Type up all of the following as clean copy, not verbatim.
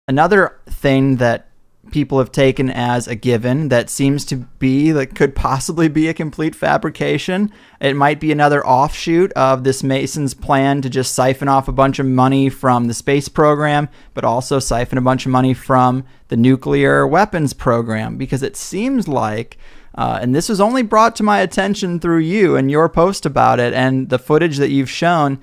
another thing that people have taken as a given that seems to be, that could possibly be a complete fabrication. It might be another offshoot of this Mason's plan to just siphon off a bunch of money from the space program, but also siphon a bunch of money from the nuclear weapons program, because it seems like, and this was only brought to my attention through you and your post about it and the footage that you've shown,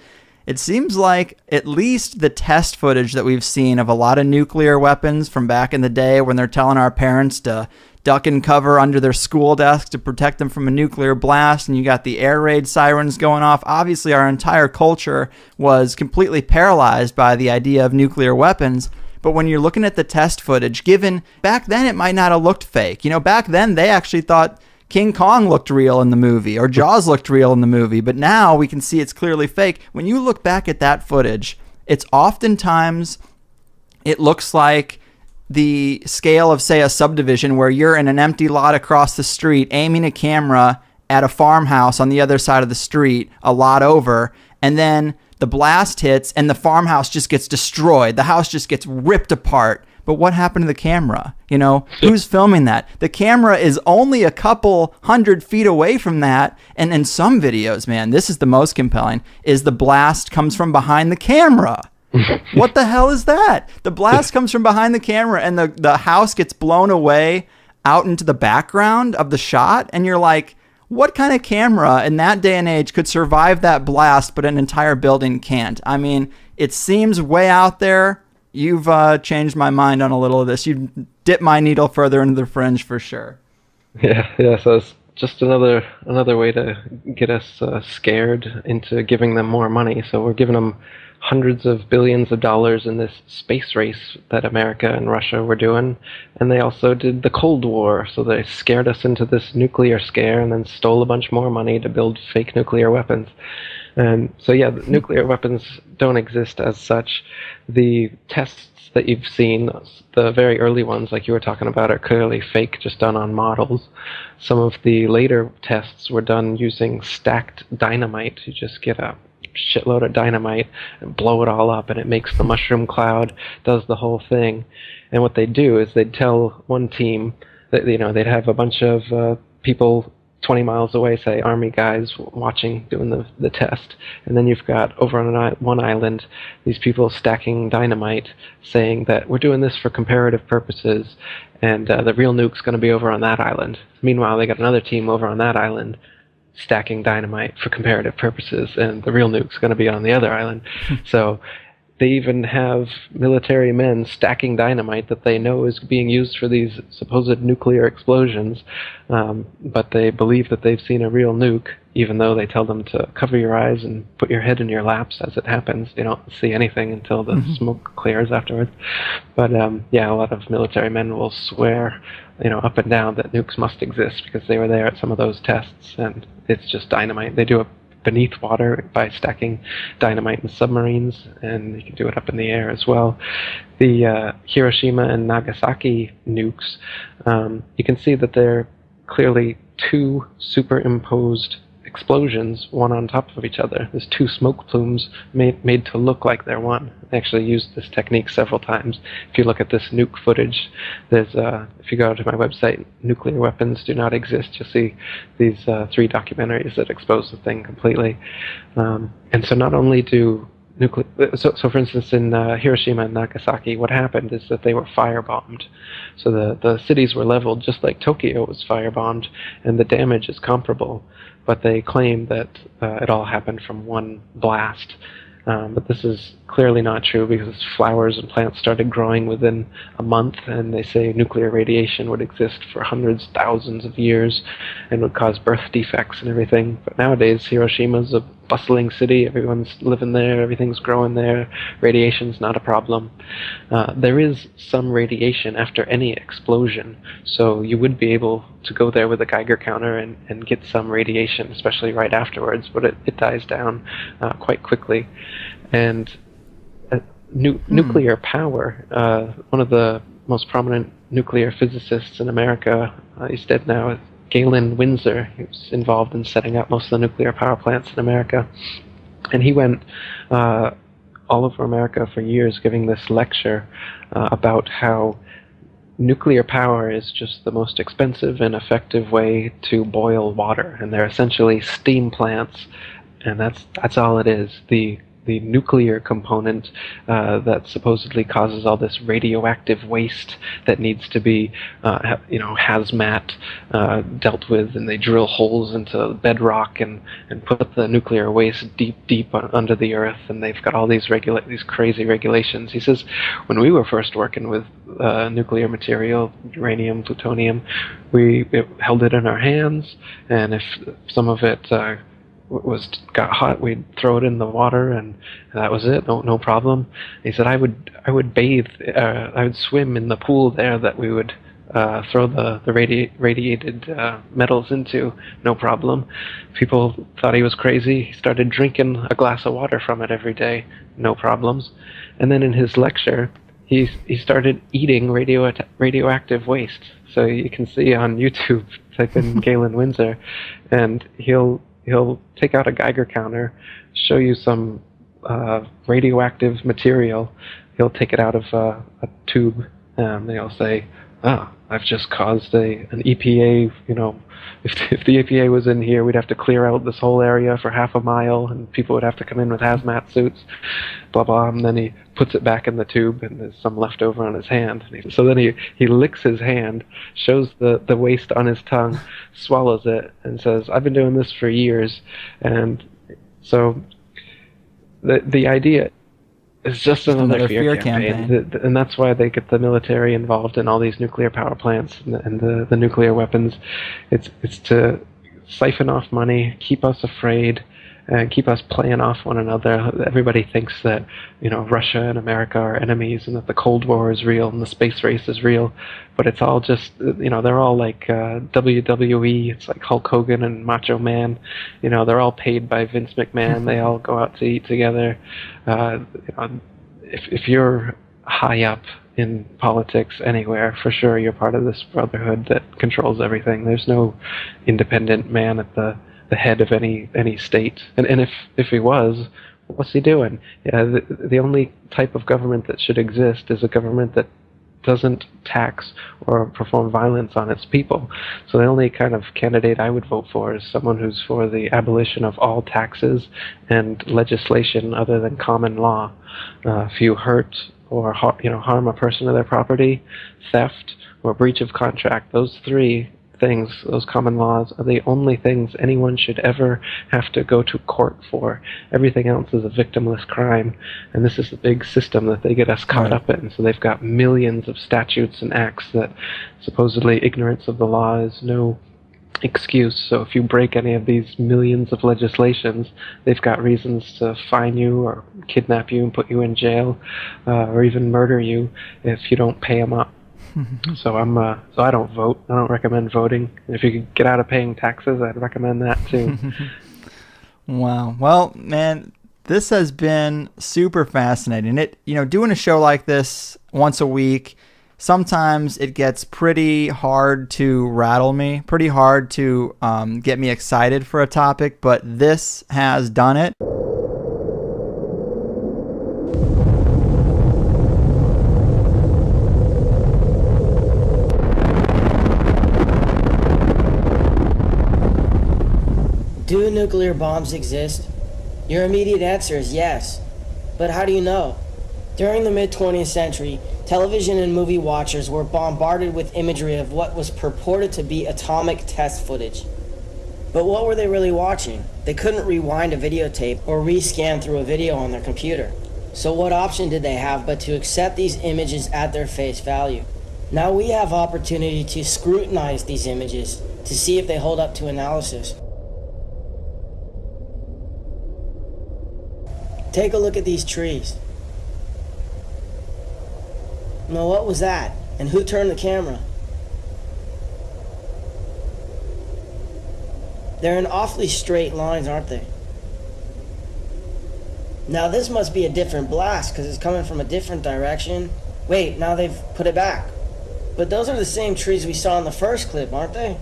it seems like at least the test footage that we've seen of a lot of nuclear weapons from back in the day when they're telling our parents to duck and cover under their school desk to protect them from a nuclear blast, and you got the air raid sirens going off. Obviously, our entire culture was completely paralyzed by the idea of nuclear weapons. But when you're looking at the test footage, given back then it might not have looked fake. You know, back then they actually thought King Kong looked real in the movie, or Jaws looked real in the movie, but now we can see it's clearly fake. When you look back at that footage, it's oftentimes, it looks like the scale of, say, a subdivision where you're in an empty lot across the street aiming a camera at a farmhouse on the other side of the street, a lot over, and then the blast hits and the farmhouse just gets destroyed. The house just gets ripped apart. But what happened to the camera? You know, who's filming that? The camera is only a couple 100 feet away from that. And in some videos, man, this is the most compelling, is the blast comes from behind the camera. What the hell is that? The blast comes from behind the camera and the house gets blown away out into the background of the shot. And you're like, what kind of camera in that day and age could survive that blast, but an entire building can't? I mean, it seems way out there. You've changed my mind on a little of this. You've dipped my needle further into the fringe for sure. Yeah. So it's just another way to get us scared into giving them more money. So we're giving them hundreds of billions of dollars in this space race that America and Russia were doing, and they also did the Cold War. So they scared us into this nuclear scare, and then stole a bunch more money to build fake nuclear weapons. And so, yeah, the nuclear weapons don't exist as such. The tests that you've seen, the very early ones like you were talking about, are clearly fake, just done on models. Some of the later tests were done using stacked dynamite. You just get a shitload of dynamite and blow it all up, and it makes the mushroom cloud, does the whole thing. And what they'd do is they'd tell one team that, you know, they'd have a bunch of people 20 miles away, say army guys watching, doing the test, and then you've got over on one island these people stacking dynamite, saying that we're doing this for comparative purposes, and the real nuke's going to be over on that island. Meanwhile, they got another team over on that island stacking dynamite for comparative purposes, and the real nuke's going to be on the other island. So they even have military men stacking dynamite that they know is being used for these supposed nuclear explosions, but they believe that they've seen a real nuke, even though they tell them to cover your eyes and put your head in your laps as it happens. You don't see anything until the smoke clears afterwards. But yeah, a lot of military men will swear, you know, up and down that nukes must exist because they were there at some of those tests, and it's just dynamite. They do it beneath water by stacking dynamite in submarines, and you can do it up in the air as well. The Hiroshima and Nagasaki nukes, you can see that they're clearly two superimposed explosions, one on top of each other. There's two smoke plumes made to look like they're one. I actually used this technique several times. If you look at this nuke footage, there's if you go to my website, Nuclear Weapons Do Not Exist, you'll see these 3 documentaries that expose the thing completely. And so not only do so for instance, in Hiroshima and Nagasaki, what happened is that they were firebombed. So the cities were leveled just like Tokyo was firebombed, and the damage is comparable. But they claim that it all happened from one blast. But this is clearly not true, because flowers and plants started growing within a month, and they say nuclear radiation would exist for hundreds, thousands of years and would cause birth defects and everything. But nowadays, Hiroshima's a bustling city. Everyone's living there. Everything's growing there. Radiation's not a problem. There is some radiation after any explosion, so you would be able to go there with a Geiger counter and get some radiation, especially right afterwards, but it dies down quite quickly. And nuclear power, one of the most prominent nuclear physicists in America, he's dead now, Galen Windsor. He was involved in setting up most of the nuclear power plants in America. And he went all over America for years giving this lecture about how nuclear power is just the most expensive and effective way to boil water, and they're essentially steam plants, and that's all it is. The nuclear component that supposedly causes all this radioactive waste that needs to be, hazmat dealt with, and they drill holes into bedrock and put the nuclear waste deep under the earth, and they've got all these crazy regulations. He says, when we were first working with nuclear material, uranium, plutonium, we held it in our hands, and if some of it got hot, we'd throw it in the water, and that was it. No problem. He said, I would bathe, I would swim in the pool there that we would throw the radiated metals into, no problem. People thought he was crazy. He started drinking a glass of water from it every day, no problems. And then in his lecture, he started eating radioactive waste. So you can see on YouTube, type in Galen Windsor, and he'll take out a Geiger counter, show you some radioactive material. He'll take it out of a tube, and he'll say, I've just caused an EPA, if the EPA was in here, we'd have to clear out this whole area for half a mile, and people would have to come in with hazmat suits, blah, blah, and then he puts it back in the tube, and there's some left over on his hand. So then he licks his hand, shows the waste on his tongue, swallows it, and says, I've been doing this for years. And so the idea is just another fear campaign. And that's why they get the military involved in all these nuclear power plants and the nuclear weapons. It's to siphon off money, keep us afraid, and keep us playing off one another. Everybody thinks that, Russia and America are enemies, and that the Cold War is real and the space race is real. But it's all just, they're all like WWE. It's like Hulk Hogan and Macho Man. They're all paid by Vince McMahon. They all go out to eat together. If you're high up in politics anywhere, for sure you're part of this brotherhood that controls everything. There's no independent man at the head of any state, and if he was, what's he doing? The only type of government that should exist is a government that doesn't tax or perform violence on its people. So the only kind of candidate I would vote for is someone who's for the abolition of all taxes and legislation other than common law. If you hurt or harm a person or their property, theft or breach of contract, those three things, those common laws, are the only things anyone should ever have to go to court for. Everything else is a victimless crime, and this is the big system that they get us caught up in. So they've got millions of statutes and acts that supposedly ignorance of the law is no excuse. So if you break any of these millions of legislations, they've got reasons to fine you or kidnap you and put you in jail, or even murder you if you don't pay them up. So I don't vote. I don't recommend voting. If you could get out of paying taxes, I'd recommend that too. Wow. Well, man, this has been super fascinating. Doing a show like this once a week, sometimes it gets pretty hard to rattle me, pretty hard to get me excited for a topic, but this has done it. Do nuclear bombs exist? Your immediate answer is yes. But how do you know? During the mid-20th century, television and movie watchers were bombarded with imagery of what was purported to be atomic test footage. But what were they really watching? They couldn't rewind a videotape or rescan through a video on their computer. So what option did they have but to accept these images at their face value? Now we have opportunity to scrutinize these images to see if they hold up to analysis. Take a look at these trees. Now what was that? And who turned the camera? They're in awfully straight lines, aren't they? Now this must be a different blast because it's coming from a different direction. Wait, now they've put it back. But those are the same trees we saw in the first clip, aren't they?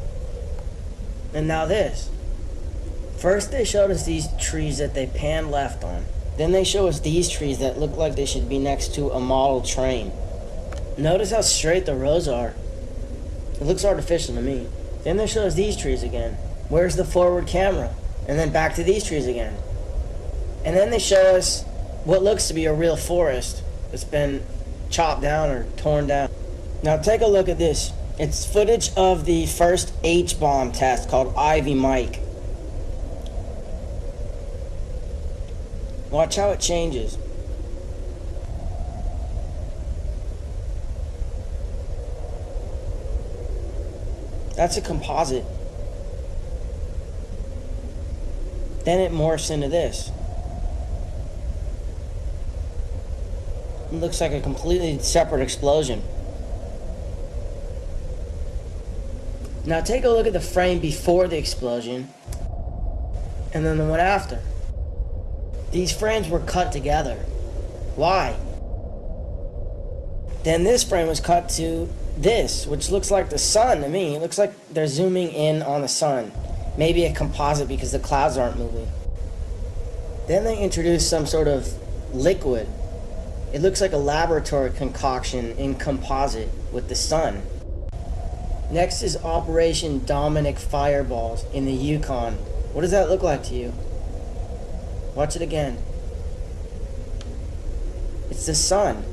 And now this. First they showed us these trees that they panned left on. Then they show us these trees that look like they should be next to a model train. Notice how straight the rows are. It looks artificial to me. Then they show us these trees again. Where's the forward camera? And then back to these trees again. And then they show us what looks to be a real forest that's been chopped down or torn down. Now take a look at this. It's footage of the first H-bomb test called Ivy Mike. Watch how it changes. That's a composite. Then it morphs into this. It looks like a completely separate explosion. Now take a look at the frame before the explosion and then the one after. These frames were cut together. Why? Then this frame was cut to this, which looks like the sun to me. It looks like they're zooming in on the sun. Maybe a composite because the clouds aren't moving. Then they introduced some sort of liquid. It looks like a laboratory concoction in composite with the sun. Next is Operation Dominic Fireballs in the Yukon. What does that look like to you? Watch it again. It's the sun.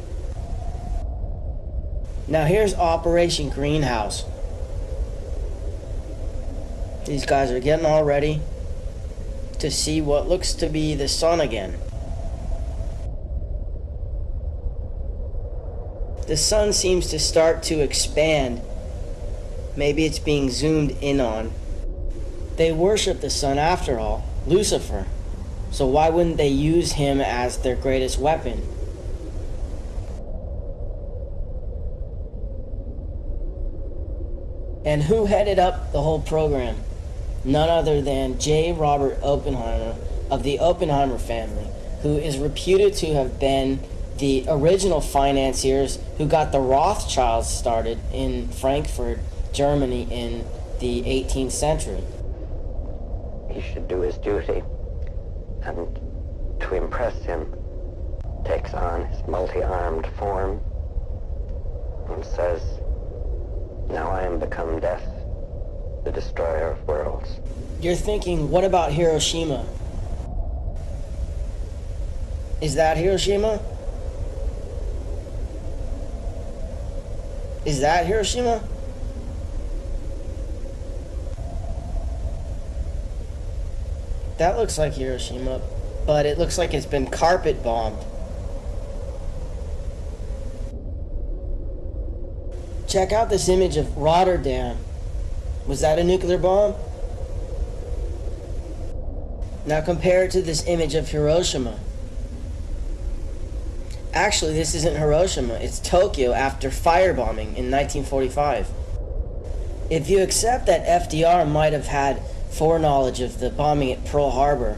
Now here's Operation Greenhouse. These guys are getting all ready to see what looks to be the sun again. The sun seems to start to expand. Maybe it's being zoomed in on. They worship the sun after all, Lucifer. So why wouldn't they use him as their greatest weapon? And who headed up the whole program? None other than J. Robert Oppenheimer of the Oppenheimer family, who is reputed to have been the original financiers who got the Rothschilds started in Frankfurt, Germany in the 18th century. He should do his duty, and to impress him, takes on his multi-armed form and says, "Now I am become death, the destroyer of worlds." You're thinking, what about Hiroshima? Is that Hiroshima? Is that Hiroshima? That looks like Hiroshima, but it looks like it's been carpet bombed. Check out this image of Rotterdam. Was that a nuclear bomb? Now compare it to this image of Hiroshima. Actually, this isn't Hiroshima, it's Tokyo after firebombing in 1945. If you accept that FDR might have had foreknowledge of the bombing at Pearl Harbor,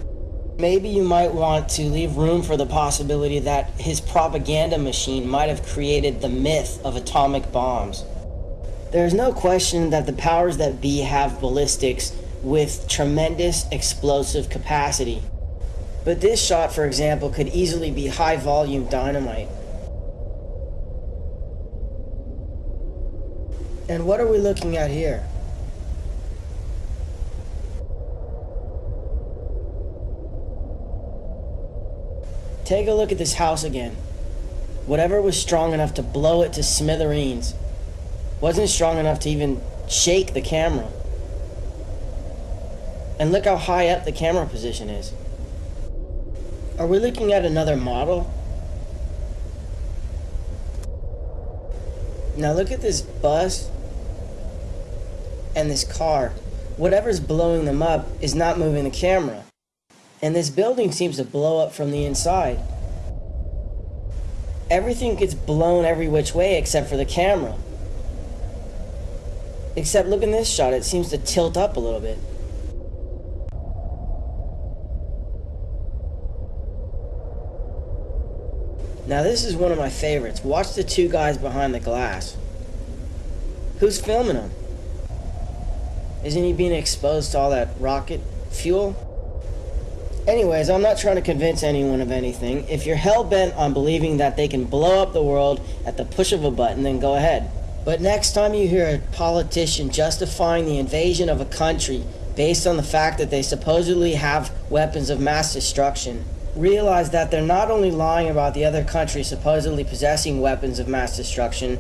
maybe you might want to leave room for the possibility that his propaganda machine might have created the myth of atomic bombs. There's no question that the powers that be have ballistics with tremendous explosive capacity. But this shot, for example, could easily be high-volume dynamite. And what are we looking at here? Take a look at this house again. Whatever was strong enough to blow it to smithereens wasn't strong enough to even shake the camera. And look how high up the camera position is. Are we looking at another model? Now look at this bus and this car. Whatever's blowing them up is not moving the camera. And this building seems to blow up from the inside. Everything gets blown every which way except for the camera. Except look in this shot, it seems to tilt up a little bit. Now this is one of my favorites. Watch the two guys behind the glass. Who's filming him? Isn't he being exposed to all that rocket fuel? Anyways, I'm not trying to convince anyone of anything. If you're hell-bent on believing that they can blow up the world at the push of a button, then go ahead. But next time you hear a politician justifying the invasion of a country based on the fact that they supposedly have weapons of mass destruction, realize that they're not only lying about the other country supposedly possessing weapons of mass destruction,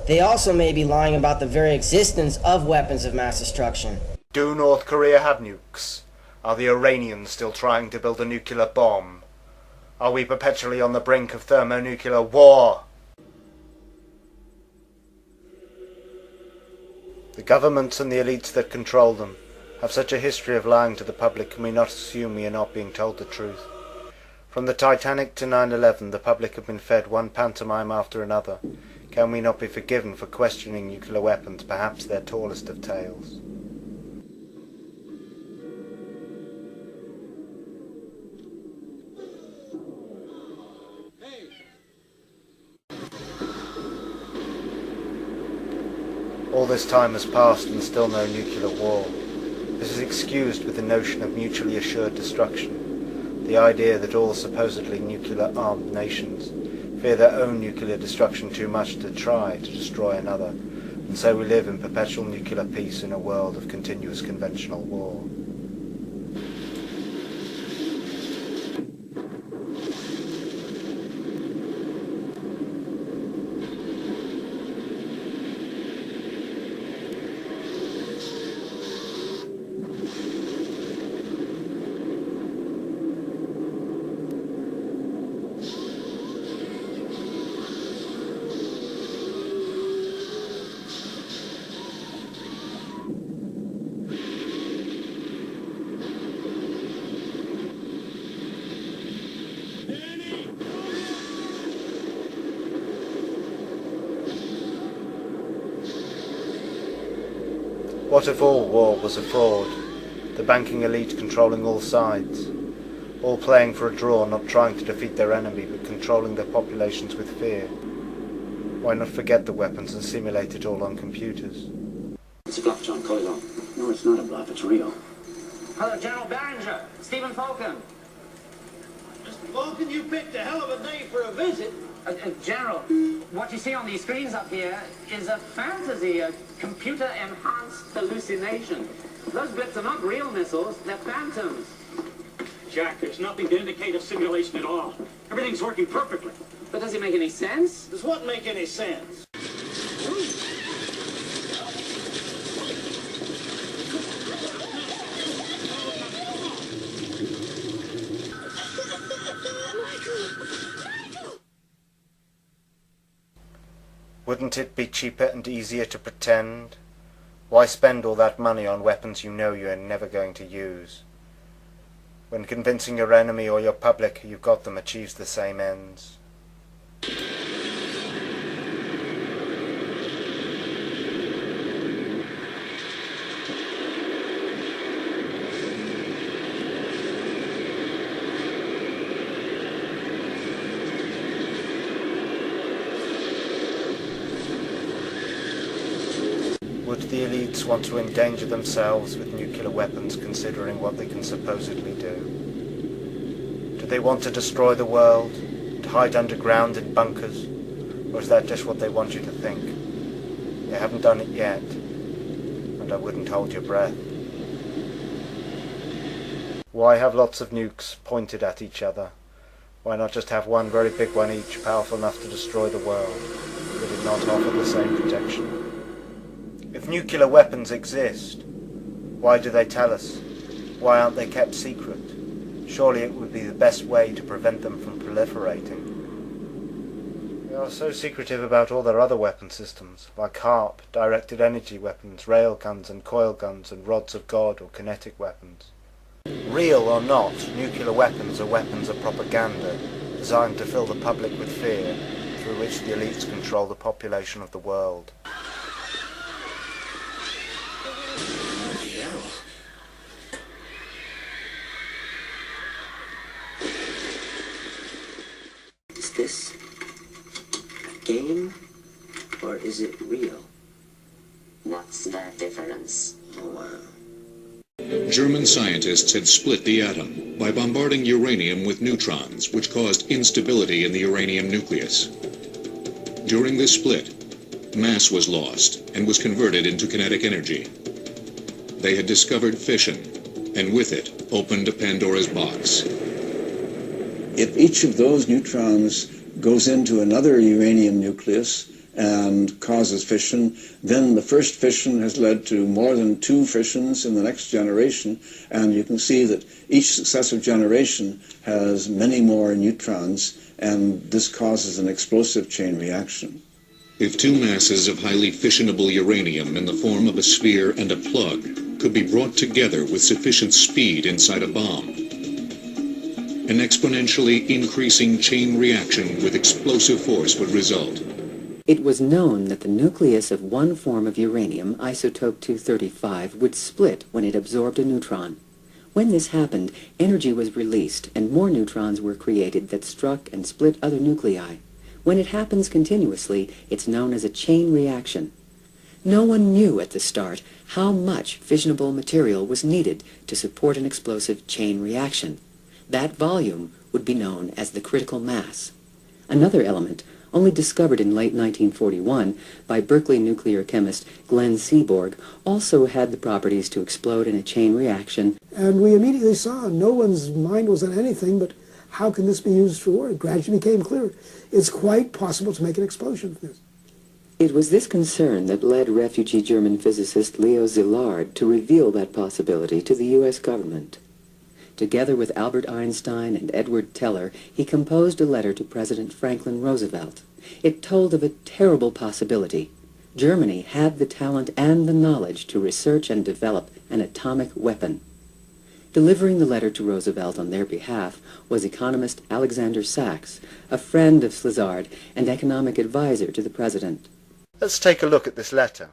they also may be lying about the very existence of weapons of mass destruction. Do North Korea have nukes? Are the Iranians still trying to build a nuclear bomb? Are we perpetually on the brink of thermonuclear war? The governments and the elites that control them have such a history of lying to the public, can we not assume we are not being told the truth? From the Titanic to 9/11, the public have been fed one pantomime after another. Can we not be forgiven for questioning nuclear weapons, perhaps their tallest of tales? All this time has passed and still no nuclear war. This is excused with the notion of mutually assured destruction, the idea that all supposedly nuclear-armed nations fear their own nuclear destruction too much to try to destroy another, and so we live in perpetual nuclear peace in a world of continuous conventional war. What if all war was a fraud, the banking elite controlling all sides, all playing for a draw, not trying to defeat their enemy but controlling their populations with fear? Why not forget the weapons and simulate it all on computers? It's a bluff, John. Call it off. No, it's not a bluff. It's real. Hello, General Barringer. Stephen Falcon. Mr. Falcon, you picked a hell of a day for a visit. General, what you see on these screens up here is a fantasy, a computer-enhanced hallucination. Those blips are not real missiles, they're phantoms. Jack, there's nothing to indicate a simulation at all. Everything's working perfectly. But does it make any sense? Does what make any sense? Wouldn't it be cheaper and easier to pretend? Why spend all that money on weapons you know you're never going to use? When convincing your enemy or your public you've got them achieves the same ends. Would the elites want to endanger themselves with nuclear weapons considering what they can supposedly do? Do they want to destroy the world and hide underground in bunkers? Or is that just what they want you to think? They haven't done it yet, and I wouldn't hold your breath. Why have lots of nukes pointed at each other? Why not just have one very big one each, powerful enough to destroy the world? Would it not offer the same protection? If nuclear weapons exist, why do they tell us? Why aren't they kept secret? Surely it would be the best way to prevent them from proliferating. They are so secretive about all their other weapon systems, like HARP, directed energy weapons, railguns and coil guns and rods of God or kinetic weapons. Real or not, nuclear weapons are weapons of propaganda, designed to fill the public with fear, through which the elites control the population of the world. Is this a game, or is it real? What's the difference? Oh, wow. German scientists had split the atom by bombarding uranium with neutrons, which caused instability in the uranium nucleus. During this split, mass was lost and was converted into kinetic energy. They had discovered fission, and with it opened a Pandora's box. If each of those neutrons goes into another uranium nucleus and causes fission, then the first fission has led to more than 2 fissions in the next generation, and you can see that each successive generation has many more neutrons, and this causes an explosive chain reaction. If 2 masses of highly fissionable uranium in the form of a sphere and a plug could be brought together with sufficient speed inside a bomb, an exponentially increasing chain reaction with explosive force would result. It was known that the nucleus of one form of uranium, isotope 235, would split when it absorbed a neutron. When this happened, energy was released and more neutrons were created that struck and split other nuclei. When it happens continuously, it's known as a chain reaction. No one knew at the start how much fissionable material was needed to support an explosive chain reaction. That volume would be known as the critical mass. Another element, only discovered in late 1941 by Berkeley nuclear chemist Glenn Seaborg, also had the properties to explode in a chain reaction. And we immediately saw no one's mind was on anything but how can this be used for war? It gradually became clear. It's quite possible to make an explosion from this. It was this concern that led refugee German physicist Leo Szilard to reveal that possibility to the U.S. government. Together with Albert Einstein and Edward Teller, he composed a letter to President Franklin Roosevelt. It told of a terrible possibility. Germany had the talent and the knowledge to research and develop an atomic weapon. Delivering the letter to Roosevelt on their behalf was economist Alexander Sachs, a friend of Szilard and economic advisor to the president. Let's take a look at this letter.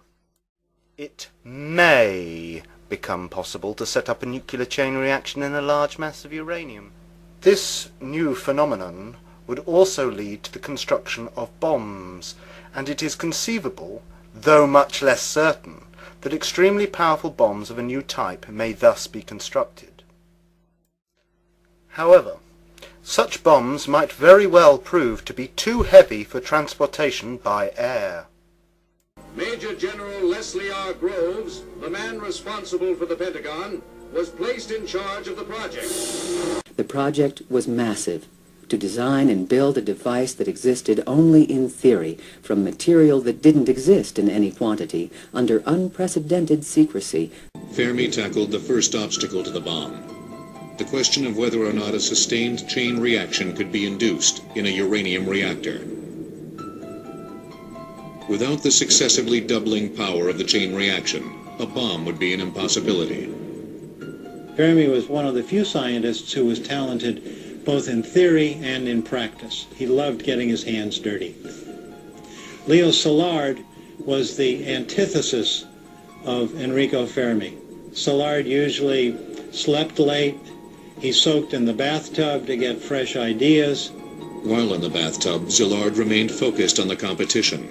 It may become possible to set up a nuclear chain reaction in a large mass of uranium. This new phenomenon would also lead to the construction of bombs, and it is conceivable, though much less certain, that extremely powerful bombs of a new type may thus be constructed. However, such bombs might very well prove to be too heavy for transportation by air. Major General Leslie R. Groves, the man responsible for the Pentagon, was placed in charge of the project. The project was massive, to design and build a device that existed only in theory, from material that didn't exist in any quantity, under unprecedented secrecy. Fermi tackled the first obstacle to the bomb, the question of whether or not a sustained chain reaction could be induced in a uranium reactor. Without the successively doubling power of the chain reaction, a bomb would be an impossibility. Fermi was one of the few scientists who was talented both in theory and in practice. He loved getting his hands dirty. Leo Szilard was the antithesis of Enrico Fermi. Szilard usually slept late. He soaked in the bathtub to get fresh ideas. While in the bathtub, Szilard remained focused on the competition,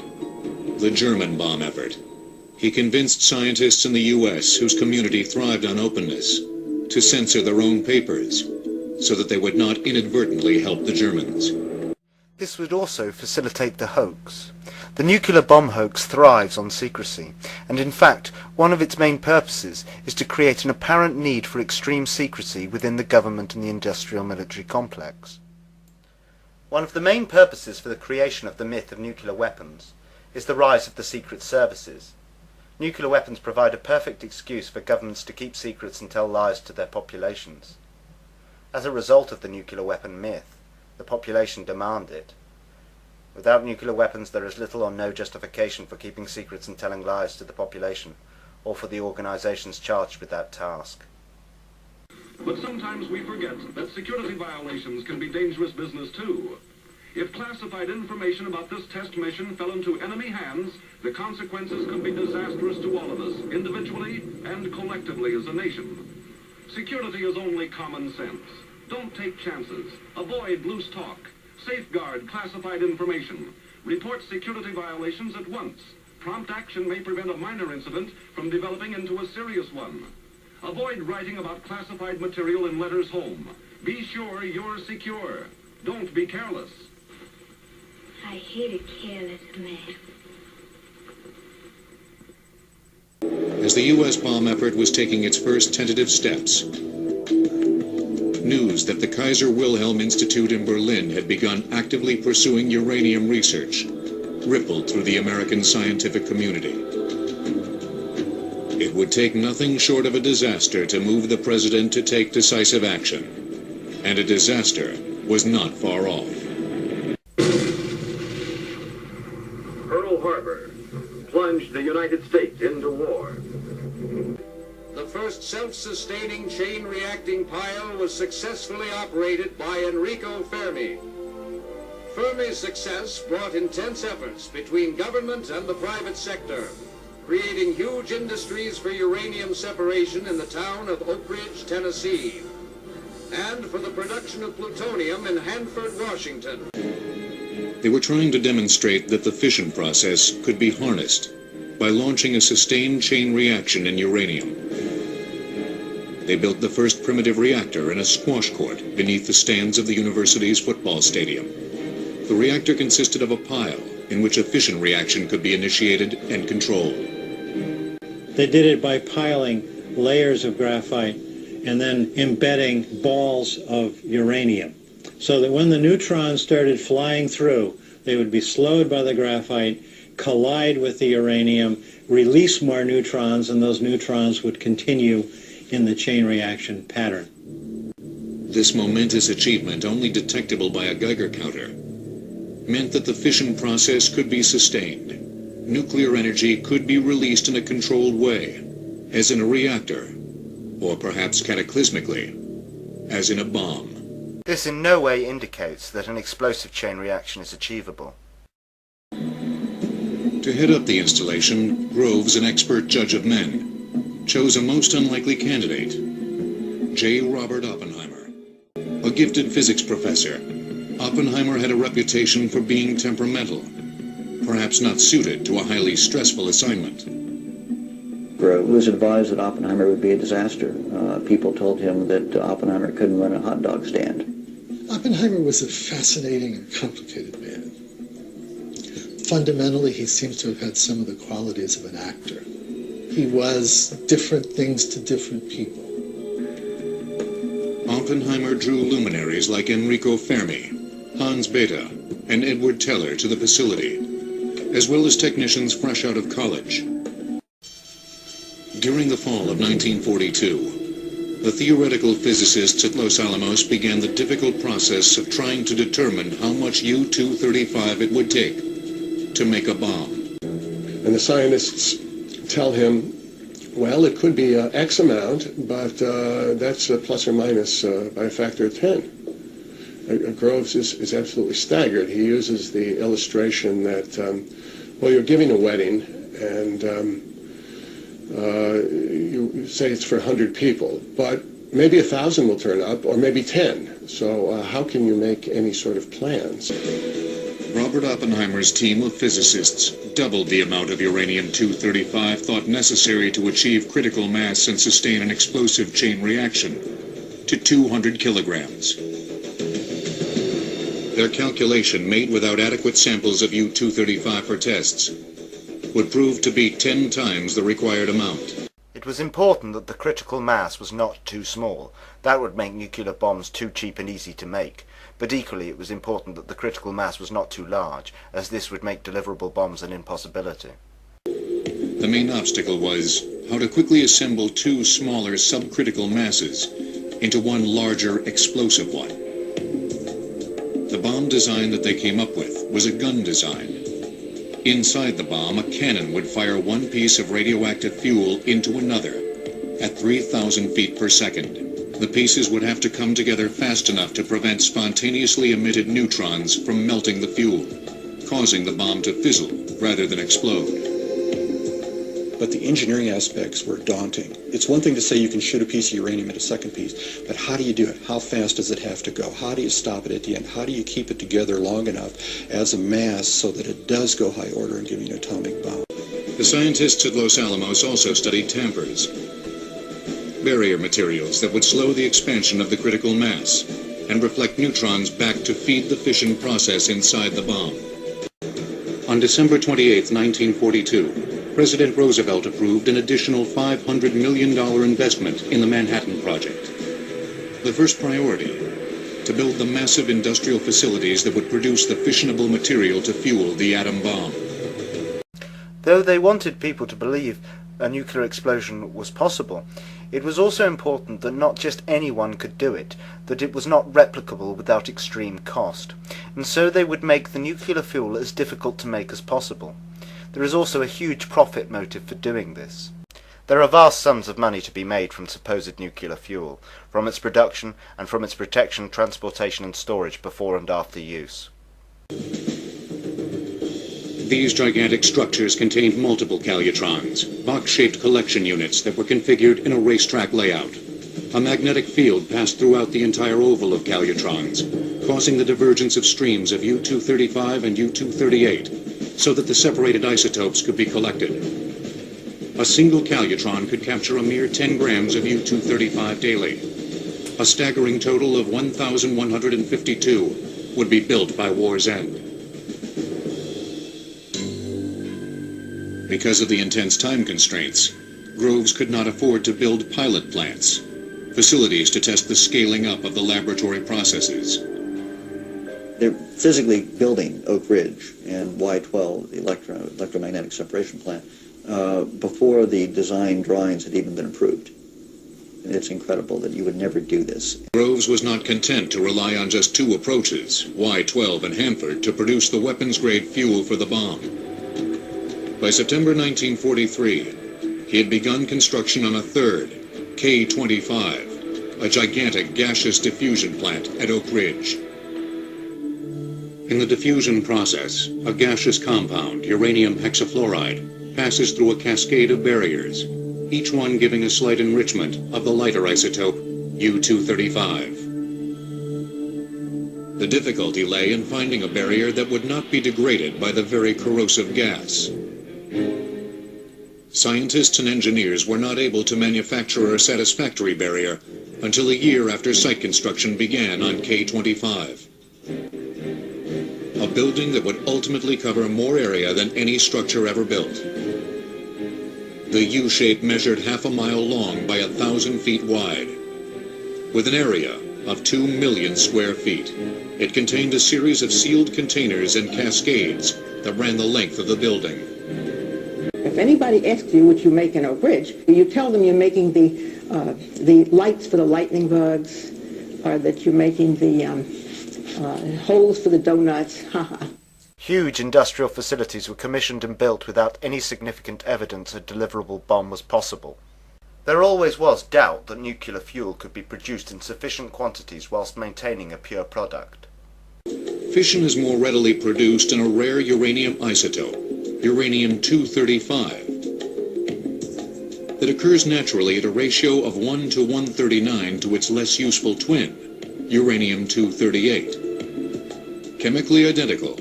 the German bomb effort. He convinced scientists in the U.S., whose community thrived on openness, to censor their own papers, so that they would not inadvertently help the Germans. This would also facilitate the hoax. The nuclear bomb hoax thrives on secrecy, and in fact, one of its main purposes is to create an apparent need for extreme secrecy within the government and the industrial military complex. One of the main purposes for the creation of the myth of nuclear weapons is the rise of the secret services. Nuclear weapons provide a perfect excuse for governments to keep secrets and tell lies to their populations. As a result of the nuclear weapon myth, the population demand it. Without nuclear weapons, there is little or no justification for keeping secrets and telling lies to the population, or for the organizations charged with that task. But sometimes we forget that security violations can be dangerous business too. If classified information about this test mission fell into enemy hands, the consequences could be disastrous to all of us, individually and collectively as a nation. Security is only common sense. Don't take chances. Avoid loose talk. Safeguard classified information. Report security violations at once. Prompt action may prevent a minor incident from developing into a serious one. Avoid writing about classified material in letters home. Be sure you're secure. Don't be careless. I hate a careless man. As the U.S. bomb effort was taking its first tentative steps, news that the Kaiser Wilhelm Institute in Berlin had begun actively pursuing uranium research rippled through the American scientific community. It would take nothing short of a disaster to move the president to take decisive action, and a disaster was not far off. Pearl Harbor plunged the United States into war. The first self-sustaining chain-reacting pile was successfully operated by Enrico Fermi. Fermi's success brought intense efforts between government and the private sector, creating huge industries for uranium separation in the town of Oak Ridge, Tennessee, and for the production of plutonium in Hanford, Washington. They were trying to demonstrate that the fission process could be harnessed by launching a sustained chain reaction in uranium. They built the first primitive reactor in a squash court beneath the stands of the university's football stadium. The reactor consisted of a pile in which a fission reaction could be initiated and controlled. They did it by piling layers of graphite and then embedding balls of uranium, so that when the neutrons started flying through, they would be slowed by the graphite, collide with the uranium, release more neutrons, and those neutrons would continue in the chain reaction pattern. This momentous achievement, only detectable by a Geiger counter, meant that the fission process could be sustained. Nuclear energy could be released in a controlled way, as in a reactor, or perhaps cataclysmically, as in a bomb. This in no way indicates that an explosive chain reaction is achievable. To head up the installation, Groves, an expert judge of men, chose a most unlikely candidate, J. Robert Oppenheimer. A gifted physics professor, Oppenheimer had a reputation for being temperamental, perhaps not suited to a highly stressful assignment. It was advised that Oppenheimer would be a disaster. People told him that Oppenheimer couldn't run a hot dog stand. Oppenheimer was a fascinating and complicated man. Fundamentally, he seems to have had some of the qualities of an actor. He was different things to different people. Oppenheimer drew luminaries like Enrico Fermi, Hans Bethe, and Edward Teller to the facility, as well as technicians fresh out of college. During the fall of 1942, the theoretical physicists at Los Alamos began the difficult process of trying to determine how much U-235 it would take to make a bomb. And the scientists tell him, well, it could be X amount, but that's plus or minus by a factor of 10. Groves is absolutely staggered. He uses the illustration that, well, you're giving a wedding, and you say it's for 100 people, but maybe 1,000 will turn up, or maybe 10. So how can you make any sort of plans? Robert Oppenheimer's team of physicists doubled the amount of uranium-235 thought necessary to achieve critical mass and sustain an explosive chain reaction to 200 kilograms. Their calculation, made without adequate samples of U-235 for tests, would prove to be 10 times the required amount. It was important that the critical mass was not too small. That would make nuclear bombs too cheap and easy to make. But equally, it was important that the critical mass was not too large, as this would make deliverable bombs an impossibility. The main obstacle was how to quickly assemble two smaller subcritical masses into one larger explosive one. The bomb design that they came up with was a gun design. Inside the bomb, a cannon would fire one piece of radioactive fuel into another at 3,000 feet per second. The pieces would have to come together fast enough to prevent spontaneously emitted neutrons from melting the fuel, causing the bomb to fizzle rather than explode. But the engineering aspects were daunting. It's one thing to say you can shoot a piece of uranium at a second piece, but how do you do it? How fast does it have to go? How do you stop it at the end? How do you keep it together long enough as a mass so that it does go high order and give you an atomic bomb? The scientists at Los Alamos also studied tampers. barrier materials that would slow the expansion of the critical mass and reflect neutrons back to feed the fission process inside the bomb. On December 28, 1942, President Roosevelt approved an additional $500 million investment in the Manhattan Project. The first priority, to build the massive industrial facilities that would produce the fissionable material to fuel the atom bomb. Though they wanted people to believe a nuclear explosion was possible, it was also important that not just anyone could do it, that it was not replicable without extreme cost, and so they would make the nuclear fuel as difficult to make as possible. There is also a huge profit motive for doing this. There are vast sums of money to be made from supposed nuclear fuel, from its production and from its protection, transportation and storage before and after use. These gigantic structures contained multiple calutrons, box-shaped collection units that were configured in a racetrack layout. A magnetic field passed throughout the entire oval of calutrons, causing the divergence of streams of U-235 and U-238, so that the separated isotopes could be collected. A single calutron could capture a mere 10 grams of U-235 daily. A staggering total of 1,152 would be built by war's end. Because of the intense time constraints, Groves could not afford to build pilot plants, facilities to test the scaling up of the laboratory processes. They're physically building Oak Ridge and Y12, the electromagnetic separation plant, before the design drawings had even been approved. And it's incredible that you would never do this. Groves was not content to rely on just two approaches, Y12 and Hanford, to produce the weapons-grade fuel for the bomb. By September 1943, he had begun construction on a third, K-25, a gigantic gaseous diffusion plant at Oak Ridge. In the diffusion process, a gaseous compound, uranium hexafluoride, passes through a cascade of barriers, each one giving a slight enrichment of the lighter isotope U-235. The difficulty lay in finding a barrier that would not be degraded by the very corrosive gas. Scientists and engineers were not able to manufacture a satisfactory barrier until a year after site construction began on K-25. A building that would ultimately cover more area than any structure ever built. The U-shape measured half a mile long by 1,000 feet wide. With an area of 2 million square feet, it contained a series of sealed containers and cascades that ran the length of the building. If anybody asks you what you make in Oak Ridge, you tell them you're making the lights for the lightning bugs, or that you're making the holes for the donuts. Huge industrial facilities were commissioned and built without any significant evidence a deliverable bomb was possible. There always was doubt that nuclear fuel could be produced in sufficient quantities whilst maintaining a pure product. Fission is more readily produced in a rare uranium isotope, uranium-235, that occurs naturally at a ratio of 1 to 139 to its less useful twin, uranium-238. Chemically identical,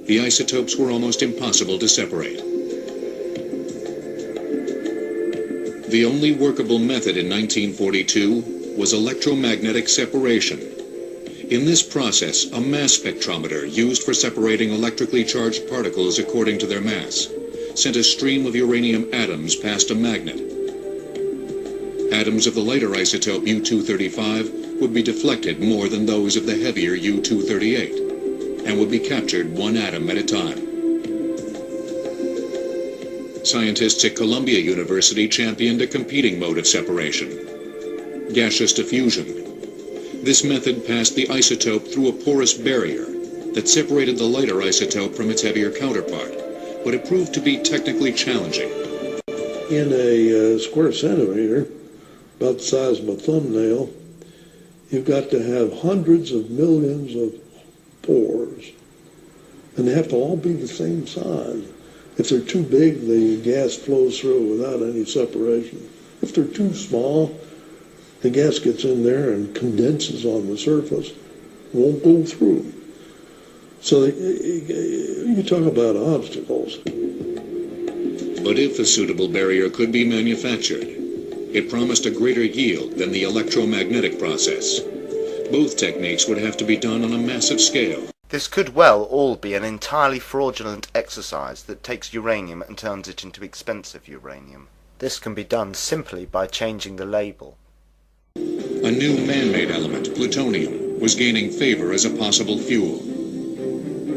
the isotopes were almost impossible to separate. The only workable method in 1942 was electromagnetic separation. In this process, a mass spectrometer used for separating electrically charged particles according to their mass sent a stream of uranium atoms past a magnet. Atoms of the lighter isotope U-235 would be deflected more than those of the heavier U-238 and would be captured one atom at a time. Scientists at Columbia University championed a competing mode of separation, gaseous diffusion. This method passed the isotope through a porous barrier that separated the lighter isotope from its heavier counterpart, but it proved to be technically challenging. In a square centimeter, about the size of a thumbnail, you've got to have hundreds of millions of pores, and they have to all be the same size. If they're too big, the gas flows through without any separation. If they're too small, the gas gets in there and condenses on the surface, won't go through. So you talk about obstacles. But if a suitable barrier could be manufactured, It promised a greater yield than the electromagnetic process. Both techniques would have to be done on a massive scale. This could well all be an entirely fraudulent exercise that takes uranium and turns it into expensive uranium. This can be done simply by changing the label. A new man-made element, plutonium, was gaining favor as a possible fuel.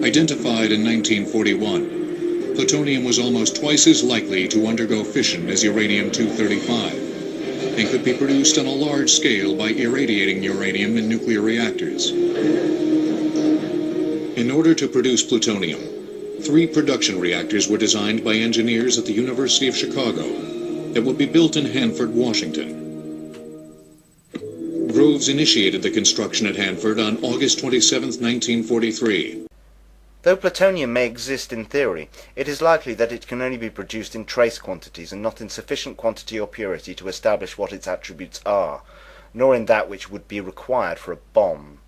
Identified in 1941, plutonium was almost twice as likely to undergo fission as uranium-235 and could be produced on a large scale by irradiating uranium in nuclear reactors. In order to produce plutonium, 3 production reactors were designed by engineers at the University of Chicago that would be built in Hanford, Washington. Groves initiated the construction at Hanford on August 27, 1943. Though plutonium may exist in theory, it is likely that it can only be produced in trace quantities and not in sufficient quantity or purity to establish what its attributes are, nor in that which would be required for a bomb.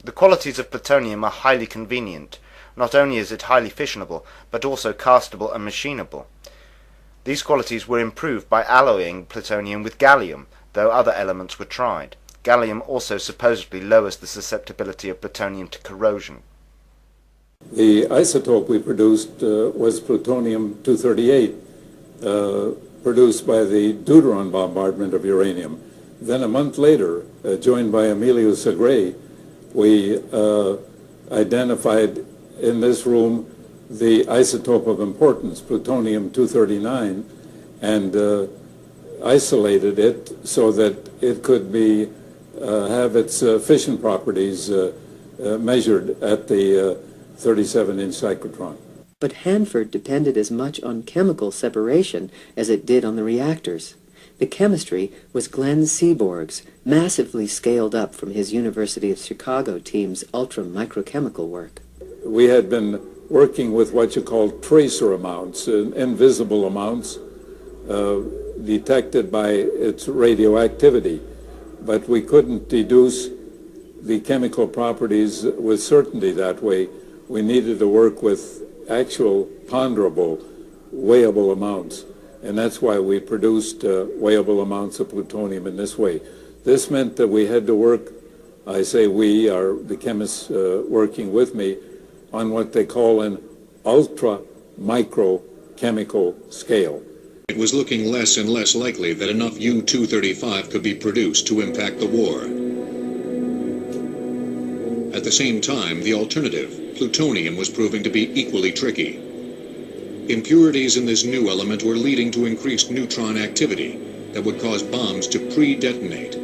The qualities of plutonium are highly convenient. Not only is it highly fissionable, but also castable and machinable. These qualities were improved by alloying plutonium with gallium, though other elements were tried. Gallium also supposedly lowers the susceptibility of plutonium to corrosion. The isotope we produced was plutonium-238, produced by the deuteron bombardment of uranium. Then a month later, joined by Emilio Segre, we identified in this room the isotope of importance, plutonium-239, and isolated it so that it could be have its fission properties measured at the 37-inch cyclotron. But Hanford depended as much on chemical separation as it did on the reactors. The chemistry was Glenn Seaborg's, massively scaled up from his University of Chicago team's ultra-microchemical work. We had been working with what you call tracer amounts, invisible amounts, detected by its radioactivity. But we couldn't deduce the chemical properties with certainty that way. We needed to work with actual ponderable, weighable amounts. And that's why we produced weighable amounts of plutonium in this way. This meant that we had to work, I say we, are the chemists working with me, on what they call an ultra-microchemical scale. It was looking less and less likely that enough U-235 could be produced to impact the war. At the same time, the alternative, plutonium, was proving to be equally tricky. Impurities in this new element were leading to increased neutron activity that would cause bombs to pre-detonate,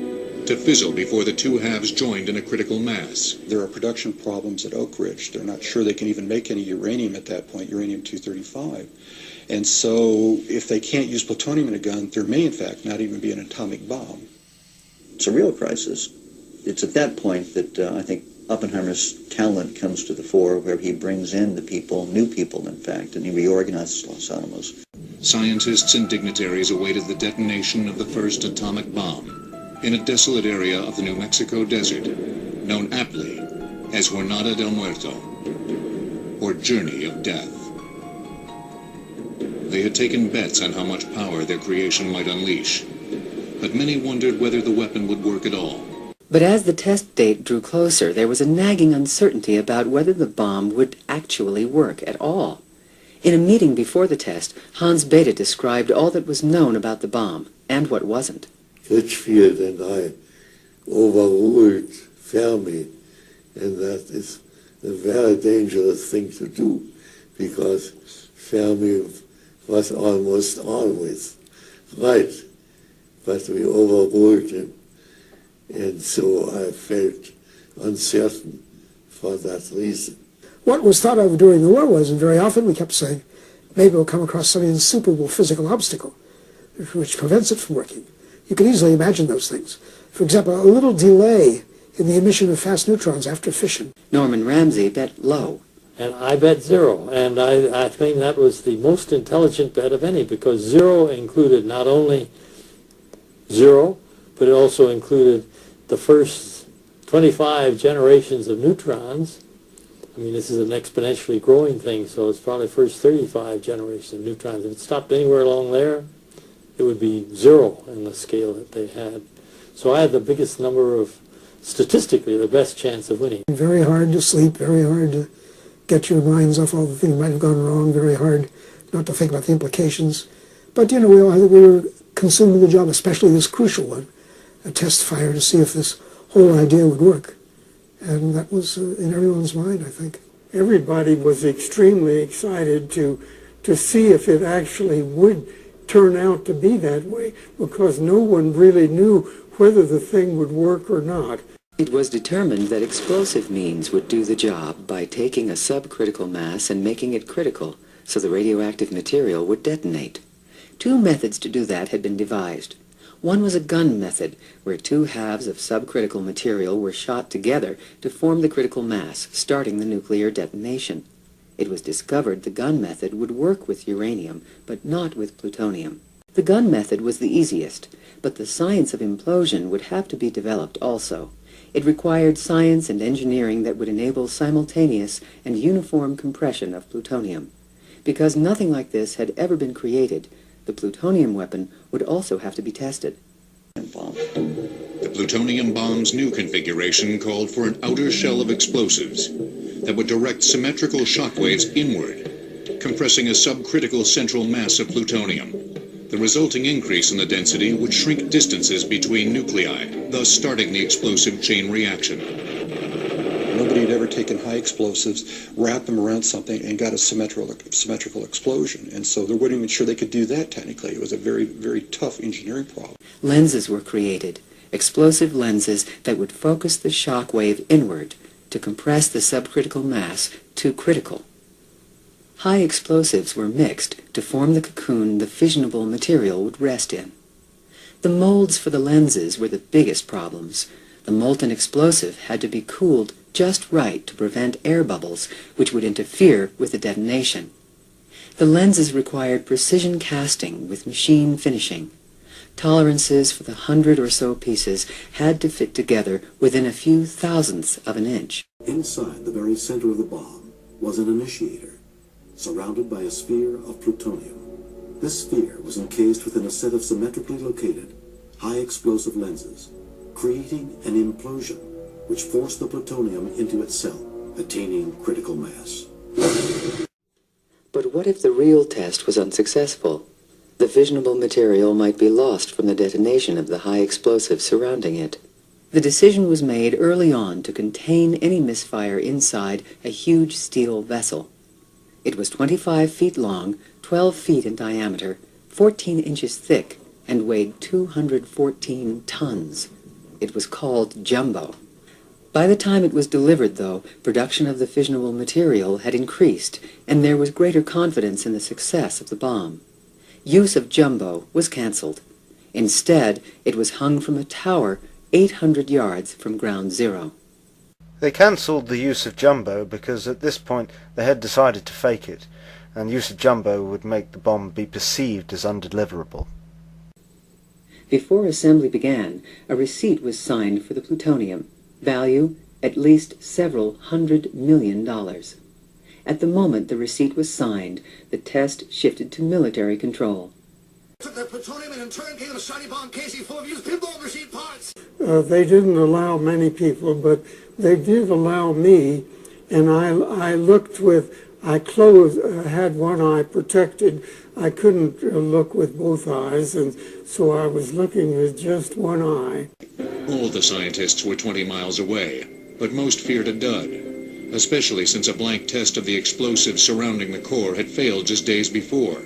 to fizzle before the two halves joined in a critical mass. There are production problems at Oak Ridge. They're not sure they can even make any uranium at that point, uranium-235. And so if they can't use plutonium in a gun, there may in fact not even be an atomic bomb. It's a real crisis. It's at that point that I think Oppenheimer's talent comes to the fore, where he brings in the people, new people in fact, and he reorganizes Los Alamos. Scientists and dignitaries awaited the detonation of the first atomic bomb in a desolate area of the New Mexico desert, known aptly as Jornada del Muerto, or Journey of Death. They had taken bets on how much power their creation might unleash, but many wondered whether the weapon would work at all. But as the test date drew closer, there was a nagging uncertainty about whether the bomb would actually work at all. In a meeting before the test, Hans Bethe described all that was known about the bomb, and what wasn't. Critchfield and I overruled Fermi, and that is a very dangerous thing to do, because Fermi was almost always right, but we overruled him. And so I felt uncertain for that reason. What was thought of during the war was, and very often we kept saying, maybe we'll come across some insuperable physical obstacle which prevents it from working. You can easily imagine those things. For example, a little delay in the emission of fast neutrons after fission. Norman Ramsey bet low. And I bet zero. And I think that was the most intelligent bet of any, because zero included not only zero, but it also included the first 25 generations of neutrons. I mean, this is an exponentially growing thing, so it's probably first 35 generations of neutrons. If it stopped anywhere along there, it would be 0 in the scale that they had. So I had the biggest number of, statistically, the best chance of winning. Very hard to sleep, very hard to get your minds off all the things that might have gone wrong, very hard not to think about the implications. But, you know, I think we were consumed with the job, especially this crucial one, a test fire to see if this whole idea would work. And that was in everyone's mind, I think. Everybody was extremely excited to see if it actually would turn out to be that way, because no one really knew whether the thing would work or not. It was determined that explosive means would do the job by taking a subcritical mass and making it critical, so the radioactive material would detonate. 2 methods to do that had been devised. One was a gun method, where 2 halves of subcritical material were shot together to form the critical mass, starting the nuclear detonation. It was discovered the gun method would work with uranium, but not with plutonium. The gun method was the easiest, but the science of implosion would have to be developed also. It required science and engineering that would enable simultaneous and uniform compression of plutonium. Because nothing like this had ever been created, the plutonium weapon would also have to be tested. The plutonium bomb's new configuration called for an outer shell of explosives that would direct symmetrical shockwaves inward, compressing a subcritical central mass of plutonium. The resulting increase in the density would shrink distances between nuclei, thus starting the explosive chain reaction. Nobody had ever taken high explosives, wrapped them around something, and got a symmetrical explosion. And so they weren't even sure they could do that technically. It was a very, very tough engineering problem. Lenses were created, explosive lenses that would focus the shock wave inward to compress the subcritical mass to critical. High explosives were mixed to form the cocoon the fissionable material would rest in. The molds for the lenses were the biggest problems. The molten explosive had to be cooled just right to prevent air bubbles, which would interfere with the detonation. The lenses required precision casting with machine finishing. Tolerances for the 100 or so pieces had to fit together within a few thousandths of an inch. Inside the very center of the bomb was an initiator, surrounded by a sphere of plutonium. This sphere was encased within a set of symmetrically located, high-explosive lenses, creating an implosion which forced the plutonium into itself, attaining critical mass. But what if the real test was unsuccessful? The fissionable material might be lost from the detonation of the high explosive surrounding it. The decision was made early on to contain any misfire inside a huge steel vessel. It was 25 feet long, 12 feet in diameter, 14 inches thick, and weighed 214 tons. It was called Jumbo. By the time it was delivered, though, production of the fissionable material had increased, and there was greater confidence in the success of the bomb. Use of Jumbo was canceled. Instead, it was hung from a tower 800 yards from ground zero. They cancelled the use of Jumbo because at this point they had decided to fake it, and use of Jumbo would make the bomb be perceived as undeliverable. Before assembly began, a receipt was signed for the plutonium, value at least several $100 million. At the moment the receipt was signed, the test shifted to military control. Took that plutonium and in turn gave it a shiny bomb casing full of used pinball machine parts. They didn't allow many people, but they did allow me, and I looked with, I had one eye protected. I couldn't look with both eyes, and so I was looking with just one eye. All the scientists were 20 miles away, but most feared a dud, especially since a blank test of the explosives surrounding the core had failed just days before.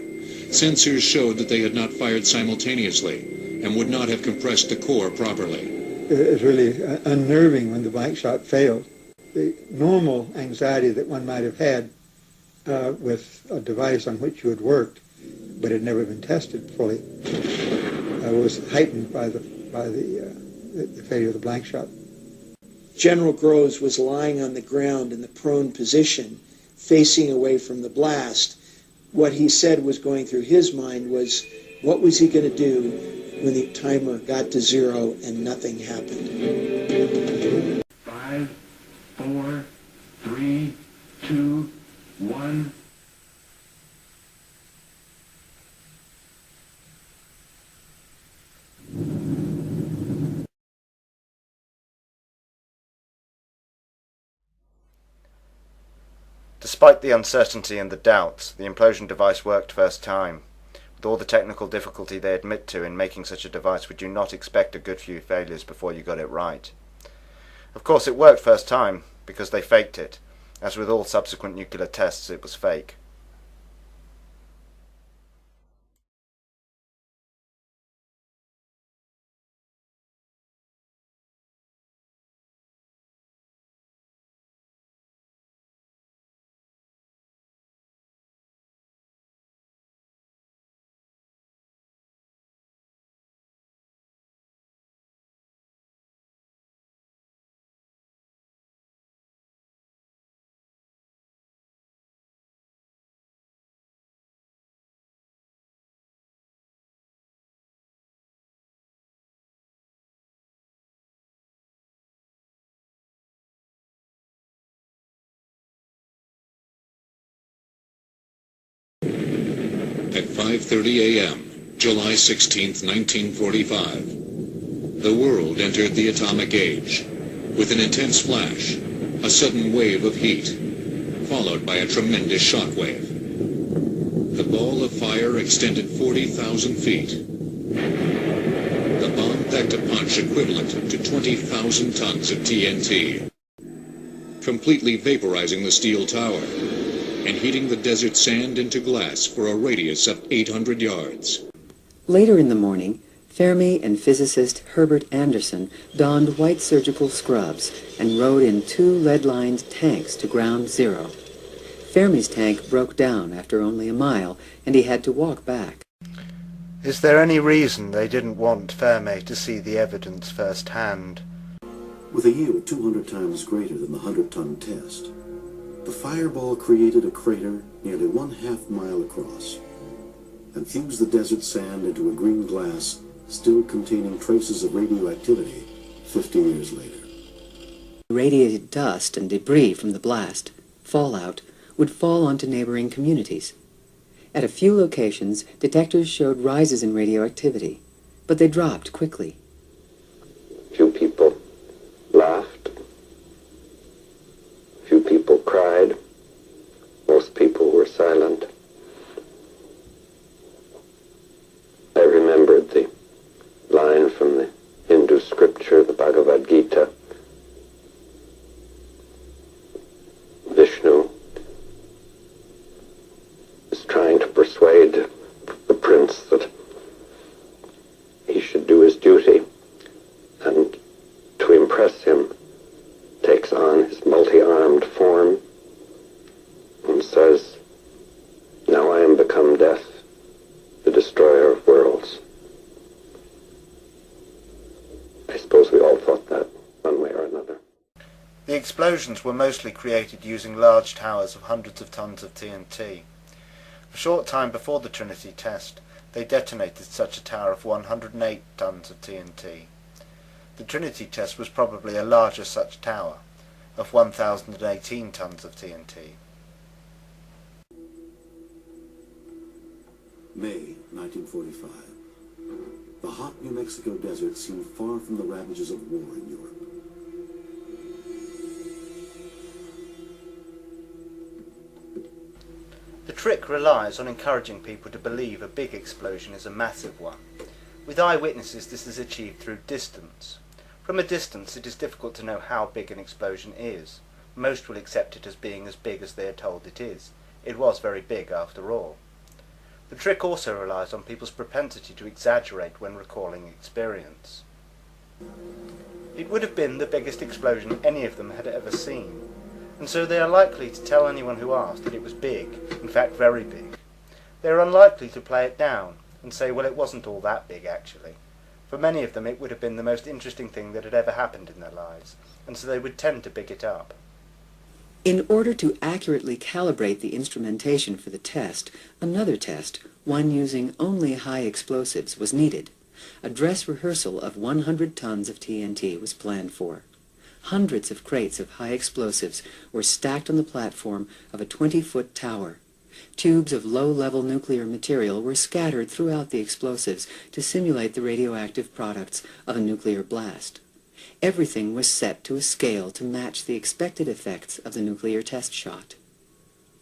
Sensors showed that they had not fired simultaneously and would not have compressed the core properly. It was really unnerving when the blank shot failed. The normal anxiety that one might have had with a device on which you had worked but had never been tested fully was heightened by the failure of the blank shot. General Groves was lying on the ground in the prone position, facing away from the blast. What he said was going through his mind was, what was he going to do when the timer got to zero and nothing happened? 5, 4, 3, 2, 1. Despite the uncertainty and the doubts, the implosion device worked first time. With all the technical difficulty they admit to in making such a device, we do not expect a good few failures before you got it right. Of course, it worked first time because they faked it. As with all subsequent nuclear tests, it was fake. At 5:30 a.m., July 16, 1945, the world entered the atomic age. With an intense flash, a sudden wave of heat, followed by a tremendous shock wave. The ball of fire extended 40,000 feet. The bomb packed a punch equivalent to 20,000 tons of TNT, completely vaporizing the steel tower and heating the desert sand into glass for a radius of 800 yards. Later in the morning, Fermi and physicist Herbert Anderson donned white surgical scrubs and rode in 2 lead-lined tanks to ground zero. Fermi's tank broke down after only a mile, and he had to walk back. Is there any reason they didn't want Fermi to see the evidence firsthand? With a yield 200 times greater than the 100-ton test, the fireball created a crater nearly 1/2 mile across and fused the desert sand into a green glass still containing traces of radioactivity 50 years later. Radiated dust and debris from the blast, fallout, would fall onto neighboring communities. At a few locations, detectors showed rises in radioactivity, but they dropped quickly. Few people laughed. Few people cried. Most people were silent. I remembered the line from the Hindu scripture, the Bhagavad Gita. Vishnu is trying to persuade the prince that he should do his duty, and to impress him takes on his multi-armed form and says, "Now I am become death, the destroyer of worlds." I suppose we all thought that one way or another. The explosions were mostly created using large towers of hundreds of tons of TNT. A short time before the Trinity test, they detonated such a tower of 108 tons of TNT. The Trinity test was probably a larger such tower, of 1,018 tons of TNT. May 1945. The hot New Mexico desert seemed far from the ravages of war in Europe. The trick relies on encouraging people to believe a big explosion is a massive one. With eyewitnesses, this is achieved through distance. From a distance, it is difficult to know how big an explosion is. Most will accept it as being as big as they are told it is. It was very big after all. The trick also relies on people's propensity to exaggerate when recalling experience. It would have been the biggest explosion any of them had ever seen, and so they are likely to tell anyone who asked that it was big, in fact very big. They are unlikely to play it down and say, well, it wasn't all that big actually. For many of them it would have been the most interesting thing that had ever happened in their lives, and so they would tend to big it up. In order to accurately calibrate the instrumentation for the test, another test, one using only high explosives, was needed. A dress rehearsal of 100 tons of TNT was planned for. Hundreds of crates of high explosives were stacked on the platform of a 20-foot tower. Tubes of low-level nuclear material were scattered throughout the explosives to simulate the radioactive products of a nuclear blast. Everything was set to a scale to match the expected effects of the nuclear test shot.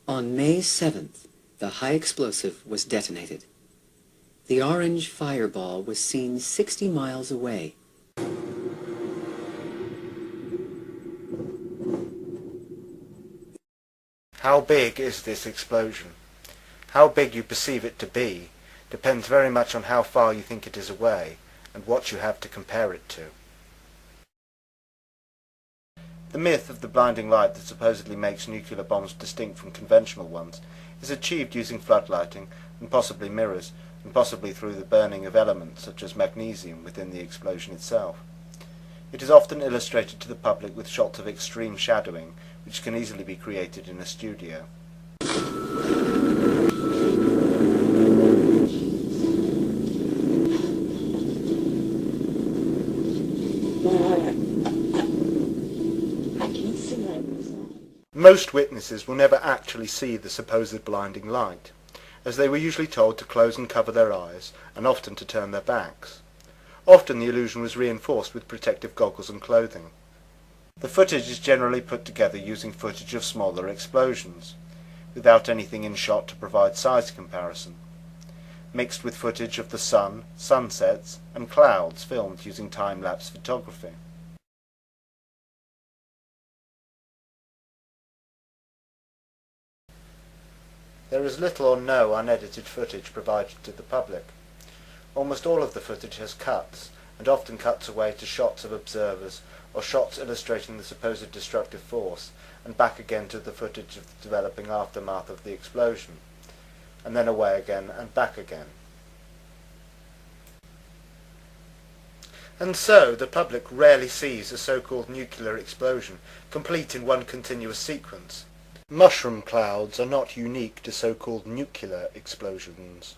On May 7th, the high explosive was detonated. The orange fireball was seen 60 miles away. How big is this explosion? How big you perceive it to be depends very much on how far you think it is away and what you have to compare it to. The myth of the blinding light that supposedly makes nuclear bombs distinct from conventional ones is achieved using floodlighting and possibly mirrors, and possibly through the burning of elements such as magnesium within the explosion itself. It is often illustrated to the public with shots of extreme shadowing, which can easily be created in a studio. Most witnesses will never actually see the supposed blinding light, as they were usually told to close and cover their eyes, and often to turn their backs. Often the illusion was reinforced with protective goggles and clothing. The footage is generally put together using footage of smaller explosions, without anything in shot to provide size comparison, mixed with footage of the sun, sunsets, and clouds filmed using time-lapse photography. There is little or no unedited footage provided to the public. Almost all of the footage has cuts, and often cuts away to shots of observers, or shots illustrating the supposed destructive force, and back again to the footage of the developing aftermath of the explosion, and then away again and back again. And so, the public rarely sees a so-called nuclear explosion complete in one continuous sequence. Mushroom clouds are not unique to so-called nuclear explosions.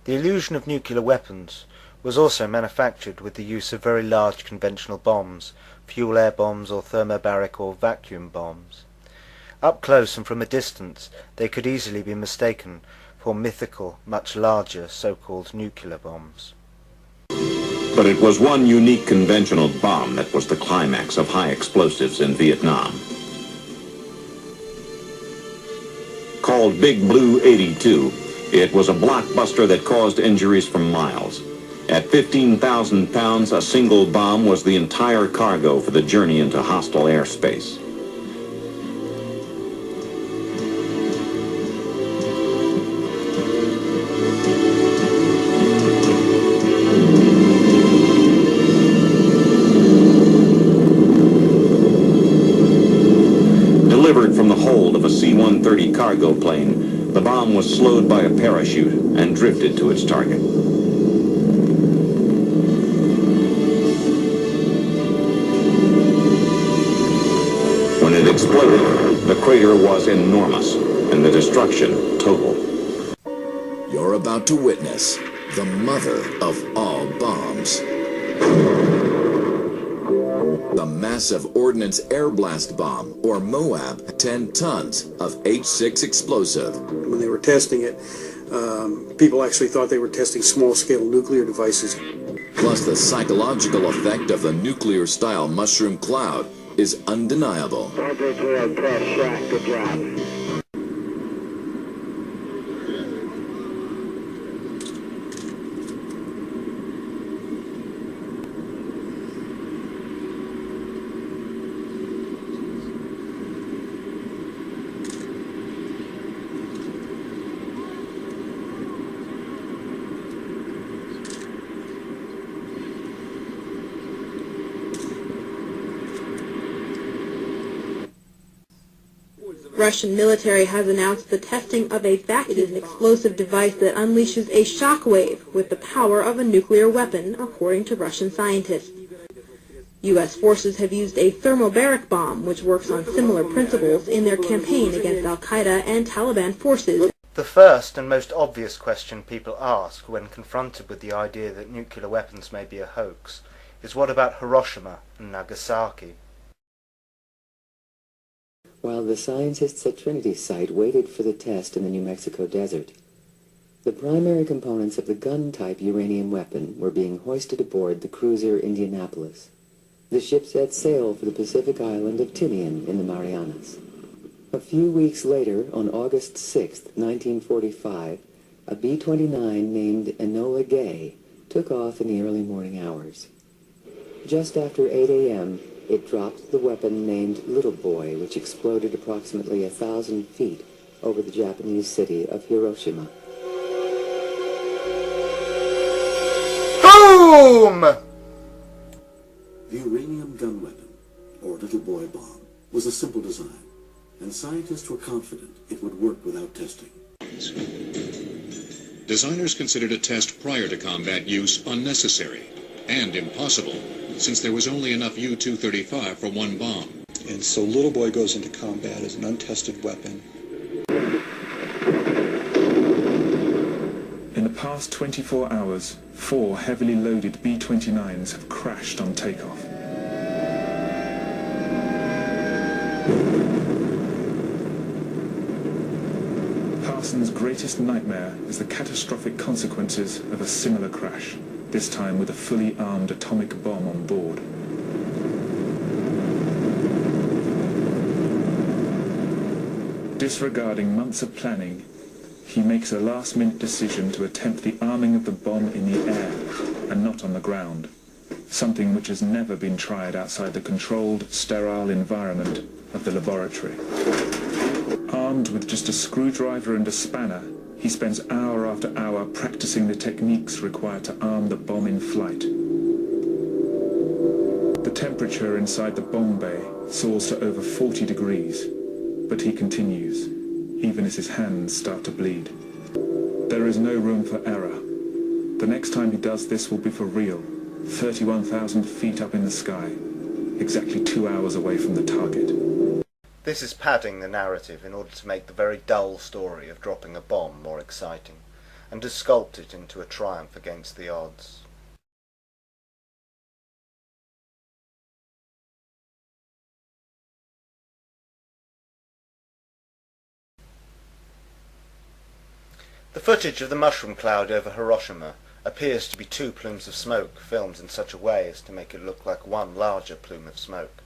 The illusion of nuclear weapons was also manufactured with the use of very large conventional bombs, fuel air bombs or thermobaric or vacuum bombs. Up close and from a distance they could easily be mistaken for mythical, much larger so-called nuclear bombs. But it was one unique conventional bomb that was the climax of high explosives in Vietnam. Called Big Blue 82, it was a blockbuster that caused injuries for miles. At 15,000 pounds, a single bomb was the entire cargo for the journey into hostile airspace. Delivered from the hold of a C-130 cargo plane, the bomb was slowed by a parachute and drifted to its target. When it exploded, the crater was enormous and the destruction total. You're about to witness the mother of all bombs. The massive Ordnance Air Blast Bomb, or MOAB, 10 tons of H6 explosive. When they were testing it, people actually thought they were testing small-scale nuclear devices. Plus, the psychological effect of the nuclear-style mushroom cloud is undeniable. Good job. Russian military has announced the testing of a vacuum explosive device that unleashes a shockwave with the power of a nuclear weapon, according to Russian scientists. U.S. forces have used a thermobaric bomb, which works on similar principles, in their campaign against al-Qaeda and Taliban forces. The first and most obvious question people ask when confronted with the idea that nuclear weapons may be a hoax is, what about Hiroshima and Nagasaki? While the scientists at Trinity site waited for the test in the New Mexico desert, the primary components of the gun-type uranium weapon were being hoisted aboard the cruiser Indianapolis. The ship set sail for the Pacific island of Tinian in the Marianas. A few weeks later, on August 6, 1945, a B-29 named Enola Gay took off in the early morning hours. Just after 8 a.m., it dropped the weapon named Little Boy, which exploded approximately 1,000 feet over the Japanese city of Hiroshima. Boom! The uranium gun weapon, or Little Boy bomb, was a simple design, and scientists were confident it would work without testing. Designers considered a test prior to combat use unnecessary and impossible, since there was only enough U-235 for one bomb. And so Little Boy goes into combat as an untested weapon. In the past 24 hours, 4 heavily loaded B-29s have crashed on takeoff. Parsons' greatest nightmare is the catastrophic consequences of a similar crash, this time with a fully armed atomic bomb on board. Disregarding months of planning, he makes a last-minute decision to attempt the arming of the bomb in the air and not on the ground, something which has never been tried outside the controlled, sterile environment of the laboratory. Armed with just a screwdriver and a spanner, he spends hour after hour practicing the techniques required to arm the bomb in flight. The temperature inside the bomb bay soars to over 40 degrees, but he continues, even as his hands start to bleed. There is no room for error. The next time he does this will be for real, 31,000 feet up in the sky, exactly 2 hours away from the target. This is padding the narrative in order to make the very dull story of dropping a bomb more exciting, and to sculpt it into a triumph against the odds. The footage of the mushroom cloud over Hiroshima appears to be 2 plumes of smoke filmed in such a way as to make it look like one larger plume of smoke.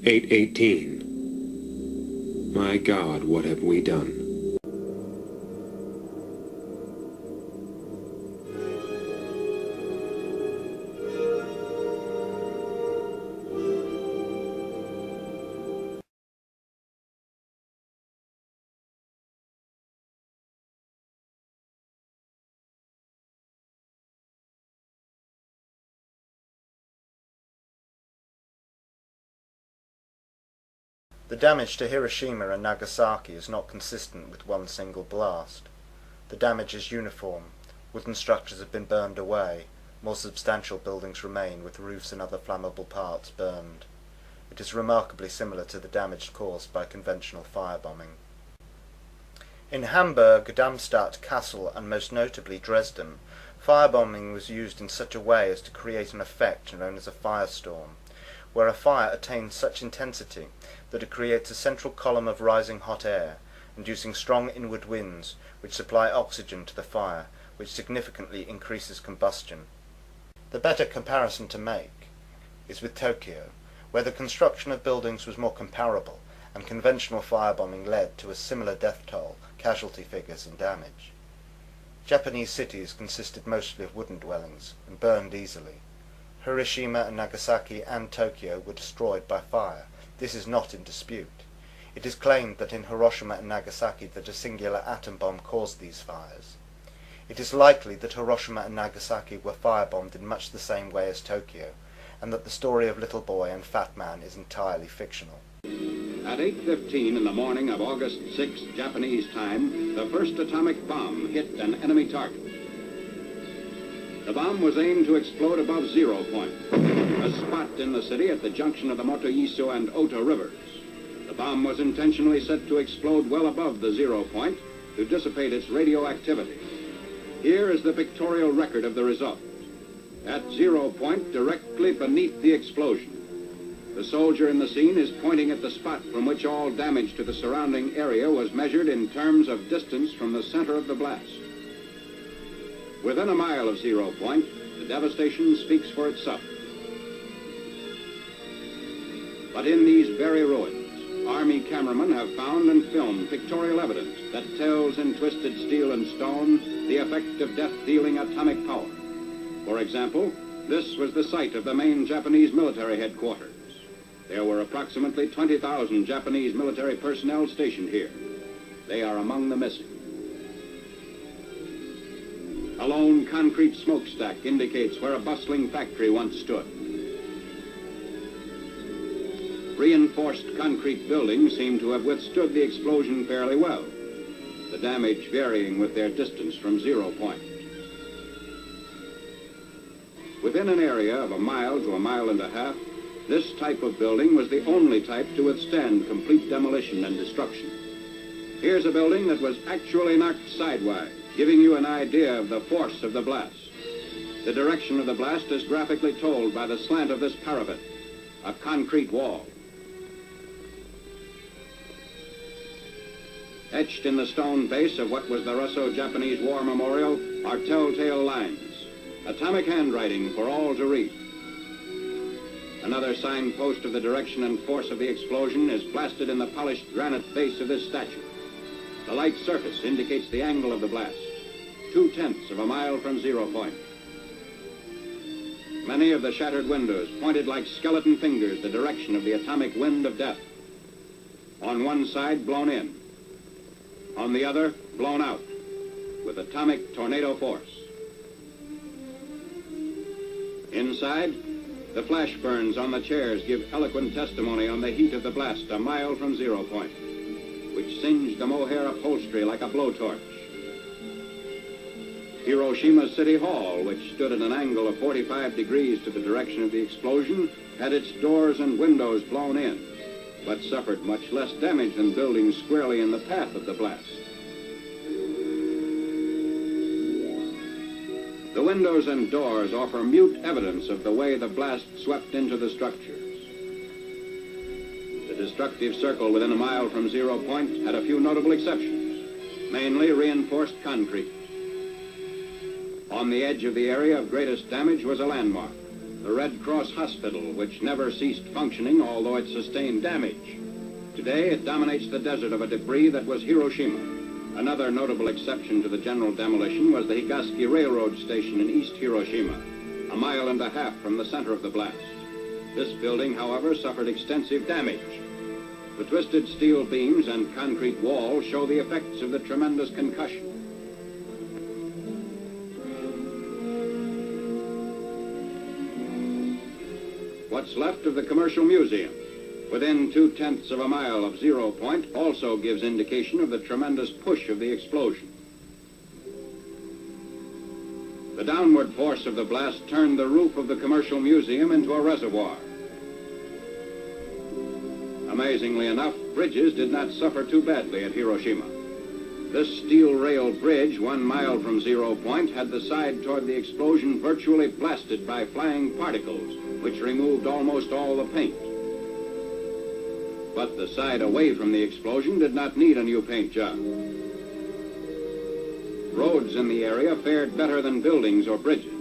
"8:18. My God, what have we done?" The damage to Hiroshima and Nagasaki is not consistent with one single blast. The damage is uniform. Wooden structures have been burned away. More substantial buildings remain, with roofs and other flammable parts burned. It is remarkably similar to the damage caused by conventional firebombing. In Hamburg, Darmstadt, Kassel, and most notably Dresden, firebombing was used in such a way as to create an effect known as a firestorm, where a fire attains such intensity that it creates a central column of rising hot air, inducing strong inward winds which supply oxygen to the fire, which significantly increases combustion. The better comparison to make is with Tokyo, where the construction of buildings was more comparable, and conventional firebombing led to a similar death toll, casualty figures, and damage. Japanese cities consisted mostly of wooden dwellings, and burned easily. Hiroshima and Nagasaki and Tokyo were destroyed by fire. This is not in dispute. It is claimed that in Hiroshima and Nagasaki that a singular atom bomb caused these fires. It is likely that Hiroshima and Nagasaki were firebombed in much the same way as Tokyo, and that the story of Little Boy and Fat Man is entirely fictional. At 8:15 in the morning of August 6, Japanese time, the first atomic bomb hit an enemy target. The bomb was aimed to explode above 0 point, a spot in the city at the junction of the Motoiso and Ota rivers. The bomb was intentionally set to explode well above the 0 point to dissipate its radioactivity. Here is the pictorial record of the result. At 0 point, directly beneath the explosion, The soldier in the scene is pointing at the spot from which all damage to the surrounding area was measured in terms of distance from the center of the blast. Within a mile of 0 point, the devastation speaks for itself. But in these very ruins, Army cameramen have found and filmed pictorial evidence that tells in twisted steel and stone the effect of death-dealing atomic power. For example, this was the site of the main Japanese military headquarters. There were approximately 20,000 Japanese military personnel stationed here. They are among the missing. A lone concrete smokestack indicates where a bustling factory once stood. Reinforced concrete buildings seem to have withstood the explosion fairly well, the damage varying with their distance from 0 point. Within an area of a mile to a mile and a half, this type of building was the only type to withstand complete demolition and destruction. Here's a building that was actually knocked sidewise, giving you an idea of the force of the blast. The direction of the blast is graphically told by the slant of this parapet, a concrete wall. Etched in the stone base of what was the Russo-Japanese War Memorial are telltale lines, atomic handwriting for all to read. Another signpost of the direction and force of the explosion is blasted in the polished granite base of this statue. The light surface indicates the angle of the blast, 2/10 of a mile from 0 point. Many of the shattered windows pointed like skeleton fingers the direction of the atomic wind of death. On one side, blown in. On the other, blown out, with atomic tornado force. Inside, the flash burns on the chairs give eloquent testimony on the heat of the blast a mile from 0 point, which singed the mohair upholstery like a blowtorch. Hiroshima City Hall, which stood at an angle of 45 degrees to the direction of the explosion, had its doors and windows blown in, but suffered much less damage than buildings squarely in the path of the blast. The windows and doors offer mute evidence of the way the blast swept into the structures. The destructive circle within a mile from 0 point had a few notable exceptions, mainly reinforced concrete. On the edge of the area of greatest damage was a landmark, the Red Cross Hospital, which never ceased functioning although it sustained damage. Today it dominates the desert of a debris that was Hiroshima. Another notable exception to the general demolition was the Higashi Railroad Station in East Hiroshima, a mile and a half from the center of the blast. This building, however, suffered extensive damage. The twisted steel beams and concrete wall show the effects of the tremendous concussion. What's left of the Commercial Museum, within 2/10 of a mile of 0 point, also gives indication of the tremendous push of the explosion. The downward force of the blast turned the roof of the Commercial Museum into a reservoir. Amazingly enough, bridges did not suffer too badly at Hiroshima. This steel rail bridge, 1 mile from 0 point, had the side toward the explosion virtually blasted by flying particles, which removed almost all the paint. But the side away from the explosion did not need a new paint job. Roads in the area fared better than buildings or bridges.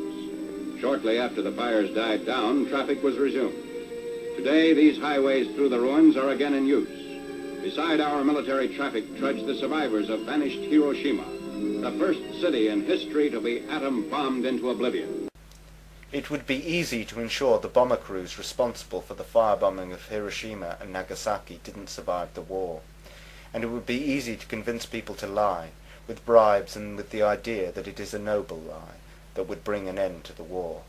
Shortly after the fires died down, traffic was resumed. Today, these highways through the ruins are again in use. Beside our military traffic trudge the survivors of vanished Hiroshima, the first city in history to be atom-bombed into oblivion. It would be easy to ensure the bomber crews responsible for the firebombing of Hiroshima and Nagasaki didn't survive the war. And it would be easy to convince people to lie, with bribes and with the idea that it is a noble lie that would bring an end to the war.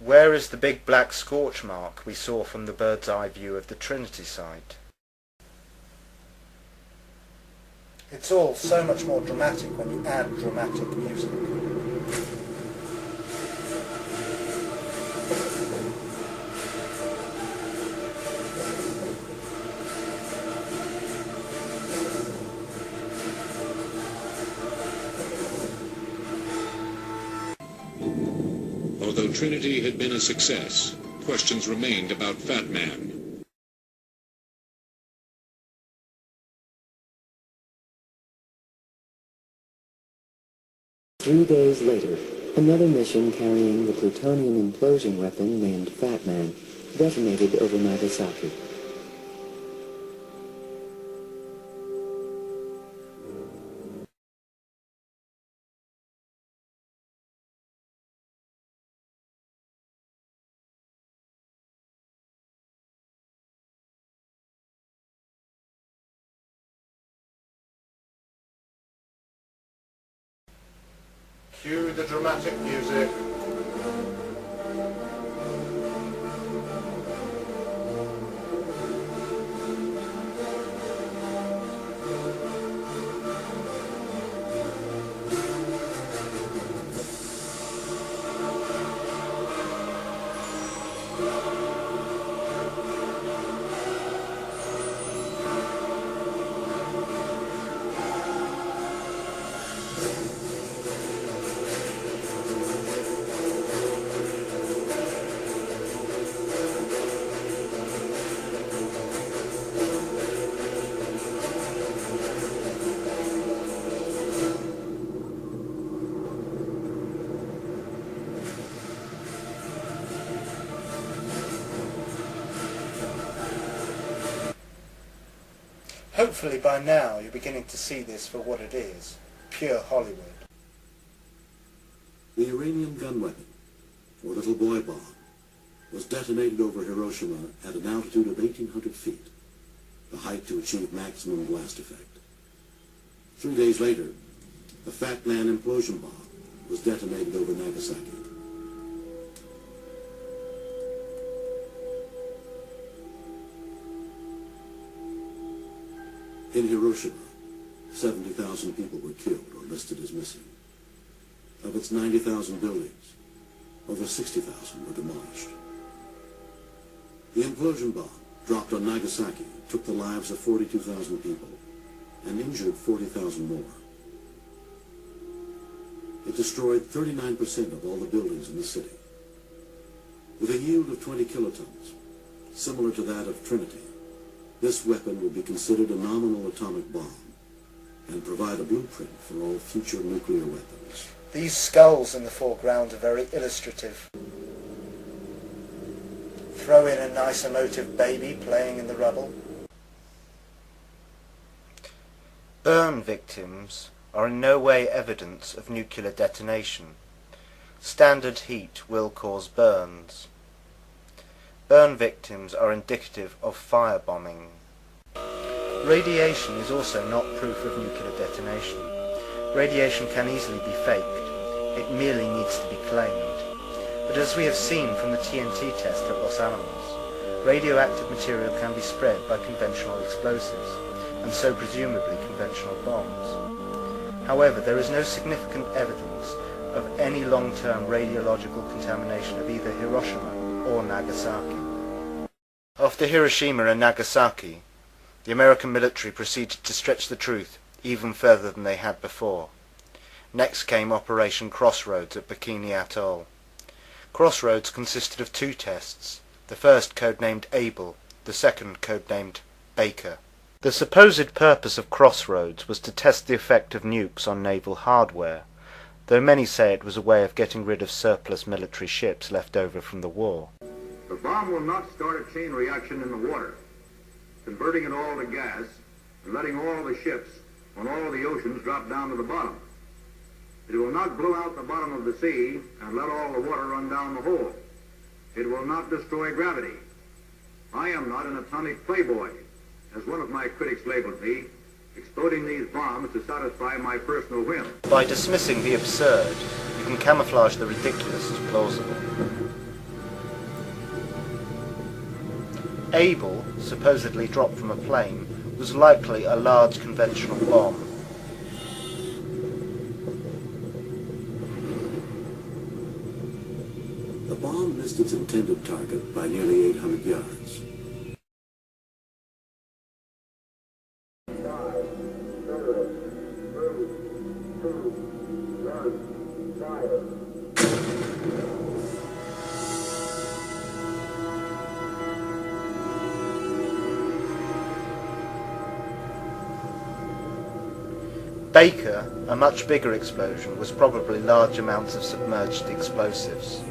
Where is the big black scorch mark we saw from the bird's eye view of the Trinity site? It's all so much more dramatic when you add dramatic music. Although Trinity had been a success, questions remained about Fat Man. Three days later, another mission carrying the plutonium implosion weapon named Fat Man detonated over Nagasaki. Cue the dramatic music. Hopefully by now you're beginning to see this for what it is, pure Hollywood. The uranium gun weapon, or little boy bomb, was detonated over Hiroshima at an altitude of 1,800 feet, the height to achieve maximum blast effect. 3 days later, the Fat Man implosion bomb was detonated over Nagasaki. In Hiroshima, 70,000 people were killed or listed as missing. Of its 90,000 buildings, over 60,000 were demolished. The implosion bomb dropped on Nagasaki took the lives of 42,000 people and injured 40,000 more. It destroyed 39% of all the buildings in the city. With a yield of 20 kilotons, similar to that of Trinity, this weapon would be considered a nominal atomic bomb and provide a blueprint for all future nuclear weapons. These skulls in the foreground are very illustrative. Throw in a nice emotive baby playing in the rubble. Burn victims are in no way evidence of nuclear detonation. Standard heat will cause burns. Burn victims are indicative of firebombing. Radiation is also not proof of nuclear detonation. Radiation can easily be faked. It merely needs to be claimed. But as we have seen from the TNT test at Los Alamos, radioactive material can be spread by conventional explosives, and so presumably conventional bombs. However, there is no significant evidence of any long-term radiological contamination of either Hiroshima or Nagasaki. After Hiroshima and Nagasaki, the American military proceeded to stretch the truth even further than they had before. Next came Operation Crossroads at Bikini Atoll. Crossroads consisted of two tests, the first codenamed Able, the second codenamed Baker. The supposed purpose of Crossroads was to test the effect of nukes on naval hardware, though many say it was a way of getting rid of surplus military ships left over from the war. The bomb will not start a chain reaction in the water, converting it all to gas and letting all the ships on all the oceans drop down to the bottom. It will not blow out the bottom of the sea and let all the water run down the hole. It will not destroy gravity. I am not an atomic playboy, as one of my critics labeled me, exploding these bombs to satisfy my personal whim. By dismissing the absurd, you can camouflage the ridiculous as plausible. Able, supposedly dropped from a plane, was likely a large conventional bomb. The bomb missed its intended target by nearly 800 yards. Baker, a much bigger explosion, was probably large amounts of submerged explosives.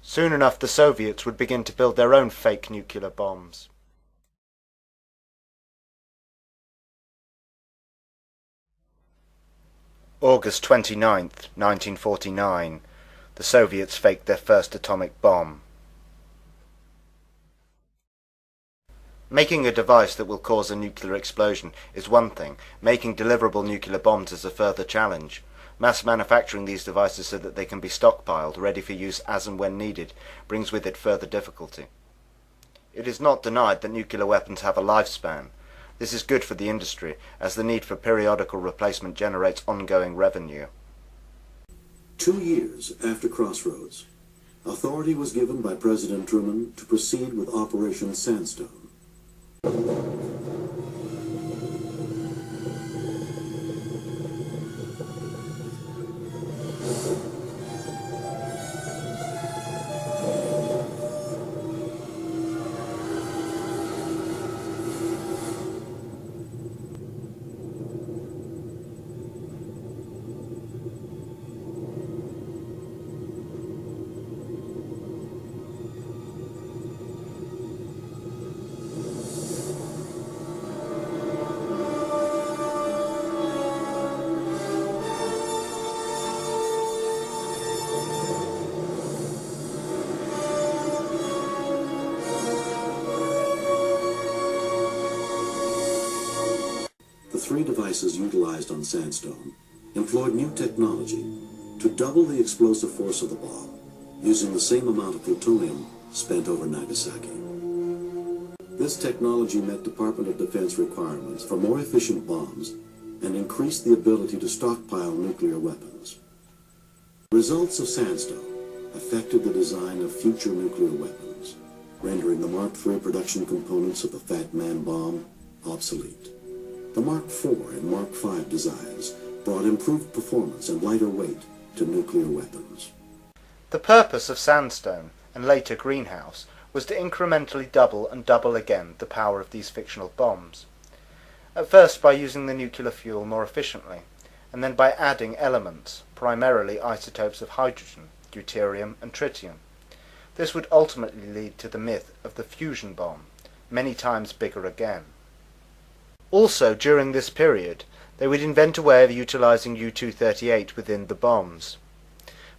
Soon enough the Soviets would begin to build their own fake nuclear bombs. August 29th, 1949. The Soviets faked their first atomic bomb. Making a device that will cause a nuclear explosion is one thing. Making deliverable nuclear bombs is a further challenge. Mass manufacturing these devices so that they can be stockpiled, ready for use as and when needed, brings with it further difficulty. It is not denied that nuclear weapons have a lifespan. This is good for the industry, as the need for periodical replacement generates ongoing revenue. 2 years after Crossroads, authority was given by President Truman to proceed with Operation Sandstone. The 3 devices utilized on Sandstone employed new technology to double the explosive force of the bomb, using the same amount of plutonium spent over Nagasaki. This technology met Department of Defense requirements for more efficient bombs and increased the ability to stockpile nuclear weapons. Results of Sandstone affected the design of future nuclear weapons, rendering the Mark III production components of the Fat Man bomb obsolete. The Mark IV and Mark V designs brought improved performance and lighter weight to nuclear weapons. The purpose of Sandstone, and later Greenhouse, was to incrementally double and double again the power of these fictional bombs. At first by using the nuclear fuel more efficiently, and then by adding elements, primarily isotopes of hydrogen, deuterium and tritium. This would ultimately lead to the myth of the fusion bomb, many times bigger again. Also, during this period, they would invent a way of utilizing U-238 within the bombs.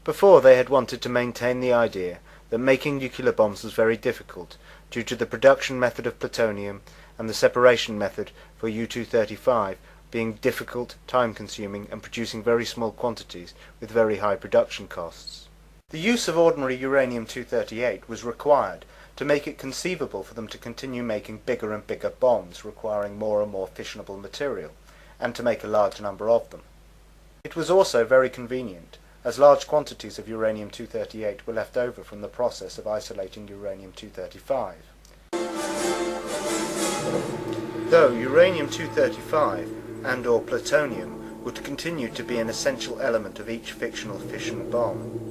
Before, they had wanted to maintain the idea that making nuclear bombs was very difficult due to the production method of plutonium and the separation method for U-235 being difficult, time-consuming and producing very small quantities with very high production costs. The use of ordinary uranium-238 was required to make it conceivable for them to continue making bigger and bigger bombs requiring more and more fissionable material, and to make a large number of them. It was also very convenient, as large quantities of uranium-238 were left over from the process of isolating uranium-235. Though uranium-235 and/or plutonium would continue to be an essential element of each fictional fission bomb.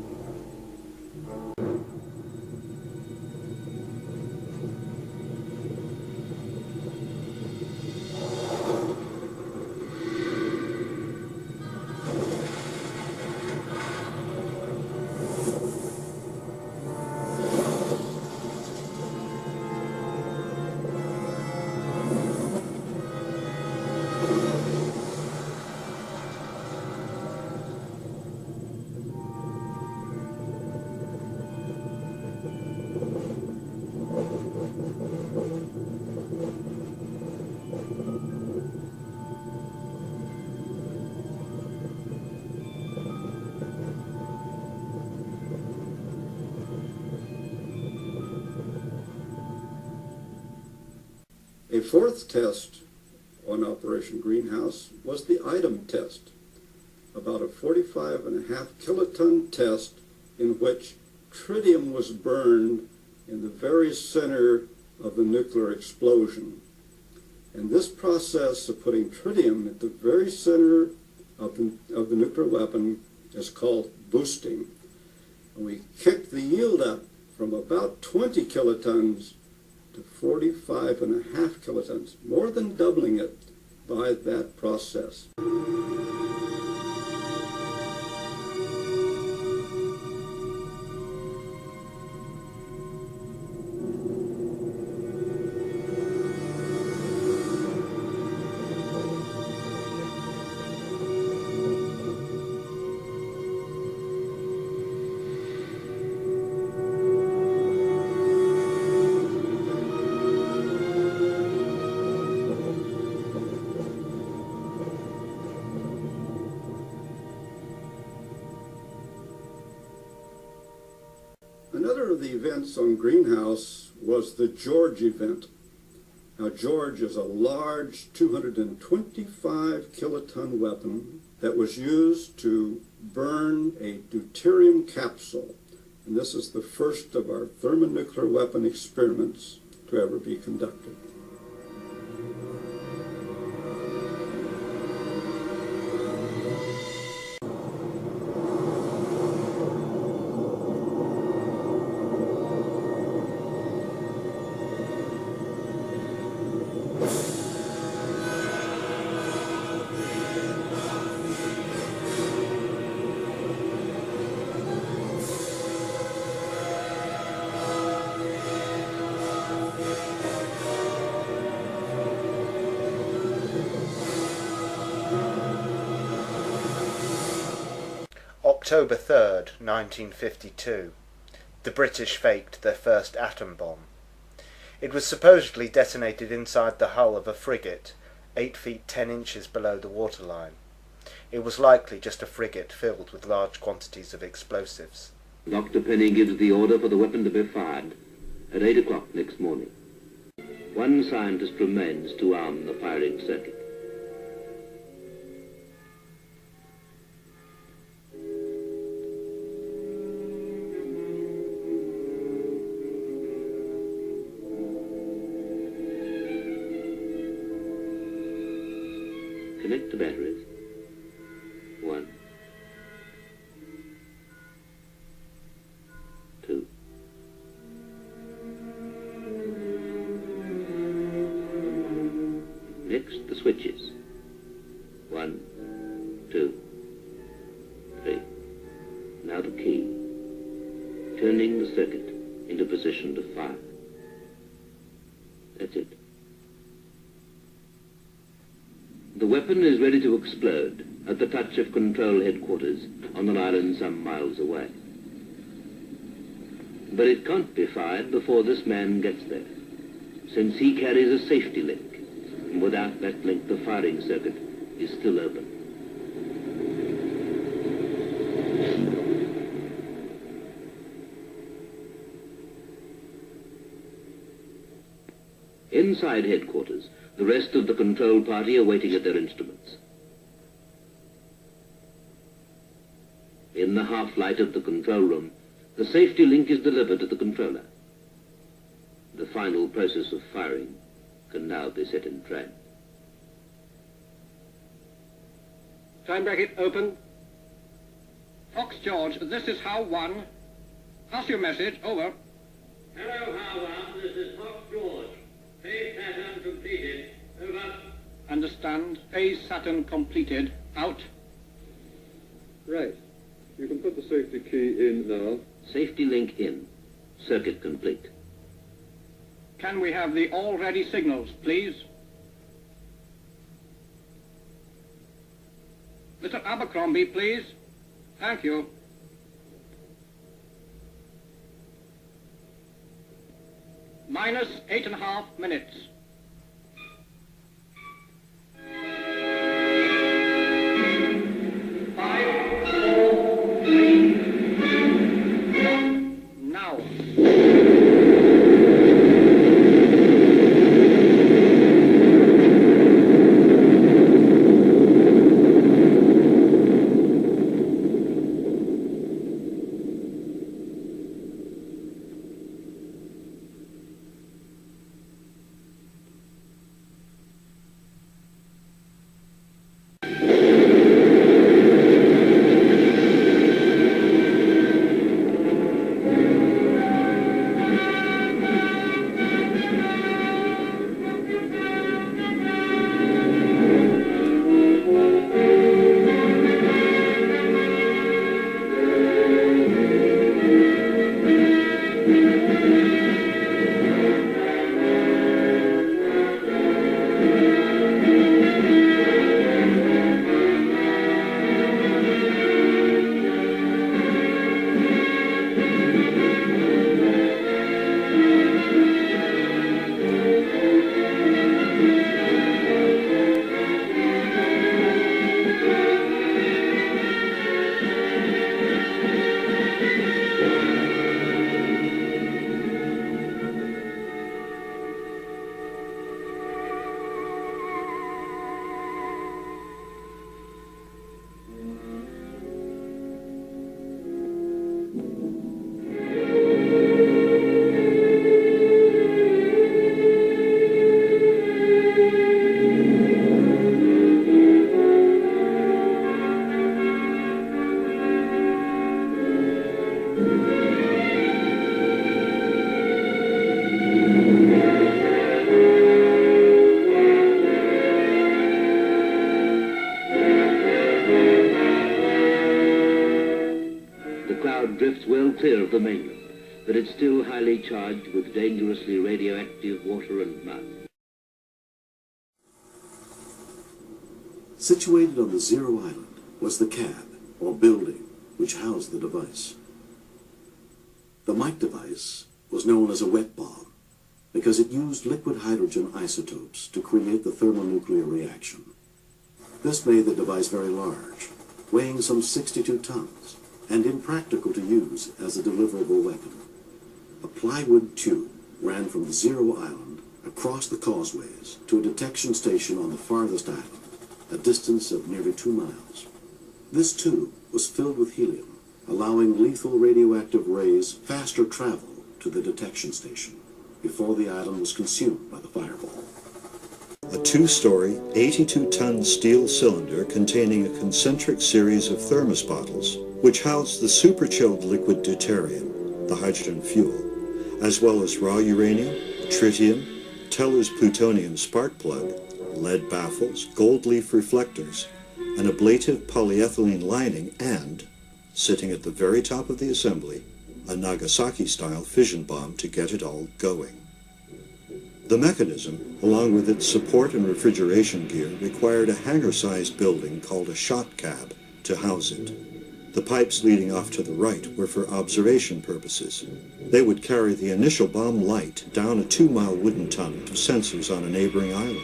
A fourth test on Operation Greenhouse was the item test, about a 45.5 kiloton test in which tritium was burned in the very center of the nuclear explosion. And this process of putting tritium at the very center of the nuclear weapon is called boosting. And we kicked the yield up from about 20 kilotons to 45.5 kilotons, more than doubling it by that process. Another of the events on Greenhouse was the George event. Now, George is a large 225 kiloton weapon that was used to burn a deuterium capsule. And this is the first of our thermonuclear weapon experiments to ever be conducted. October 3rd, 1952. The British faked their first atom bomb. It was supposedly detonated inside the hull of a frigate, 8 feet 10 inches below the waterline. It was likely just a frigate filled with large quantities of explosives. Dr. Penny gives the order for the weapon to be fired at 8 o'clock next morning. One scientist remains to arm the firing circuit. Connect the batteries. 1, 2. Next, the switches. 1, 2, 3. Now the key. Turning the circuit into position to fire. That's it. The weapon is ready to explode at the touch of control headquarters on an island some miles away. But it can't be fired before this man gets there, since he carries a safety link, and without that link the firing circuit is still open. Inside headquarters, the rest of the control party are waiting at their instruments. In the half-light of the control room, the safety link is delivered to the controller. The final process of firing can now be set in train. Time bracket open. Fox George, this is How 1. Pass your message, over. Hello, How 1, this is Fox George. Phase pattern completed. Over. Understand. Phase Saturn completed. Out. Right. You can put the safety key in now. Safety link in. Circuit complete. Can we have the all-ready signals, please? Mr. Abercrombie, please. Thank you. Minus 8.5 minutes. Now. clear of the mainland, but it's still highly charged with dangerously radioactive water and mud. Situated on the Zero Island was the cab, or building, which housed the device. The Mike device was known as a wet bomb because it used liquid hydrogen isotopes to create the thermonuclear reaction. This made the device very large, weighing some 62 tons, and impractical to use as a deliverable weapon. A plywood tube ran from the Zero Island across the causeways to a detection station on the farthest island, a distance of nearly 2 miles. This tube was filled with helium, allowing lethal radioactive rays faster travel to the detection station before the island was consumed by the fireball. A two-story, 82-ton steel cylinder containing a concentric series of thermos bottles, which housed the super-chilled liquid deuterium, the hydrogen fuel, as well as raw uranium, tritium, Teller's plutonium spark plug, lead baffles, gold leaf reflectors, an ablative polyethylene lining, and, sitting at the very top of the assembly, a Nagasaki-style fission bomb to get it all going. The mechanism, along with its support and refrigeration gear, required a hangar-sized building called a shot cab to house it. The pipes leading off to the right were for observation purposes. They would carry the initial bomb light down a 2-mile wooden tunnel to sensors on a neighboring island.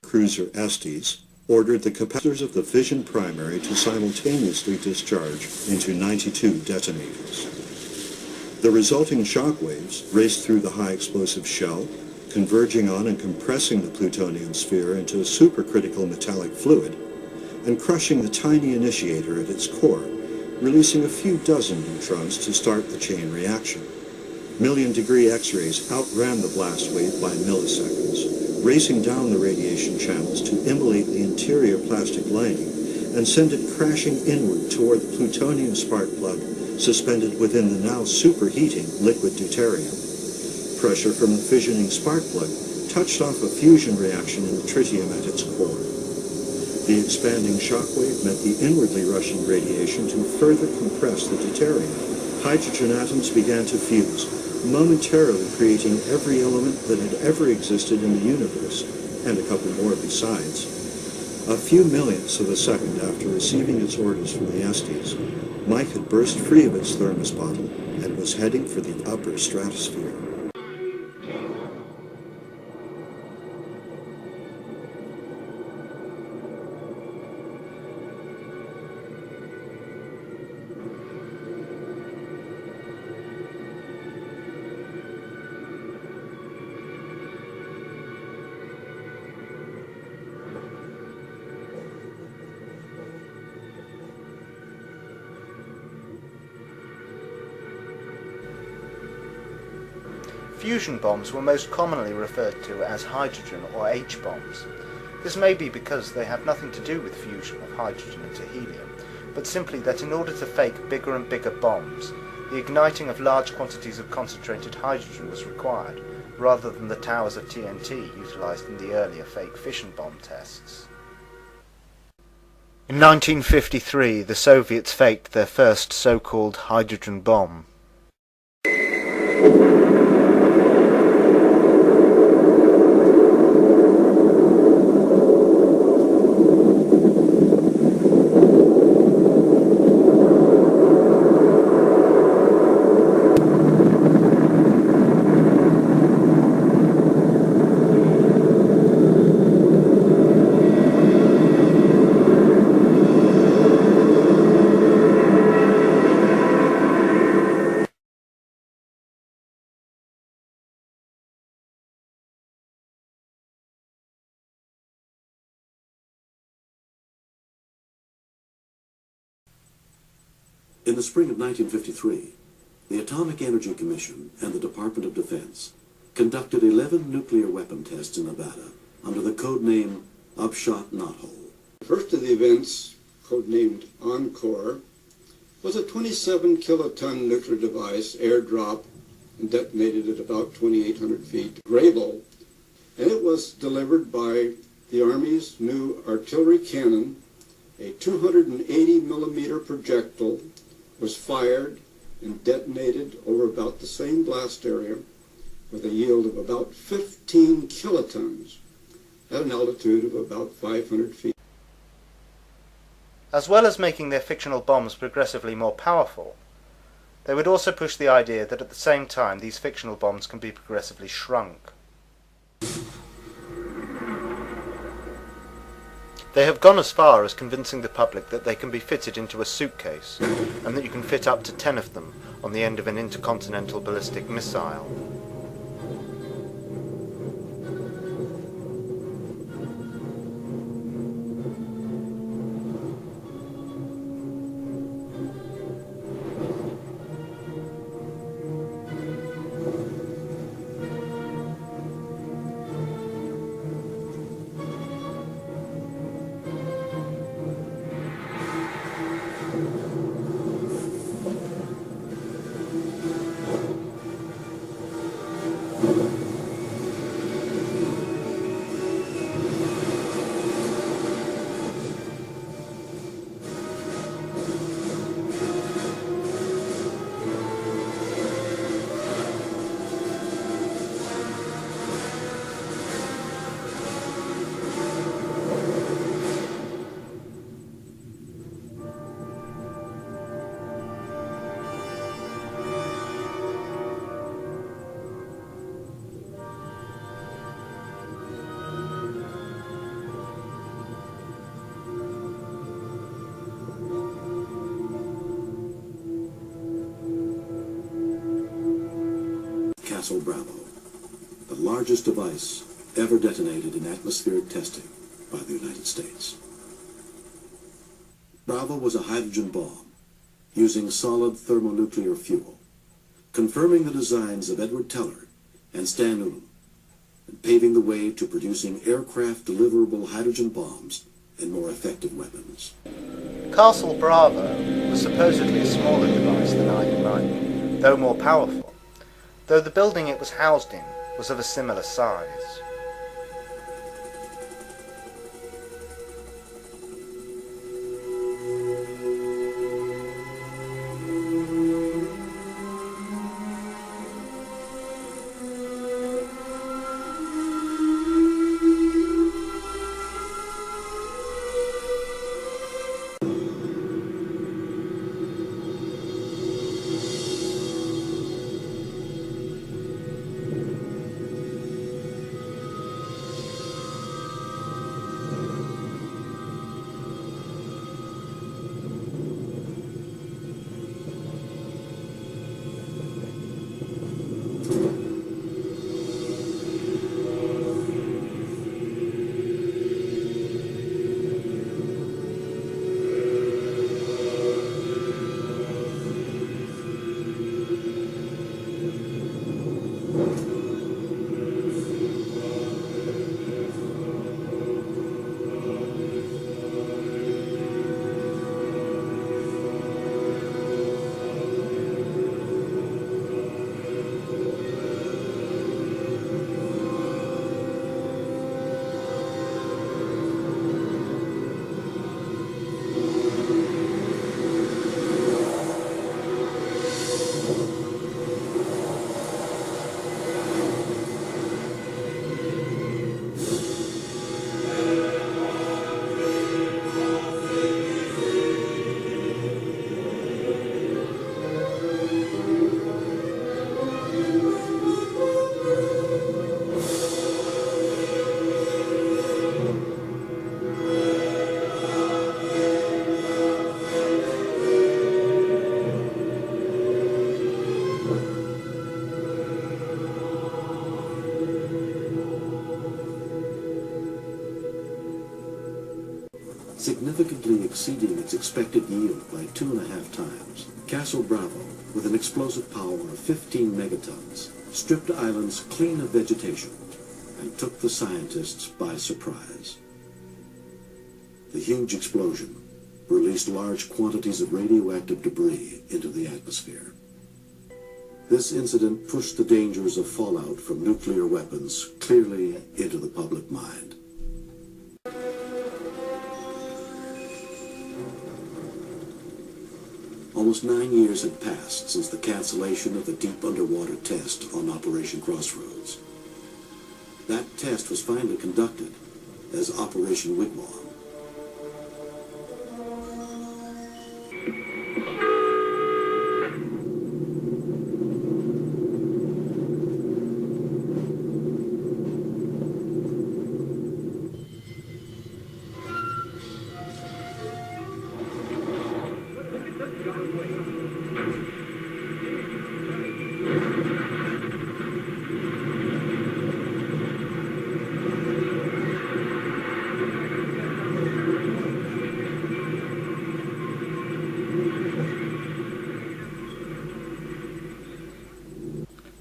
Cruiser Estes ordered the capacitors of the fission primary to simultaneously discharge into 92 detonators. The resulting shock waves raced through the high explosive shell, converging on and compressing the plutonium sphere into a supercritical metallic fluid, and crushing the tiny initiator at its core, releasing a few dozen neutrons to start the chain reaction. Million-degree X-rays outran the blast wave by milliseconds, racing down the radiation channels to immolate the interior plastic lining and send it crashing inward toward the plutonium spark plug suspended within the now superheating liquid deuterium. Pressure from the fissioning spark plug touched off a fusion reaction in the tritium at its core. The expanding shockwave met the inwardly rushing radiation to further compress the deuterium. Hydrogen atoms began to fuse, momentarily creating every element that had ever existed in the universe, and a couple more besides. A few millionths of a second after receiving its orders from the Estes, Mike had burst free of its thermos bottle and was heading for the upper stratosphere. Fusion bombs were most commonly referred to as hydrogen or H-bombs. This may be because they have nothing to do with fusion of hydrogen into helium, but simply that in order to fake bigger and bigger bombs, the igniting of large quantities of concentrated hydrogen was required, rather than the towers of TNT utilized in the earlier fake fission bomb tests. In 1953, the Soviets faked their first so-called hydrogen bomb. In the spring of 1953, the Atomic Energy Commission and the Department of Defense conducted 11 nuclear weapon tests in Nevada under the code name Upshot Knothole. The first of the events, codenamed Encore, was a 27-kiloton nuclear device airdropped and detonated at about 2,800 feet, Grable, and it was delivered by the Army's new artillery cannon. A 280-millimeter projectile was fired and detonated over about the same blast area with a yield of about 15 kilotons at an altitude of about 500 feet. As well as making their fictional bombs progressively more powerful, they would also push the idea that at the same time these fictional bombs can be progressively shrunk. They have gone as far as convincing the public that they can be fitted into a suitcase, and that you can fit up to 10 of them on the end of an intercontinental ballistic missile. Castle Bravo, the largest device ever detonated in atmospheric testing by the United States. Bravo was a hydrogen bomb using solid thermonuclear fuel, confirming the designs of Edward Teller and Stan Ulam, and paving the way to producing aircraft-deliverable hydrogen bombs and more effective weapons. Castle Bravo was supposedly a smaller device than IU-9, though more powerful, though the building it was housed in was of a similar size. Significantly exceeding its expected yield by 2.5 times, Castle Bravo, with an explosive power of 15 megatons, stripped islands clean of vegetation and took the scientists by surprise. The huge explosion released large quantities of radioactive debris into the atmosphere. This incident pushed the dangers of fallout from nuclear weapons clearly into the public mind. Almost 9 years had passed since the cancellation of the deep underwater test on Operation Crossroads. That test was finally conducted as Operation Wigwam.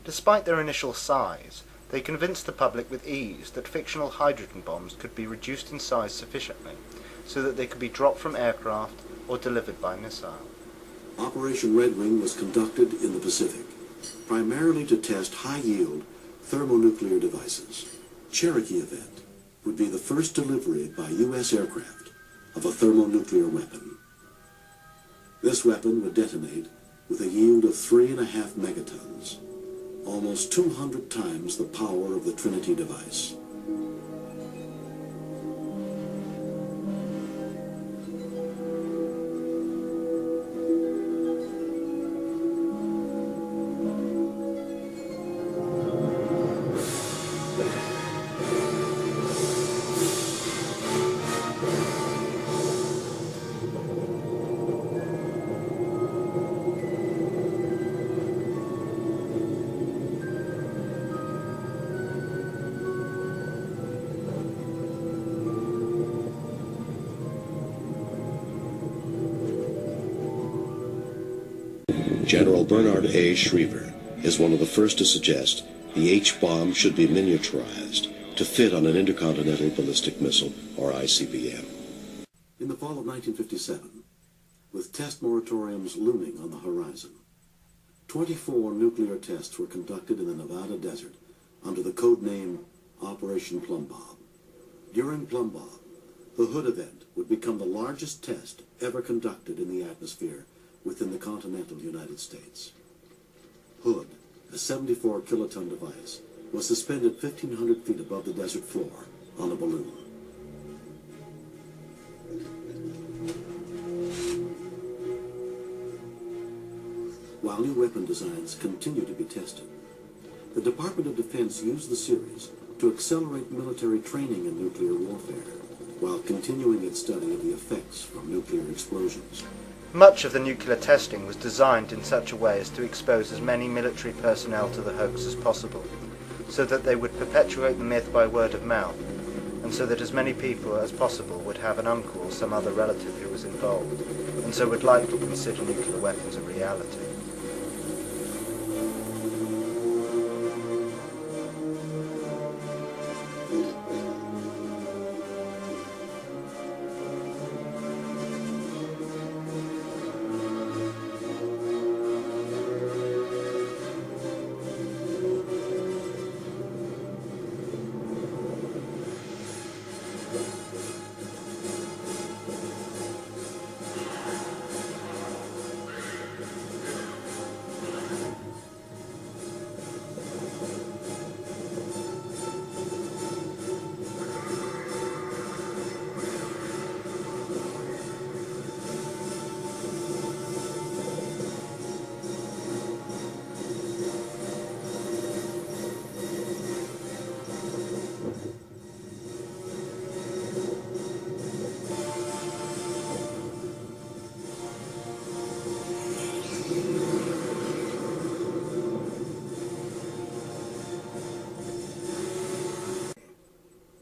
Despite their initial size, they convinced the public with ease that fictional hydrogen bombs could be reduced in size sufficiently so that they could be dropped from aircraft or delivered by missile. Operation Red Wing was conducted in the Pacific, primarily to test high-yield thermonuclear devices. Cherokee event would be the first delivery by U.S. aircraft of a thermonuclear weapon. This weapon would detonate with a yield of 3.5 megatons, almost 200 times the power of the Trinity device. General Bernard A. Schriever is one of the first to suggest the H-bomb should be miniaturized to fit on an intercontinental ballistic missile, or ICBM. In the fall of 1957, with test moratoriums looming on the horizon, 24 nuclear tests were conducted in the Nevada desert under the code name Operation Plum Bob. During Plum Bob, the Hood event would become the largest test ever conducted in the atmosphere within the continental United States. Hood, a 74-kiloton device, was suspended 1,500 feet above the desert floor on a balloon. While new weapon designs continue to be tested, the Department of Defense used the series to accelerate military training in nuclear warfare, while continuing its study of the effects from nuclear explosions. Much of the nuclear testing was designed in such a way as to expose as many military personnel to the hoax as possible, so that they would perpetuate the myth by word of mouth, and so that as many people as possible would have an uncle or some other relative who was involved, and so would likely consider nuclear weapons a reality.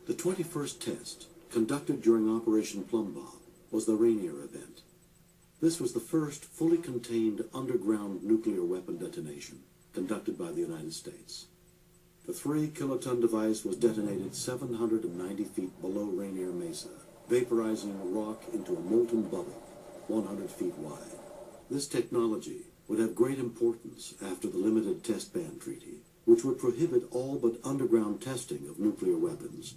The 21st test, conducted during Operation Plum Bob, was the Rainier event. This was the first fully contained underground nuclear weapon detonation conducted by the United States. The 3-kiloton device was detonated 790 feet below Rainier Mesa, vaporizing rock into a molten bubble 100 feet wide. This technology would have great importance after the Limited Test Ban Treaty, which would prohibit all but underground testing of nuclear weapons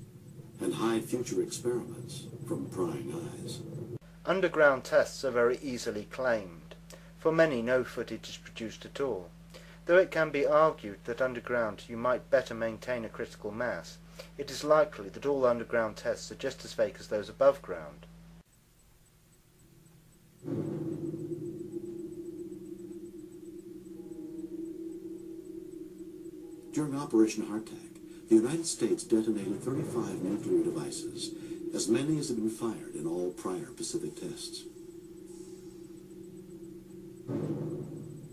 and hide future experiments from prying eyes. Underground tests are very easily claimed. For many, no footage is produced at all. Though it can be argued that underground you might better maintain a critical mass, it is likely that all underground tests are just as fake as those above ground. During Operation Hardtack, the United States detonated 35 nuclear devices, as many as had been fired in all prior Pacific tests.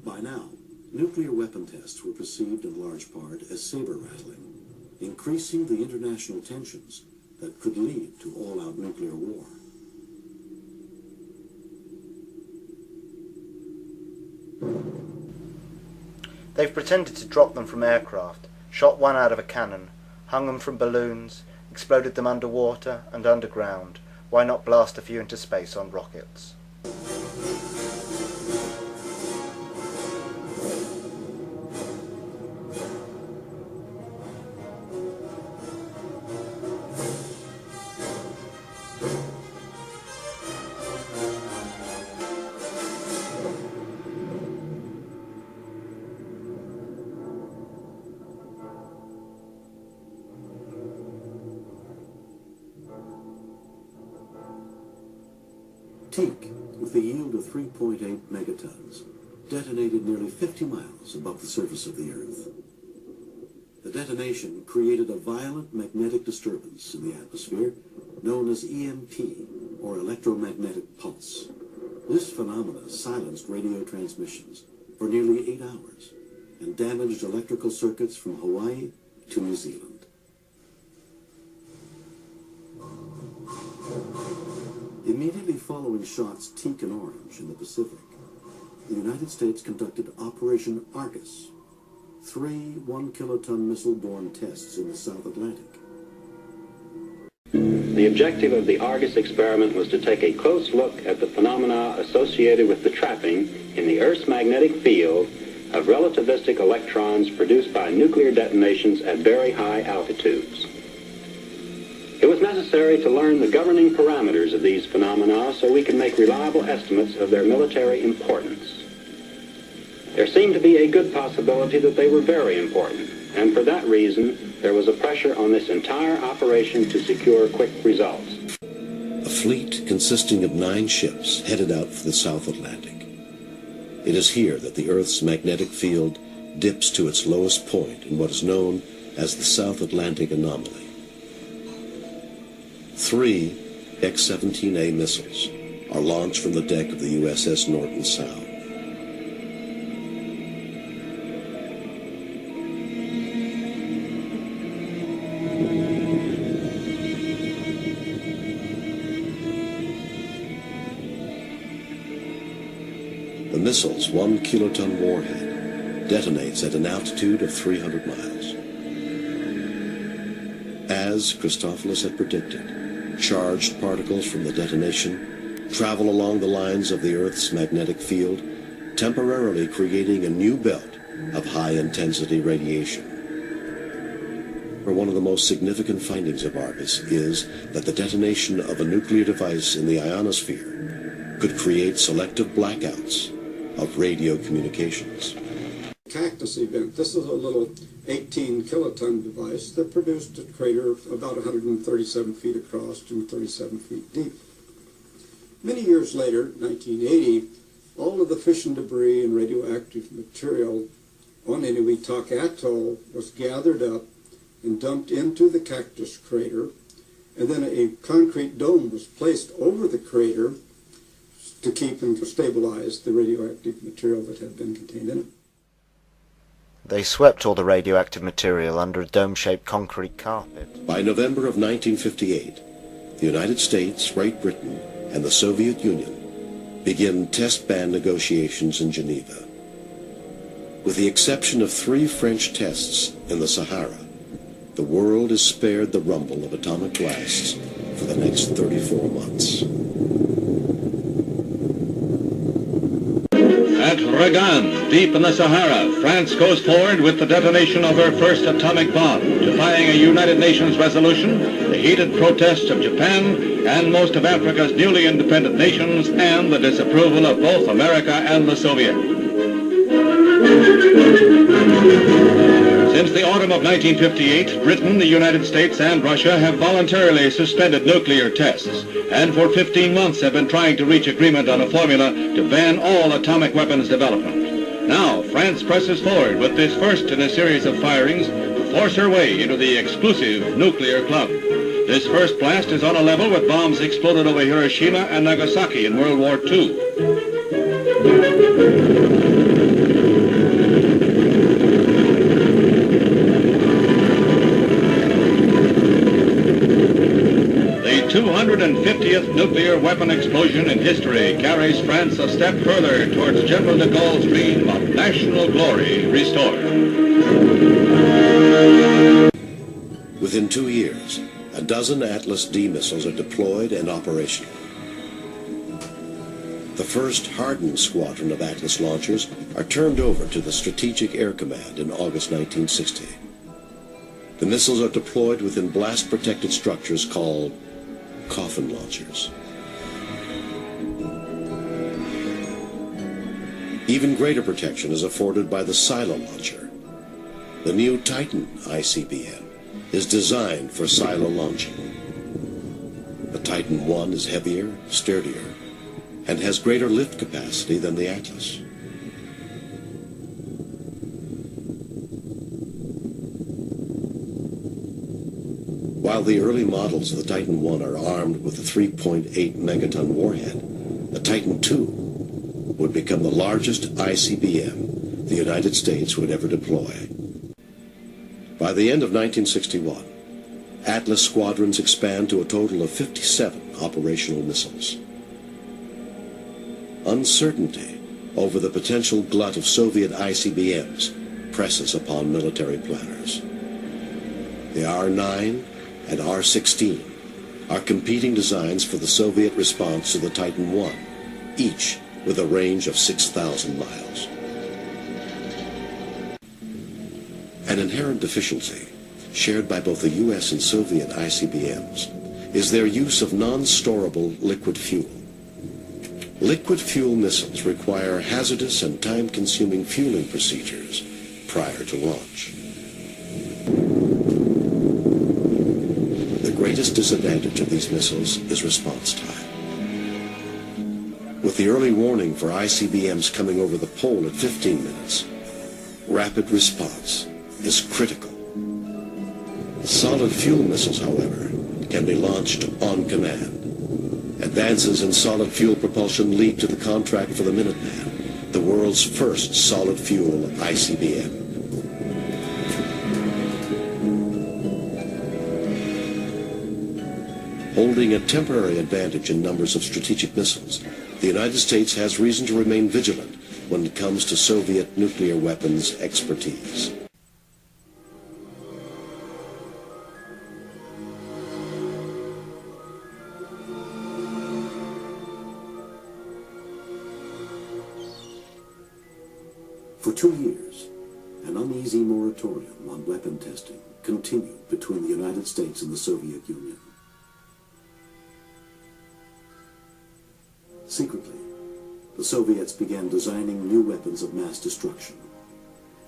By now, nuclear weapon tests were perceived in large part as saber-rattling, increasing the international tensions that could lead to all-out nuclear war. They've pretended to drop them from aircraft, shot one out of a cannon, hung them from balloons, exploded them underwater and underground. Why not blast a few into space on rockets? Teak, with a yield of 3.8 megatons, detonated nearly 50 miles above the surface of the Earth. The detonation created a violent magnetic disturbance in the atmosphere known as EMP, or electromagnetic pulse. This phenomena silenced radio transmissions for nearly 8 hours and damaged electrical circuits from Hawaii to New Zealand. Immediately following shots Teak and Orange in the Pacific, the United States conducted Operation Argus, 3 1-kiloton missile-borne tests in the South Atlantic. The objective of the Argus experiment was to take a close look at the phenomena associated with the trapping in the Earth's magnetic field of relativistic electrons produced by nuclear detonations at very high altitudes. It was necessary to learn the governing parameters of these phenomena so we can make reliable estimates of their military importance. There seemed to be a good possibility that they were very important, and for that reason, there was a pressure on this entire operation to secure quick results. A fleet consisting of 9 ships headed out for the South Atlantic. It is here that the Earth's magnetic field dips to its lowest point in what is known as the South Atlantic anomaly. 3 X-17A missiles are launched from the deck of the USS Norton Sound. The missile's 1-kiloton warhead detonates at an altitude of 300 miles. As Christophilus had predicted, charged particles from the detonation travel along the lines of the Earth's magnetic field, temporarily creating a new belt of high-intensity radiation. For one of the most significant findings of Argus is that the detonation of a nuclear device in the ionosphere could create selective blackouts of radio communications. Cactus event. This is a little 18-kiloton device that produced a crater about 137 feet across and 37 feet deep. Many years later, 1980, all of the fission debris and radioactive material on Inuitak Atoll was gathered up and dumped into the cactus crater, and then a concrete dome was placed over the crater to keep and to stabilize the radioactive material that had been contained in it. They swept all the radioactive material under a dome-shaped concrete carpet. By November of 1958, the United States, Great Britain, and the Soviet Union begin test ban negotiations in Geneva. With the exception of 3 French tests in the Sahara, the world is spared the rumble of atomic blasts for the next 34 months. At Regan, deep in the Sahara, France goes forward with the detonation of her first atomic bomb, defying a United Nations resolution, the heated protests of Japan and most of Africa's newly independent nations, and the disapproval of both America and the Soviet. Since the autumn of 1958, Britain, the United States, and Russia have voluntarily suspended nuclear tests, and for 15 months have been trying to reach agreement on a formula to ban all atomic weapons development. Now, France presses forward with this first in a series of firings to force her way into the exclusive nuclear club. This first blast is on a level with bombs exploded over Hiroshima and Nagasaki in World War II. The 250th nuclear weapon explosion in history carries France a step further towards General de Gaulle's dream of national glory restored. Within 2 years, a dozen Atlas D missiles are deployed and operational. The first hardened squadron of Atlas launchers are turned over to the Strategic Air Command in August 1960. The missiles are deployed within blast-protected structures called coffin launchers. Even greater protection is afforded by the silo launcher. The new Titan ICBM is designed for silo launching. The Titan I is heavier, sturdier, and has greater lift capacity than the Atlas. While the early models of the Titan I are armed with a 3.8 megaton warhead, the Titan II would become the largest ICBM the United States would ever deploy. By the end of 1961, Atlas squadrons expand to a total of 57 operational missiles. Uncertainty over the potential glut of Soviet ICBMs presses upon military planners. The R-9 and R-16 are competing designs for the Soviet response to the Titan I, each with a range of 6,000 miles. An inherent deficiency, shared by both the U.S. and Soviet ICBMs, is their use of non-storable liquid fuel. Liquid fuel missiles require hazardous and time-consuming fueling procedures prior to launch. The greatest disadvantage of these missiles is response time. With the early warning for ICBMs coming over the pole at 15 minutes, rapid response is critical. Solid fuel missiles, however, can be launched on command. Advances in solid fuel propulsion lead to the contract for the Minuteman, the world's first solid fuel ICBM. Holding a temporary advantage in numbers of strategic missiles, the United States has reason to remain vigilant when it comes to Soviet nuclear weapons expertise. For 2 years, an uneasy moratorium on weapon testing continued between the United States and the Soviet Union. Secretly, the Soviets began designing new weapons of mass destruction,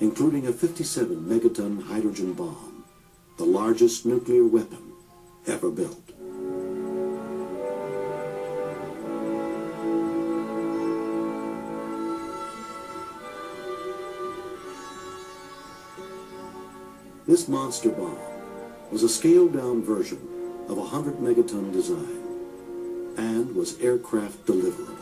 including a 57 megaton hydrogen bomb, the largest nuclear weapon ever built. This monster bomb was a scaled-down version of a 100 megaton design and was aircraft deliverable.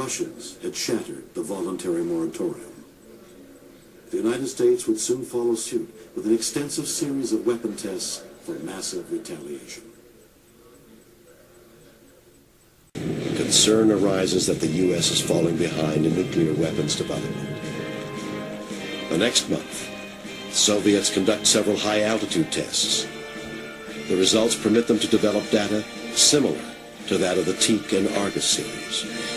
Russians had shattered the voluntary moratorium. The United States would soon follow suit with an extensive series of weapon tests for massive retaliation. Concern arises that the U.S. is falling behind in nuclear weapons development. The next month, the Soviets conduct several high-altitude tests. The results permit them to develop data similar to that of the Teak and Argus series.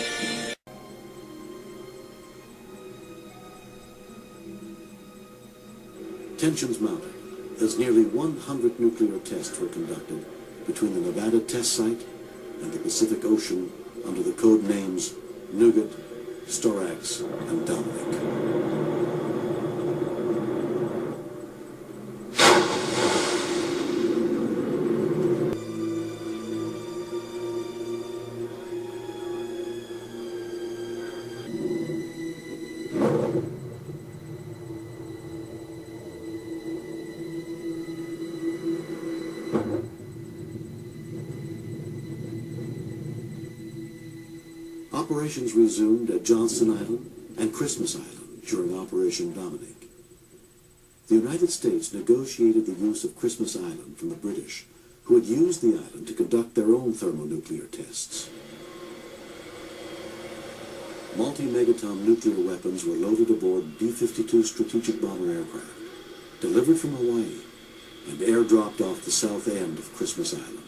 Tensions mounted as nearly 100 nuclear tests were conducted between the Nevada test site and the Pacific Ocean under the code names Nougat, Storax, and Dominic. Operations resumed at Johnston Island and Christmas Island during Operation Dominic. The United States negotiated the use of Christmas Island from the British, who had used the island to conduct their own thermonuclear tests. Multi-megaton nuclear weapons were loaded aboard B-52 strategic bomber aircraft, delivered from Hawaii, and airdropped off the south end of Christmas Island.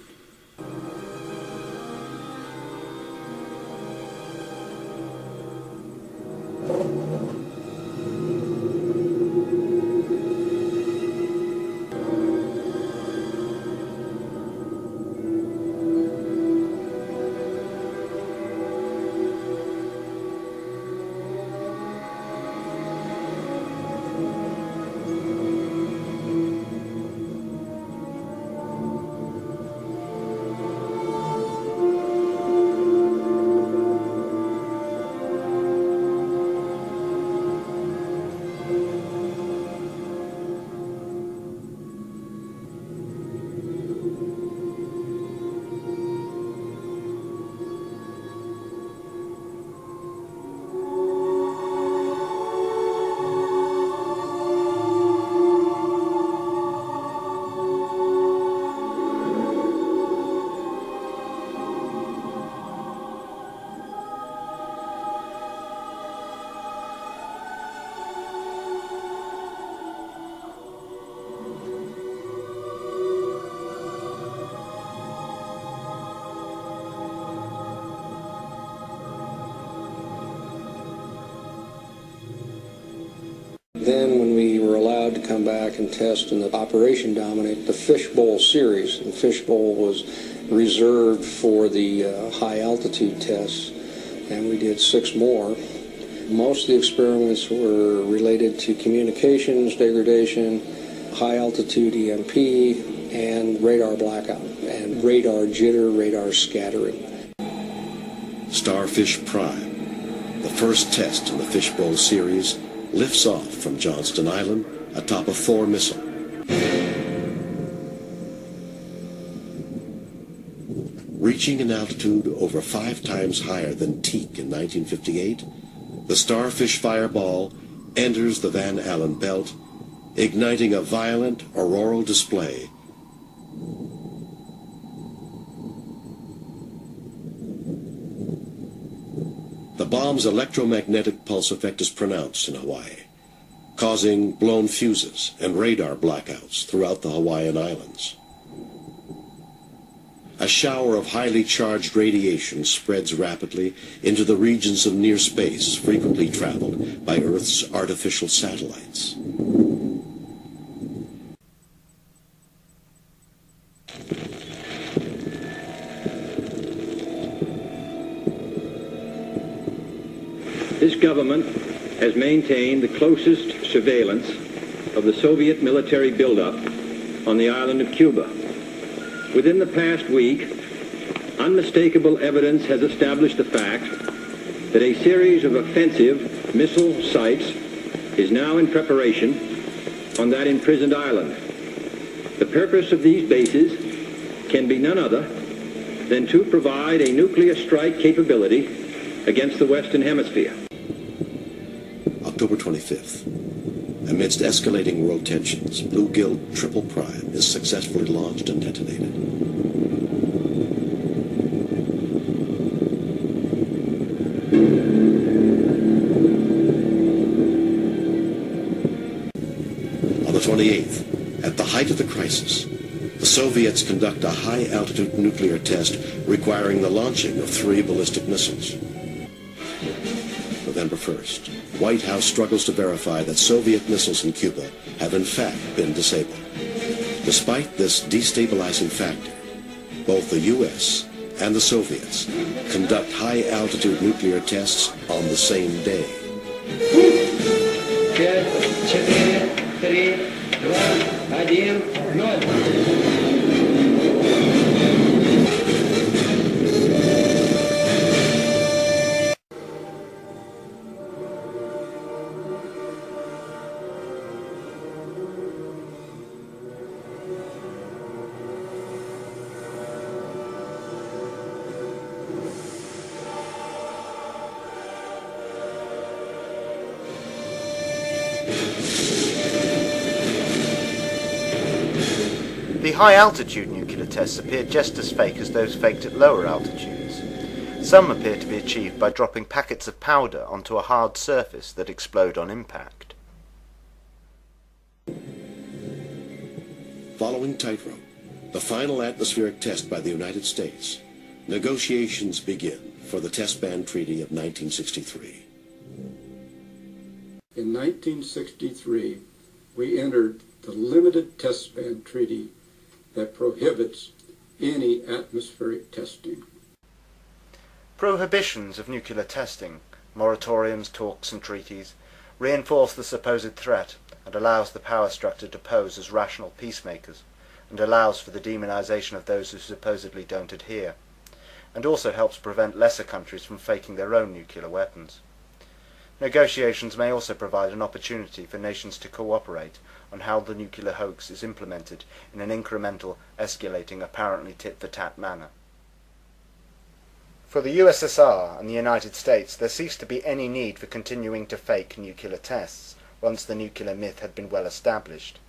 Then when we were allowed to come back and test in the Operation Dominic, the Fishbowl series, and Fishbowl was reserved for the high altitude tests, and we did 6 more. Most of the experiments were related to communications degradation, high altitude EMP, and radar blackout, and radar jitter, radar scattering. Starfish Prime, the first test in the Fishbowl series, lifts off from Johnston Island atop a Thor missile. Reaching an altitude over 5 times higher than Teak in 1958, the Starfish Fireball enters the Van Allen belt, igniting a violent auroral display. The bomb's electromagnetic pulse effect is pronounced in Hawaii, causing blown fuses and radar blackouts throughout the Hawaiian Islands. A shower of highly charged radiation spreads rapidly into the regions of near space frequently traveled by Earth's artificial satellites. This government has maintained the closest surveillance of the Soviet military buildup on the island of Cuba. Within the past week, unmistakable evidence has established the fact that a series of offensive missile sites is now in preparation on that imprisoned island. The purpose of these bases can be none other than to provide a nuclear strike capability against the Western Hemisphere. October 25th. Amidst escalating world tensions, Bluegill Triple Prime is successfully launched and detonated. On the 28th, at the height of the crisis, the Soviets conduct a high-altitude nuclear test requiring the launching of 3 ballistic missiles. November 1st, White House struggles to verify that Soviet missiles in Cuba have in fact been disabled. Despite this destabilizing factor, both the U.S. and the Soviets conduct high-altitude nuclear tests on the same day. 5, 4, 3, 2, 1, 0. The high-altitude nuclear tests appear just as fake as those faked at lower altitudes. Some appear to be achieved by dropping packets of powder onto a hard surface that explode on impact. Following Tightrope, the final atmospheric test by the United States, negotiations begin for the Test Ban Treaty of 1963. In 1963, we entered the Limited Test Ban Treaty that prohibits any atmospheric testing. Prohibitions of nuclear testing, moratoriums, talks and treaties, reinforce the supposed threat and allows the power structure to pose as rational peacemakers, and allows for the demonization of those who supposedly don't adhere, and also helps prevent lesser countries from faking their own nuclear weapons. Negotiations may also provide an opportunity for nations to cooperate on how the nuclear hoax is implemented in an incremental, escalating, apparently tit-for-tat manner. For the USSR and the United States, there ceased to be any need for continuing to fake nuclear tests once the nuclear myth had been well established.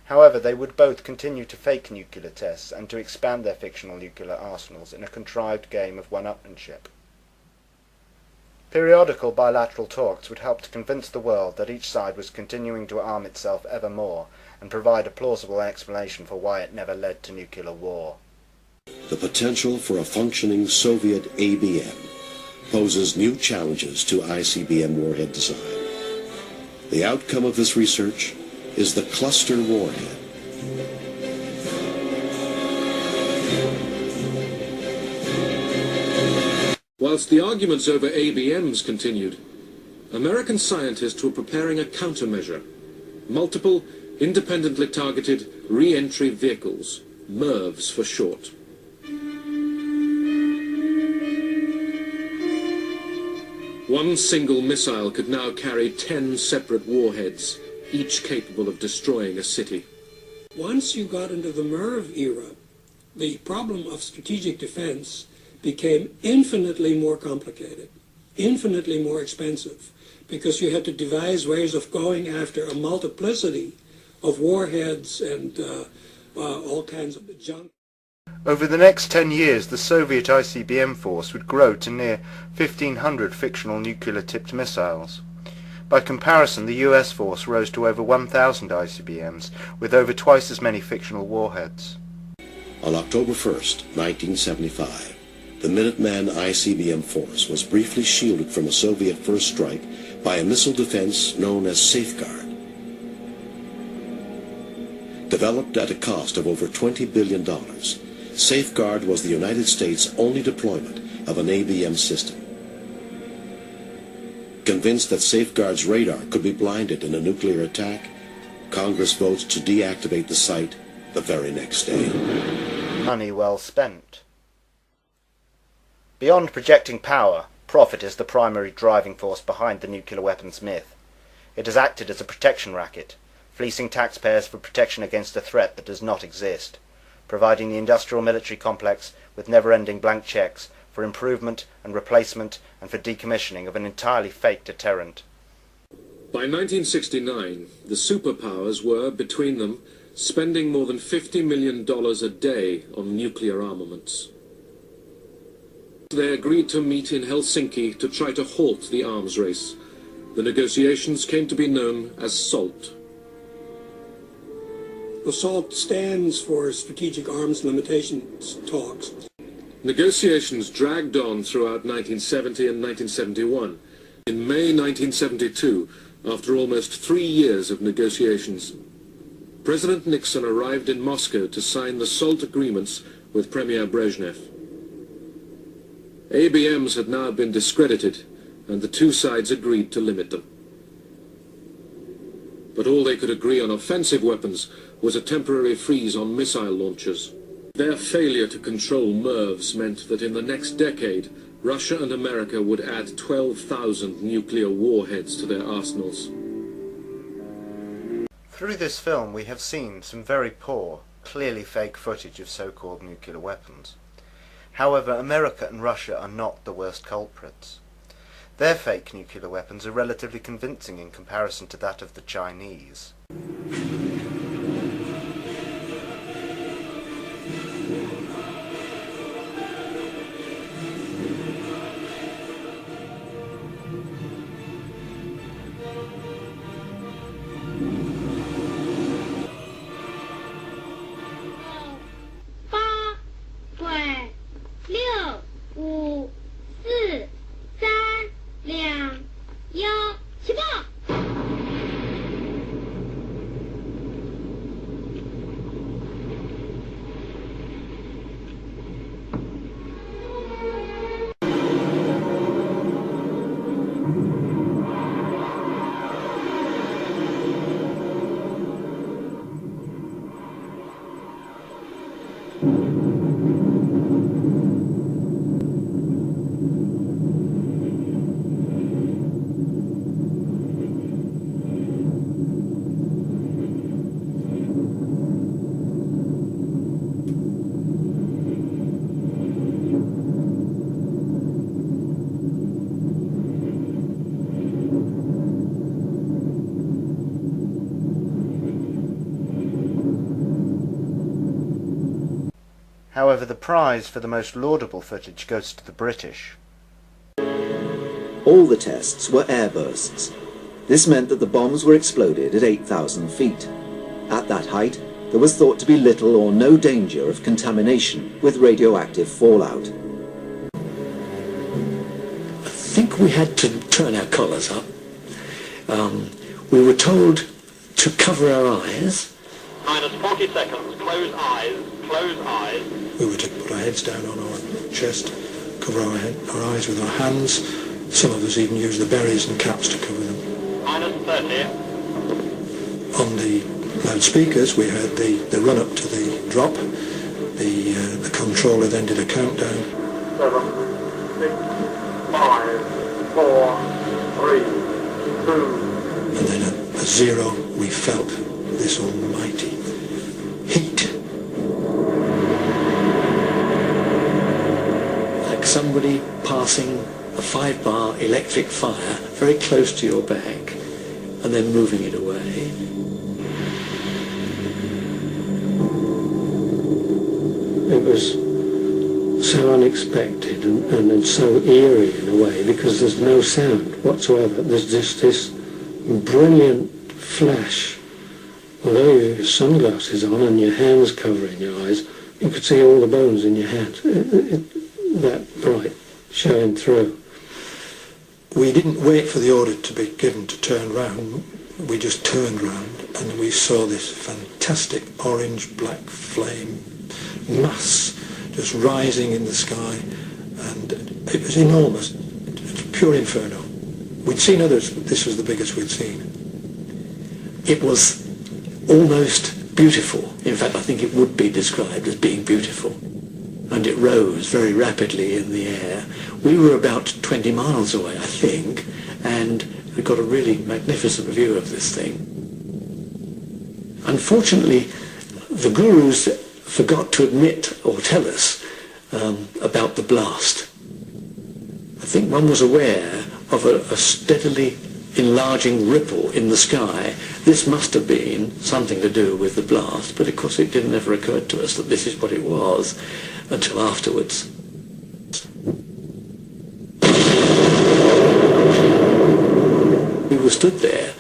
However, they would both continue to fake nuclear tests and to expand their fictional nuclear arsenals in a contrived game of one-upmanship. Periodical bilateral talks would help to convince the world that each side was continuing to arm itself ever more and provide a plausible explanation for why it never led to nuclear war. The potential for a functioning Soviet ABM poses new challenges to ICBM warhead design. The outcome of this research is the cluster warhead. Whilst the arguments over ABMs continued, American scientists were preparing a countermeasure: multiple, independently targeted re-entry vehicles, MIRVs for short. One single missile could now carry 10 separate warheads, each capable of destroying a city. Once you got into the MIRV era, the problem of strategic defense became infinitely more complicated, infinitely more expensive, because you had to devise ways of going after a multiplicity of warheads and all kinds of junk. Over the next 10 years, the Soviet ICBM force would grow to near 1,500 fictional nuclear-tipped missiles. By comparison, the US force rose to over 1,000 ICBMs, with over twice as many fictional warheads. On October 1st, 1975, the Minuteman ICBM force was briefly shielded from a Soviet first strike by a missile defense known as Safeguard. Developed at a cost of over $20 billion, Safeguard was the United States' only deployment of an ABM system. Convinced that Safeguard's radar could be blinded in a nuclear attack, Congress votes to deactivate the site the very next day. Money well spent. Beyond projecting power, profit is the primary driving force behind the nuclear weapons myth. It has acted as a protection racket, fleecing taxpayers for protection against a threat that does not exist, providing the industrial military complex with never-ending blank checks for improvement and replacement and for decommissioning of an entirely fake deterrent. By 1969, the superpowers were, between them, spending more than $50 million a day on nuclear armaments. They agreed to meet in Helsinki to try to halt the arms race. The negotiations came to be known as SALT. The SALT stands for Strategic Arms Limitations Talks. Negotiations dragged on throughout 1970 and 1971. In May 1972, after almost 3 years of negotiations, President Nixon arrived in Moscow to sign the SALT agreements with Premier Brezhnev. ABMs had now been discredited, and the two sides agreed to limit them. But all they could agree on offensive weapons was a temporary freeze on missile launchers. Their failure to control MIRVs meant that in the next decade, Russia and America would add 12,000 nuclear warheads to their arsenals. Through this film we have seen some very poor, clearly fake footage of so-called nuclear weapons. However, America and Russia are not the worst culprits. Their fake nuclear weapons are relatively convincing in comparison to that of the Chinese. However, the prize for the most laudable footage goes to the British. All the tests were airbursts. This meant that the bombs were exploded at 8,000 feet. At that height, there was thought to be little or no danger of contamination with radioactive fallout. I think we had to turn our collars up. We were told to cover our eyes. Minus 40 seconds. Close eyes. Close eyes. We were to put our heads down on our chest, cover our eyes with our hands. Some of us even used the berries and caps to cover them. Minus 30. On the loudspeakers we heard the run up to the drop. The controller then did a countdown. 7, 6, 5, 4, 3, 2. And then at 0 we felt this almighty heat. Like somebody passing a 5-bar electric fire very close to your back and then moving it away. It was so unexpected and so eerie in a way because there's no sound whatsoever. There's just this brilliant flash. Although you have your sunglasses on and your hands covering your eyes, you could see all the bones in your hands. That bright, showing through. We didn't wait for the order to be given to turn round. We just turned round and we saw this fantastic orange-black flame mass just rising in the sky, and it was enormous. It was pure inferno. We'd seen others, but this was the biggest we'd seen. It was almost beautiful. In fact, I think it would be described as being beautiful. And it rose very rapidly in the air. We were about 20 miles away, I think, and we got a really magnificent view of this thing. Unfortunately, the gurus forgot to admit or tell us about the blast. I think one was aware of a steadily enlarging ripple in the sky. This must have been something to do with the blast, but of course it didn't ever occur to us that this is what it was until afterwards. We were stood there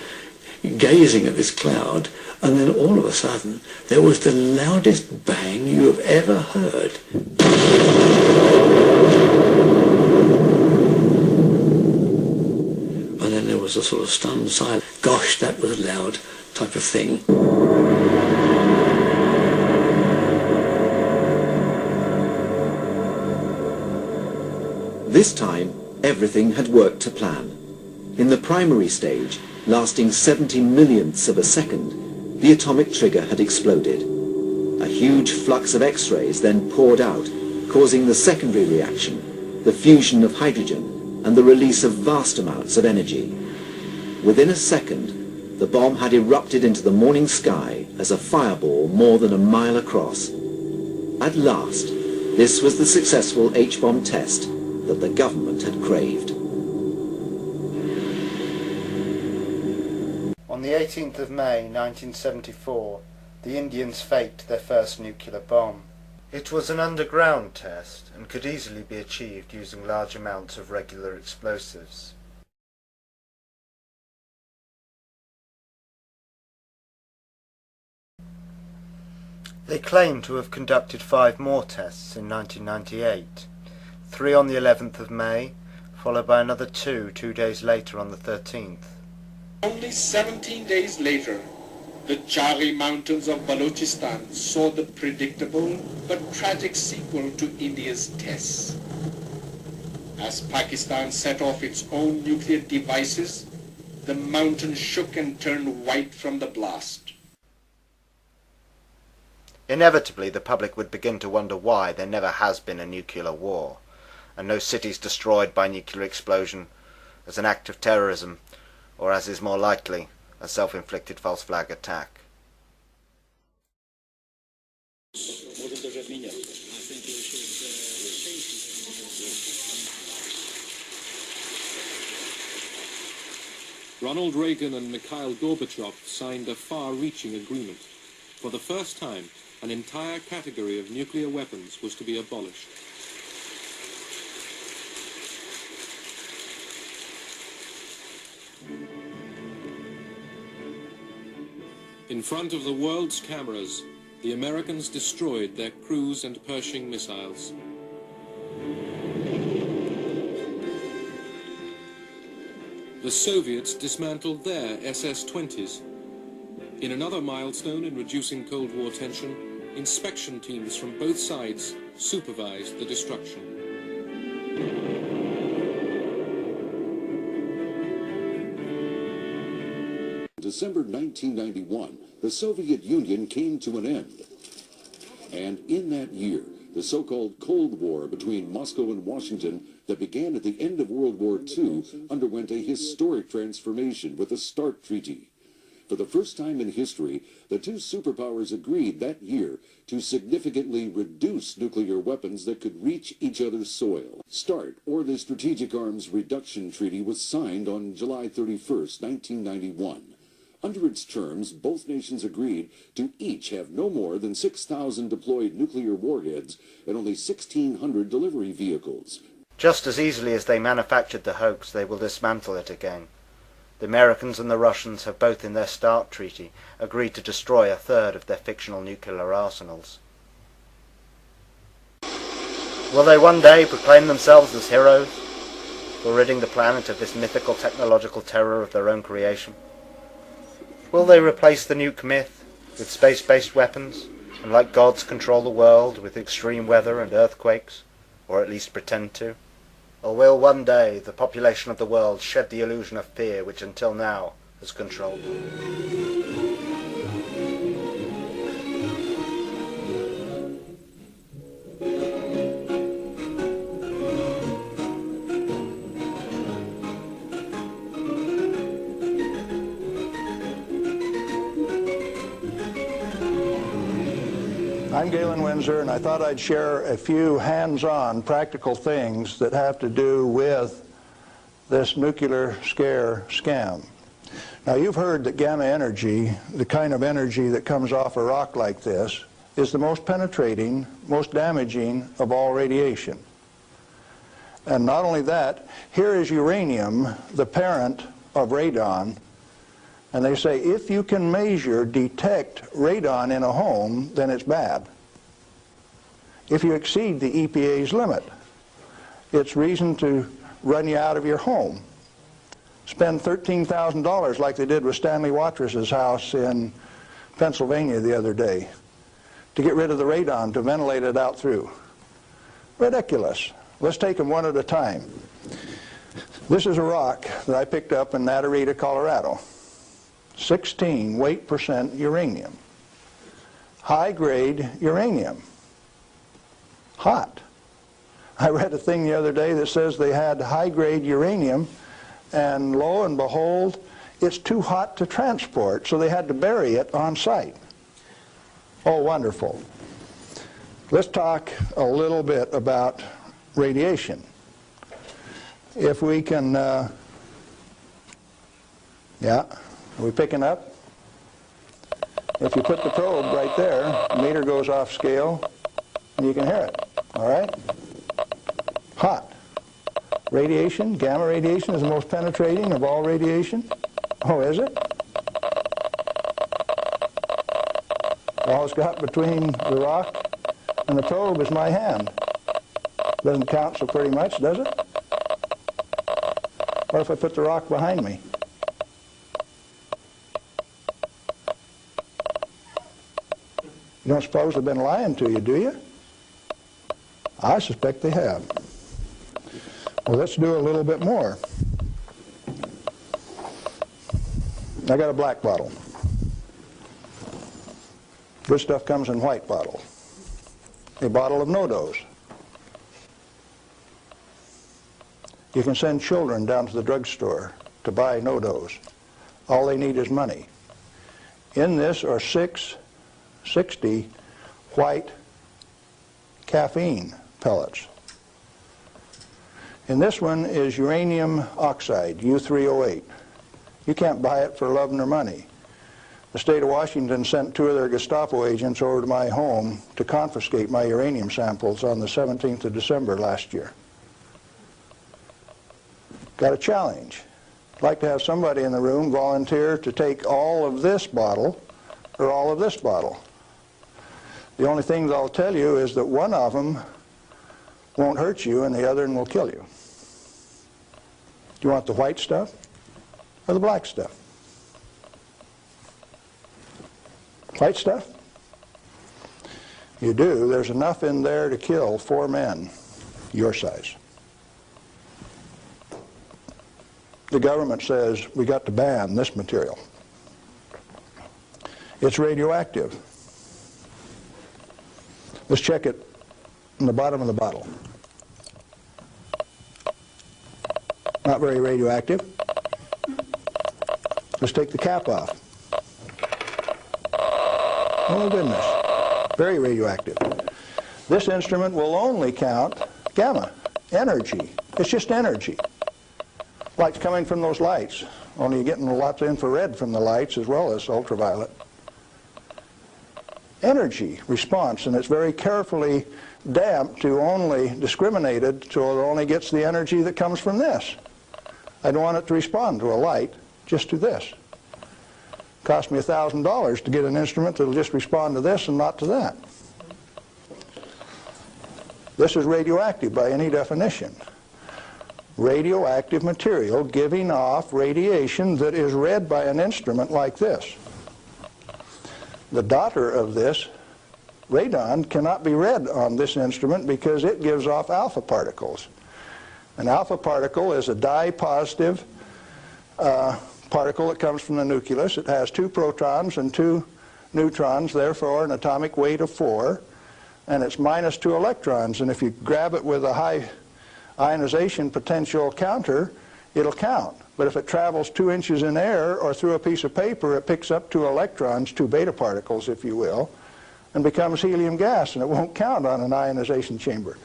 gazing at this cloud, and then all of a sudden there was the loudest bang you have ever heard. And then there was a sort of stunned silence. Gosh, that was loud type of thing. This time, everything had worked to plan. In the primary stage, lasting 70 millionths of a second, the atomic trigger had exploded. A huge flux of X-rays then poured out, causing the secondary reaction, the fusion of hydrogen, and the release of vast amounts of energy. Within a second, the bomb had erupted into the morning sky as a fireball more than a mile across. At last, this was the successful H-bomb test that the government had craved. On the 18th of May 1974, the Indians faked their first nuclear bomb. It was an underground test and could easily be achieved using large amounts of regular explosives. They claim to have conducted 5 more tests in 1998, 3 on the 11th of May, followed by another 2 days later on the 13th. Only 17 days later, the Chari Mountains of Balochistan saw the predictable but tragic sequel to India's tests. As Pakistan set off its own nuclear devices, the mountain shook and turned white from the blast. Inevitably, the public would begin to wonder why there never has been a nuclear war, and no cities destroyed by nuclear explosion as an act of terrorism, or as is more likely, a self-inflicted false flag attack. Ronald Reagan and Mikhail Gorbachev signed a far-reaching agreement. For the first time, an entire category of nuclear weapons was to be abolished. In front of the world's cameras, the Americans destroyed their cruise and Pershing missiles. The Soviets dismantled their SS-20s. In another milestone in reducing Cold War tension, inspection teams from both sides supervised the destruction. December 1991, the Soviet Union came to an end. And in that year, the so-called Cold War between Moscow and Washington that began at the end of World War II underwent a historic transformation with the START Treaty. For the first time in history, the two superpowers agreed that year to significantly reduce nuclear weapons that could reach each other's soil. START, or the Strategic Arms Reduction Treaty, was signed on July 31st, 1991. Under its terms, both nations agreed to each have no more than 6,000 deployed nuclear warheads and only 1,600 delivery vehicles. Just as easily as they manufactured the hoax, they will dismantle it again. The Americans and the Russians have both in their START treaty agreed to destroy a third of their fictional nuclear arsenals. Will they one day proclaim themselves as heroes for ridding the planet of this mythical technological terror of their own creation? Will they replace the nuke myth with space-based weapons, and like gods control the world with extreme weather and earthquakes, or at least pretend to? Or will one day the population of the world shed the illusion of fear which until now has controlled them? I'm Galen Windsor, and I thought I'd share a few hands-on practical things that have to do with this nuclear scare scam. Now, you've heard that gamma energy, the kind of energy that comes off a rock like this, is the most penetrating, most damaging of all radiation. And not only that, here is uranium, the parent of radon, and they say if you can detect radon in a home, then it's bad. If you exceed the EPA's limit, it's reason to run you out of your home. Spend $13,000 like they did with Stanley Watrous' house in Pennsylvania the other day to get rid of the radon, to ventilate it out through. Ridiculous. Let's take them one at a time. This is a rock that I picked up in Natarita, Colorado. 16 weight % uranium. High-grade uranium. Hot. I read a thing the other day that says they had high-grade uranium, and lo and behold, it's too hot to transport, so they had to bury it on site. Oh, wonderful. Let's talk a little bit about radiation. If we can, yeah, are we picking up? If you put the probe right there, the meter goes off scale, and you can hear it, all right? Hot. Radiation, gamma radiation, is the most penetrating of all radiation. Oh, is it? All it's got between the rock and the probe is my hand. Doesn't count so pretty much, does it? What if I put the rock behind me? You don't suppose they've been lying to you, do you? I suspect they have. Well, let's do a little bit more. I got a black bottle. Good stuff comes in white bottle. A bottle of no-dose. You can send children down to the drugstore to buy no-dose. All they need is money. In this are 660 white caffeine pellets. In this one is uranium oxide, U3O8. You can't buy it for love nor money. The state of Washington sent 2 of their Gestapo agents over to my home to confiscate my uranium samples on the 17th of December last year. Got a challenge. I'd like to have somebody in the room volunteer to take all of this bottle or all of this bottle. The only thing I'll tell you is that one of them won't hurt you and the other one will kill you. Do you want the white stuff or the black stuff? White stuff? You do. There's enough in there to kill 4 men your size. The government says we got to ban this material. It's radioactive. Let's check it in the bottom of the bottle. Not very radioactive. Let's take the cap off. Oh goodness, very radioactive. This instrument will only count gamma, energy. It's just energy. Light's coming from those lights, only you're getting lots of infrared from the lights as well as ultraviolet. Energy response, and it's very carefully damped to only discriminated so it only gets the energy that comes from this. I don't want it to respond to a light, just to this. Cost me $1,000 to get an instrument that will just respond to this and not to that. This is radioactive by any definition. Radioactive material giving off radiation that is read by an instrument like this. The daughter of this, radon, cannot be read on this instrument because it gives off alpha particles. An alpha particle is a dye-positive particle that comes from the nucleus. It has 2 protons and 2 neutrons, therefore an atomic weight of 4, and it's minus 2 electrons. And if you grab it with a high ionization potential counter, it'll count. But if it travels 2 inches in air or through a piece of paper, it picks up 2 electrons, 2 beta particles, if you will, and becomes helium gas, and it won't count on an ionization chamber.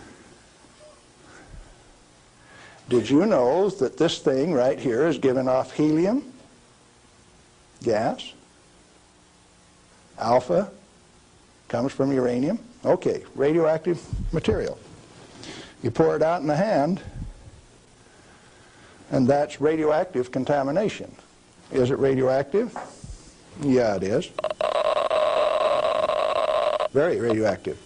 Did you know that this thing right here is giving off helium gas? Alpha comes from uranium. Okay, radioactive material. You pour it out in the hand, and that's radioactive contamination. Is it radioactive? Yeah, it is. Very radioactive.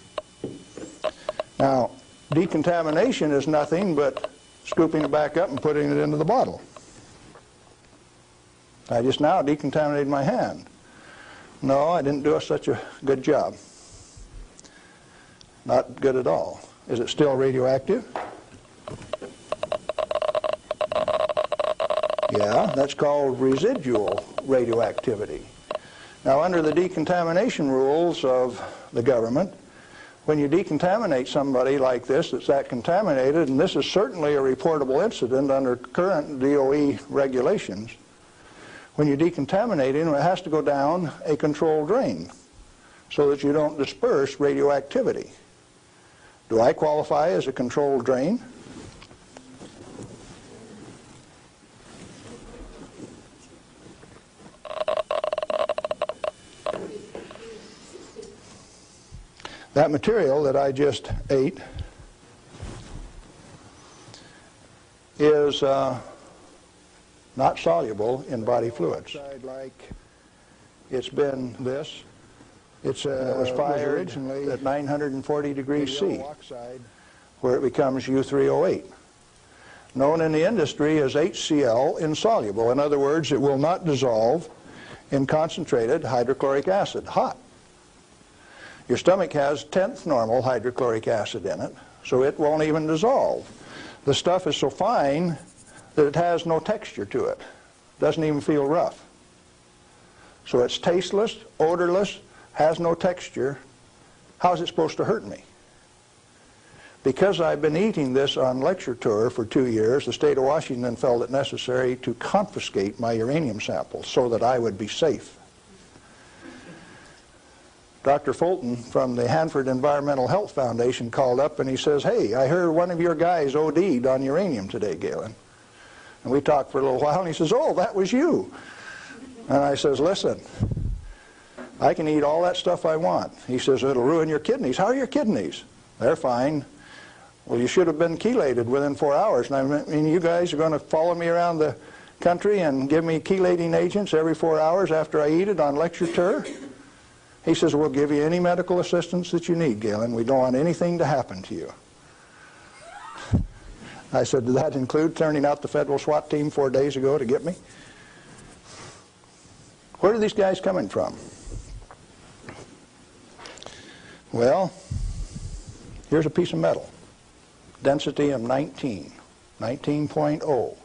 Now, decontamination is nothing but scooping it back up and putting it into the bottle. I just now decontaminated my hand. No, I didn't do such a good job. Not good at all. Is it still radioactive? Yeah, that's called residual radioactivity. Now, under the decontamination rules of the government, when you decontaminate somebody like this that's that contaminated, and this is certainly a reportable incident under current DOE regulations, when you decontaminate him, it has to go down a controlled drain so that you don't disperse radioactivity. Do I qualify as a controlled drain? That material that I just ate is not soluble in body fluids. Like it's been this. It was fired originally at 940 degrees C, where it becomes U3O8. Known in the industry as HCl insoluble. In other words, it will not dissolve in concentrated hydrochloric acid, hot. Your stomach has 10th normal hydrochloric acid in it, so it won't even dissolve. The stuff is so fine that it has no texture to it. Doesn't even feel rough. So it's tasteless, odorless, has no texture. How's it supposed to hurt me? Because I've been eating this on lecture tour for 2 years, the state of Washington felt it necessary to confiscate my uranium samples so that I would be safe. Dr. Fulton from the Hanford Environmental Health Foundation called up and he says, "Hey, I heard one of your guys OD'd on uranium today, Galen." And we talked for a little while and he says, "Oh, that was you." And I says, "Listen, I can eat all that stuff I want." He says, "It'll ruin your kidneys." "How are your kidneys?" "They're fine." "Well, you should have been chelated within 4 hours. And I mean, you guys are going to follow me around the country and give me chelating agents every 4 hours after I eat it on lecture tour?" He says, "We'll give you any medical assistance that you need, Galen. We don't want anything to happen to you." I said, "Did that include turning out the federal SWAT team 4 days ago to get me?" Where are these guys coming from? Well, here's a piece of metal. Density of 19.0.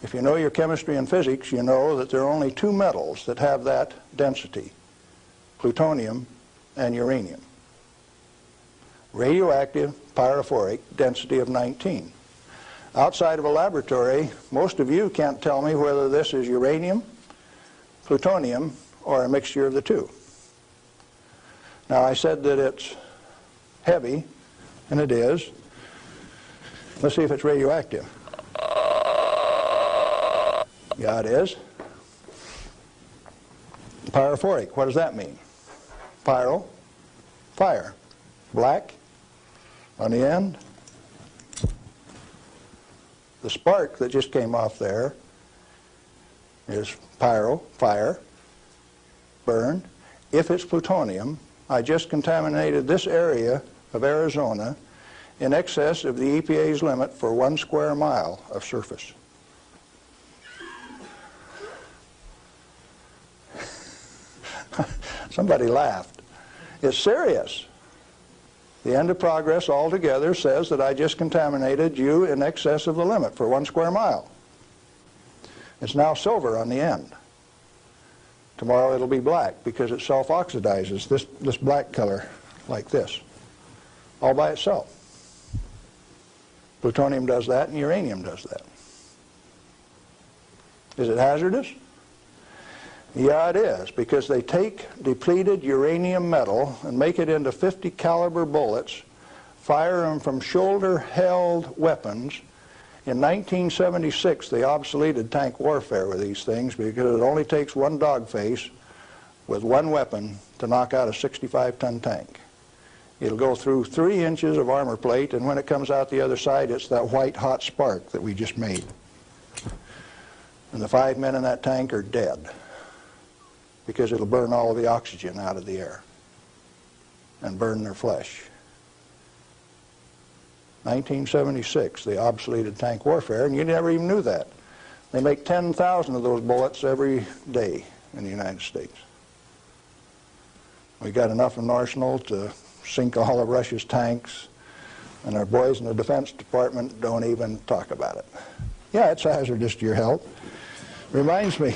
If you know your chemistry and physics, you know that there are only 2 metals that have that density: plutonium and uranium. Radioactive, pyrophoric, density of 19. Outside of a laboratory, most of you can't tell me whether this is uranium, plutonium, or a mixture of the two. Now, I said that it's heavy, and it is. Let's see if it's radioactive. Yeah, it is. Pyrophoric, what does that mean? Pyro, fire. Black on the end. The spark that just came off there is pyro, fire, burn. If it's plutonium, I just contaminated this area of Arizona in excess of the EPA's limit for 1 square mile of surface. Somebody laughed. It's serious. The end of progress altogether says that I just contaminated you in excess of the limit for 1 square mile. It's now silver on the end. Tomorrow it'll be black because it self-oxidizes, this black color like this, all by itself. Plutonium does that and uranium does that. Is it hazardous? Yeah, it is, because they take depleted uranium metal and make it into 50 caliber bullets, fire them from shoulder-held weapons. In 1976, they obsoleted tank warfare with these things because it only takes one dog face with one weapon to knock out a 65-ton tank. It'll go through 3 inches of armor plate, and when it comes out the other side, it's that white hot spark that we just made. And the 5 men in that tank are dead, because it'll burn all of the oxygen out of the air and burn their flesh. 1976, they obsoleted tank warfare, and you never even knew that. They make 10,000 of those bullets every day in the United States. We got enough in arsenal to sink all of Russia's tanks, and our boys in the Defense Department don't even talk about it. Yeah, it's hazardous to your health. Reminds me,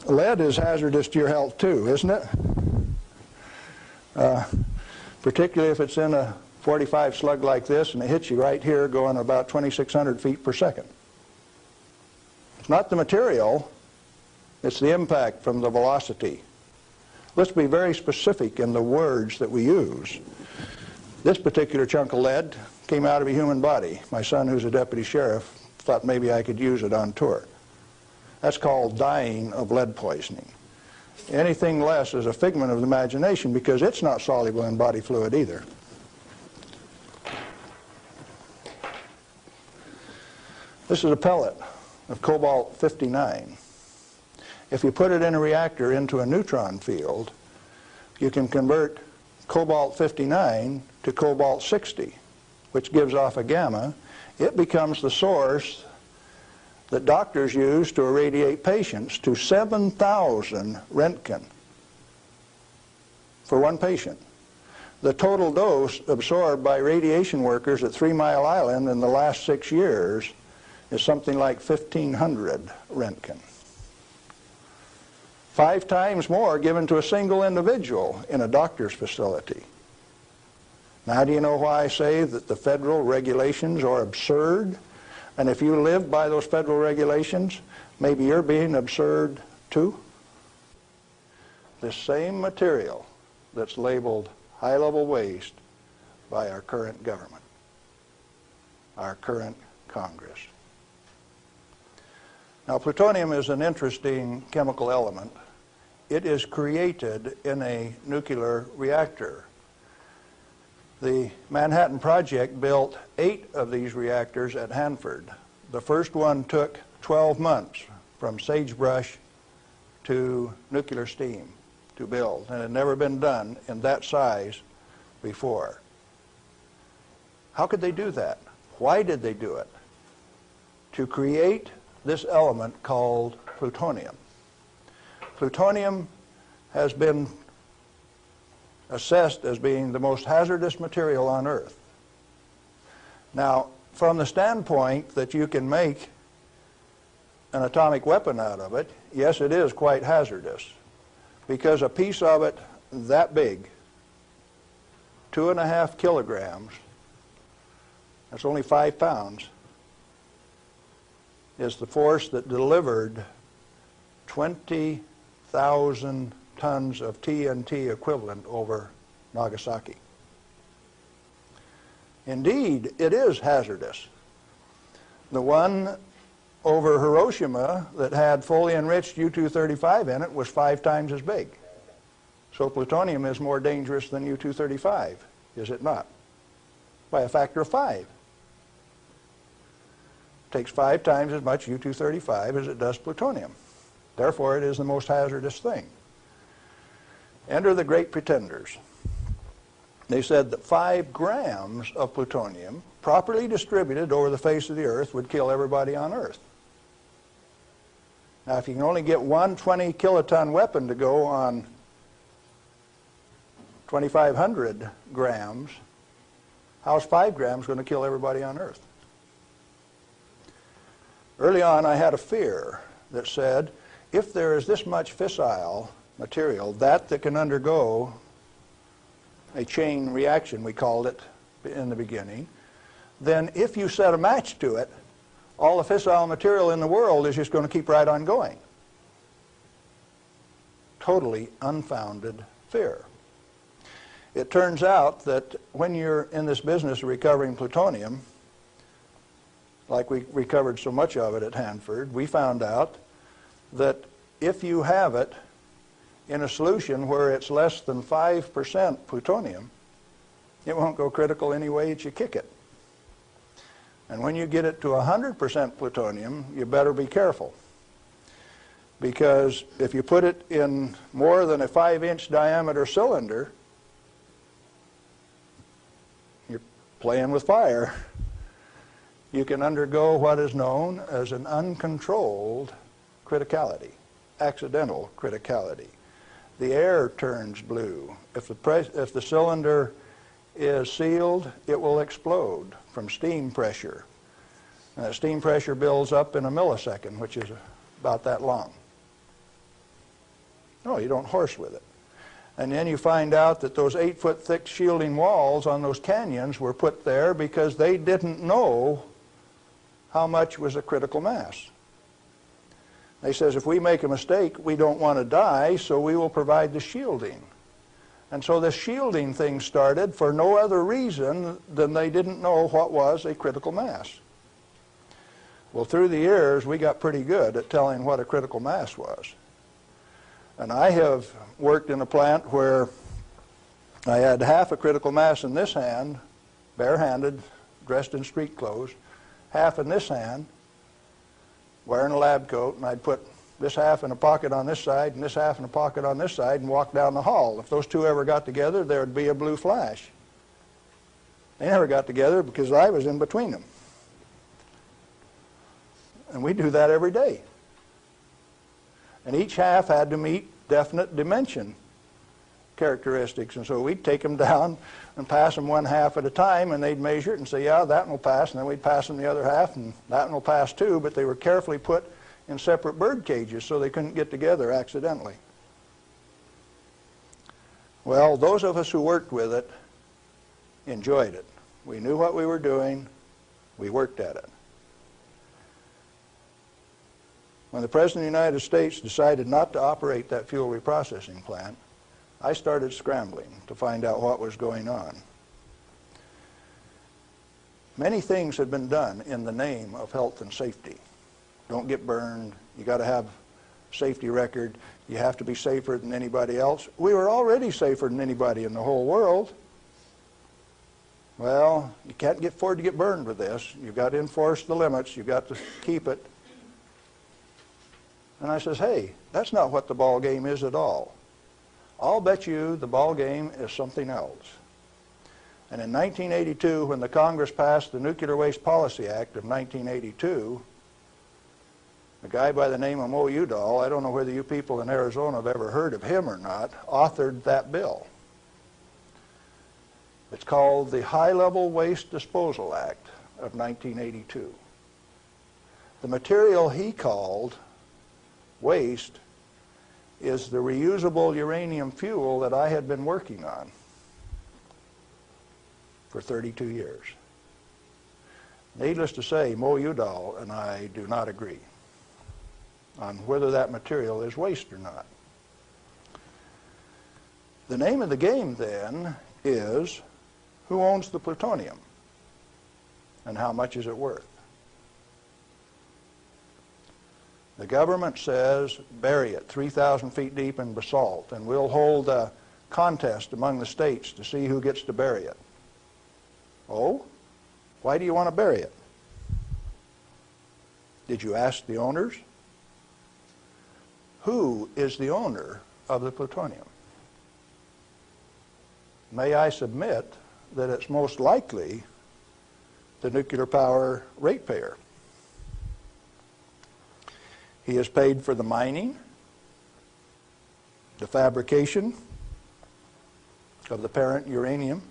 lead is hazardous to your health too, isn't it? Particularly if it's in a 45 slug like this and it hits you right here going about 2,600 feet per second. It's not the material, it's the impact from the velocity. Let's be very specific in the words that we use. This particular chunk of lead came out of a human body. My son, who's a deputy sheriff, thought maybe I could use it on tour. That's called dying of lead poisoning. Anything less is a figment of the imagination because it's not soluble in body fluid either. This is a pellet of cobalt-59. If you put it in a reactor into a neutron field, you can convert cobalt-59 to cobalt-60, which gives off a gamma. It becomes the source that doctors use to irradiate patients to 7,000 Roentgen for one patient. The total dose absorbed by radiation workers at 3 Mile Island in the last 6 years is something like 1,500 Roentgen. 5 times more given to a single individual in a doctor's facility. Now, do you know why I say that the federal regulations are absurd? And if you live by those federal regulations, maybe you're being absurd too? This same material that's labeled high-level waste by our current government, our current Congress. Now, plutonium is an interesting chemical element. It is created in a nuclear reactor. The Manhattan Project built 8 of these reactors at Hanford. The first one took 12 months from sagebrush to nuclear steam to build, and it had never been done in that size before. How could they do that? Why did they do it? To create this element called plutonium. Plutonium has been assessed as being the most hazardous material on Earth. Now, from the standpoint that you can make an atomic weapon out of it, yes, it is quite hazardous, because a piece of it that big, 2.5 kilograms, that's only 5 pounds, is the force that delivered 20,000 tons of TNT equivalent over Nagasaki. Indeed, it is hazardous. The one over Hiroshima that had fully enriched U-235 in it was 5 times as big. So plutonium is more dangerous than U-235, is it not? By a factor of 5. It takes 5 times as much U-235 as it does plutonium. Therefore, it is the most hazardous thing. Enter the great pretenders. They said that 5 grams of plutonium, properly distributed over the face of the Earth, would kill everybody on Earth. Now, if you can only get one 20 kiloton weapon to go on 2,500 grams, how's 5 grams going to kill everybody on Earth? Early on, I had a fear that said, if there is this much fissile material, that can undergo a chain reaction, we called it in the beginning, then if you set a match to it, all the fissile material in the world is just going to keep right on going. Totally unfounded fear. It turns out that when you're in this business of recovering plutonium, like we recovered so much of it at Hanford, we found out that if you have it in a solution where it's less than 5% plutonium, it won't go critical any way that you kick it. And when you get it to 100% plutonium, you better be careful. Because if you put it in more than a 5-inch diameter cylinder, you're playing with fire. You can undergo what is known as an uncontrolled criticality, accidental criticality. The air turns blue. If the cylinder is sealed, it will explode from steam pressure. And that steam pressure builds up in a millisecond, which is about that long. No, you don't horse with it. And then you find out that those 8-foot thick shielding walls on those canyons were put there because they didn't know how much was a critical mass. They says, if we make a mistake, we don't want to die, so we will provide the shielding. And so this shielding thing started for no other reason than they didn't know what was a critical mass. Well, through the years, we got pretty good at telling what a critical mass was. And I have worked in a plant where I had half a critical mass in this hand, barehanded, dressed in street clothes, half in this hand, wearing a lab coat, and I'd put this half in a pocket on this side and this half in a pocket on this side and walk down the hall. If those two ever got together, there would be a blue flash. They never got together because I was in between them. And we do that every day. And each half had to meet definite dimension characteristics. And so we'd take them down and pass them one half at a time, and they'd measure it and say, yeah, that one will pass. And then we'd pass them the other half, and that one will pass too. But they were carefully put in separate bird cages so they couldn't get together accidentally. Well, those of us who worked with it enjoyed it. We knew what we were doing. We worked at it. When the President of the United States decided not to operate that fuel reprocessing plant, I started scrambling to find out what was going on. Many things had been done in the name of health and safety. Don't get burned. You got to have a safety record. You have to be safer than anybody else. We were already safer than anybody in the whole world. Well, you can't afford to get burned with this. You've got to enforce the limits. You've got to keep it. And I says, hey, that's not what the ball game is at all. I'll bet you the ball game is something else. And in 1982, when the Congress passed the Nuclear Waste Policy Act of 1982, a guy by the name of Mo Udall, I don't know whether you people in Arizona have ever heard of him or not, authored that bill. It's called the High-Level Waste Disposal Act of 1982. The material he called waste is the reusable uranium fuel that I had been working on for 32 years. Needless to say, Mo Udall and I do not agree on whether that material is waste or not. The name of the game then is, who owns the plutonium and how much is it worth? The government says, bury it 3,000 feet deep in basalt, and we'll hold a contest among the states to see who gets to bury it. Oh? Why do you want to bury it? Did you ask the owners? Who is the owner of the plutonium? May I submit that it's most likely the nuclear power ratepayer. He is paid for the mining, the fabrication of the parent uranium,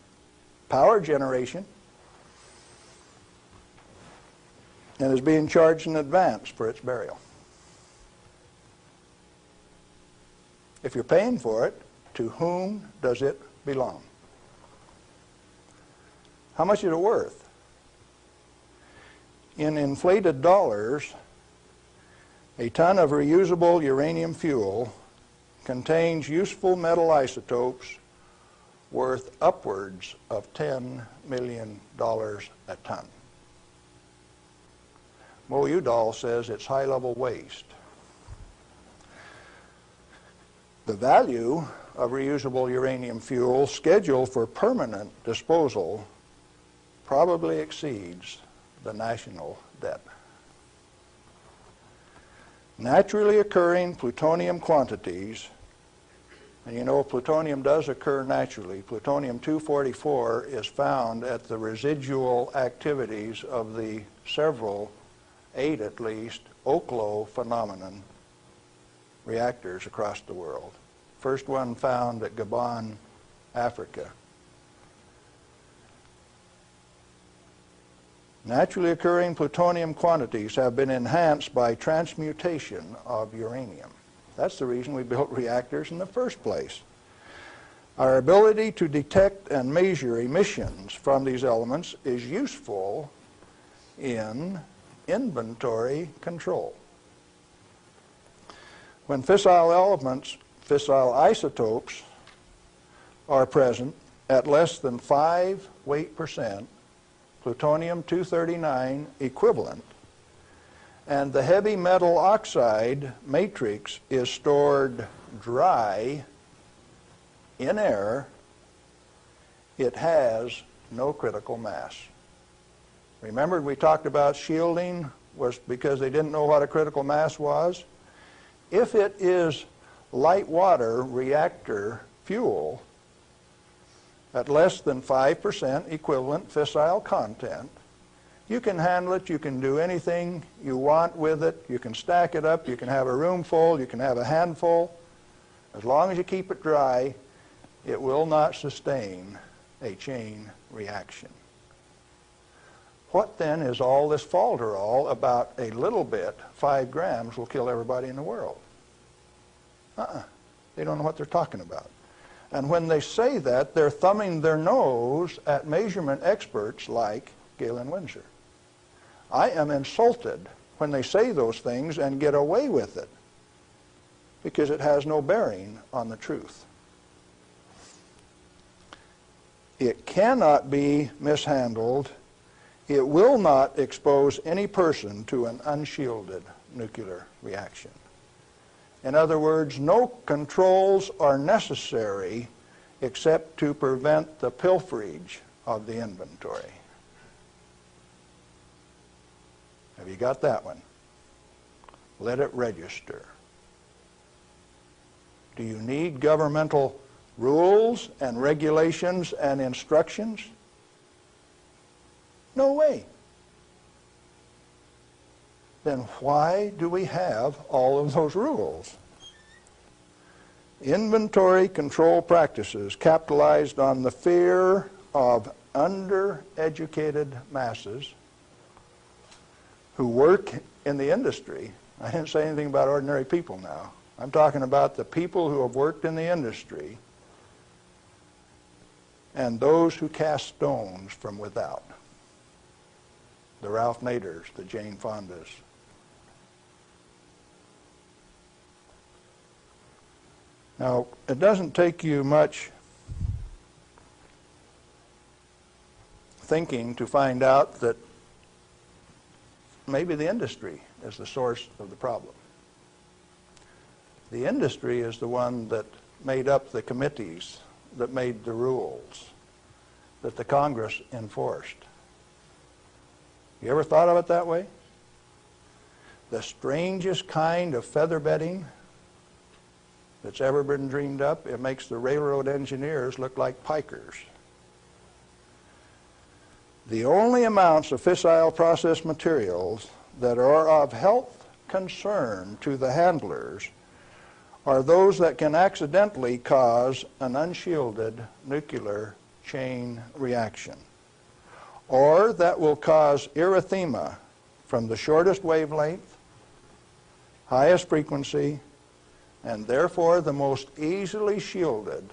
power generation, and is being charged in advance for its burial. If you're paying for it, to whom does it belong? How much is it worth? In inflated dollars, a ton of reusable uranium fuel contains useful metal isotopes worth upwards of $10 million a ton. Mo Udall says it's high-level waste. The value of reusable uranium fuel scheduled for permanent disposal probably exceeds the national debt. Naturally occurring plutonium quantities, and you know plutonium does occur naturally. Plutonium-244 is found at the residual activities of the several, 8 at least, Oklo phenomenon reactors across the world. First one found at Gabon, Africa. Naturally occurring plutonium quantities have been enhanced by transmutation of uranium. That's the reason we built reactors in the first place. Our ability to detect and measure emissions from these elements is useful in inventory control. When fissile elements, fissile isotopes, are present at less than 5 weight percent, plutonium-239 equivalent, and the heavy metal oxide matrix is stored dry in air, it has no critical mass. Remember we talked about shielding was because they didn't know what a critical mass was? If it is light water reactor fuel at less than 5% equivalent fissile content, you can handle it, you can do anything you want with it, you can stack it up, you can have a room full, you can have a handful. As long as you keep it dry, it will not sustain a chain reaction. What then is all this falderall about a little bit, 5 grams will kill everybody in the world? They don't know what they're talking about. And when they say that, they're thumbing their nose at measurement experts like Galen Windsor. I am insulted when they say those things and get away with it because it has no bearing on the truth. It cannot be mishandled. It will not expose any person to an unshielded nuclear reaction. In other words, no controls are necessary except to prevent the pilferage of the inventory. Have you got that one? Let it register. Do you need governmental rules and regulations and instructions? No way. Then why do we have all of those rules? Inventory control practices capitalized on the fear of undereducated masses who work in the industry. I didn't say anything about ordinary people now. I'm talking about the people who have worked in the industry and those who cast stones from without. The Ralph Naders, the Jane Fondas. Now, it doesn't take you much thinking to find out that maybe the industry is the source of the problem. The industry is the one that made up the committees that made the rules that the Congress enforced. You ever thought of it that way? The strangest kind of feather bedding that's ever been dreamed up, it makes the railroad engineers look like pikers. The only amounts of fissile process materials that are of health concern to the handlers are those that can accidentally cause an unshielded nuclear chain reaction, or that will cause erythema from the shortest wavelength, highest frequency, and therefore the most easily shielded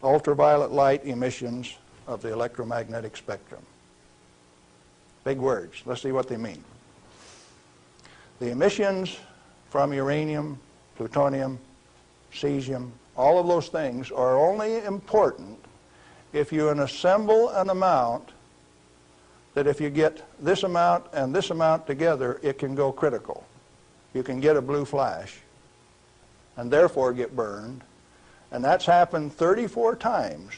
ultraviolet light emissions of the electromagnetic spectrum. Big words. Let's see what they mean. The emissions from uranium, plutonium, cesium, all of those things are only important if you assemble an amount that if you get this amount and this amount together, it can go critical. You can get a blue flash and therefore get burned. And that's happened 34 times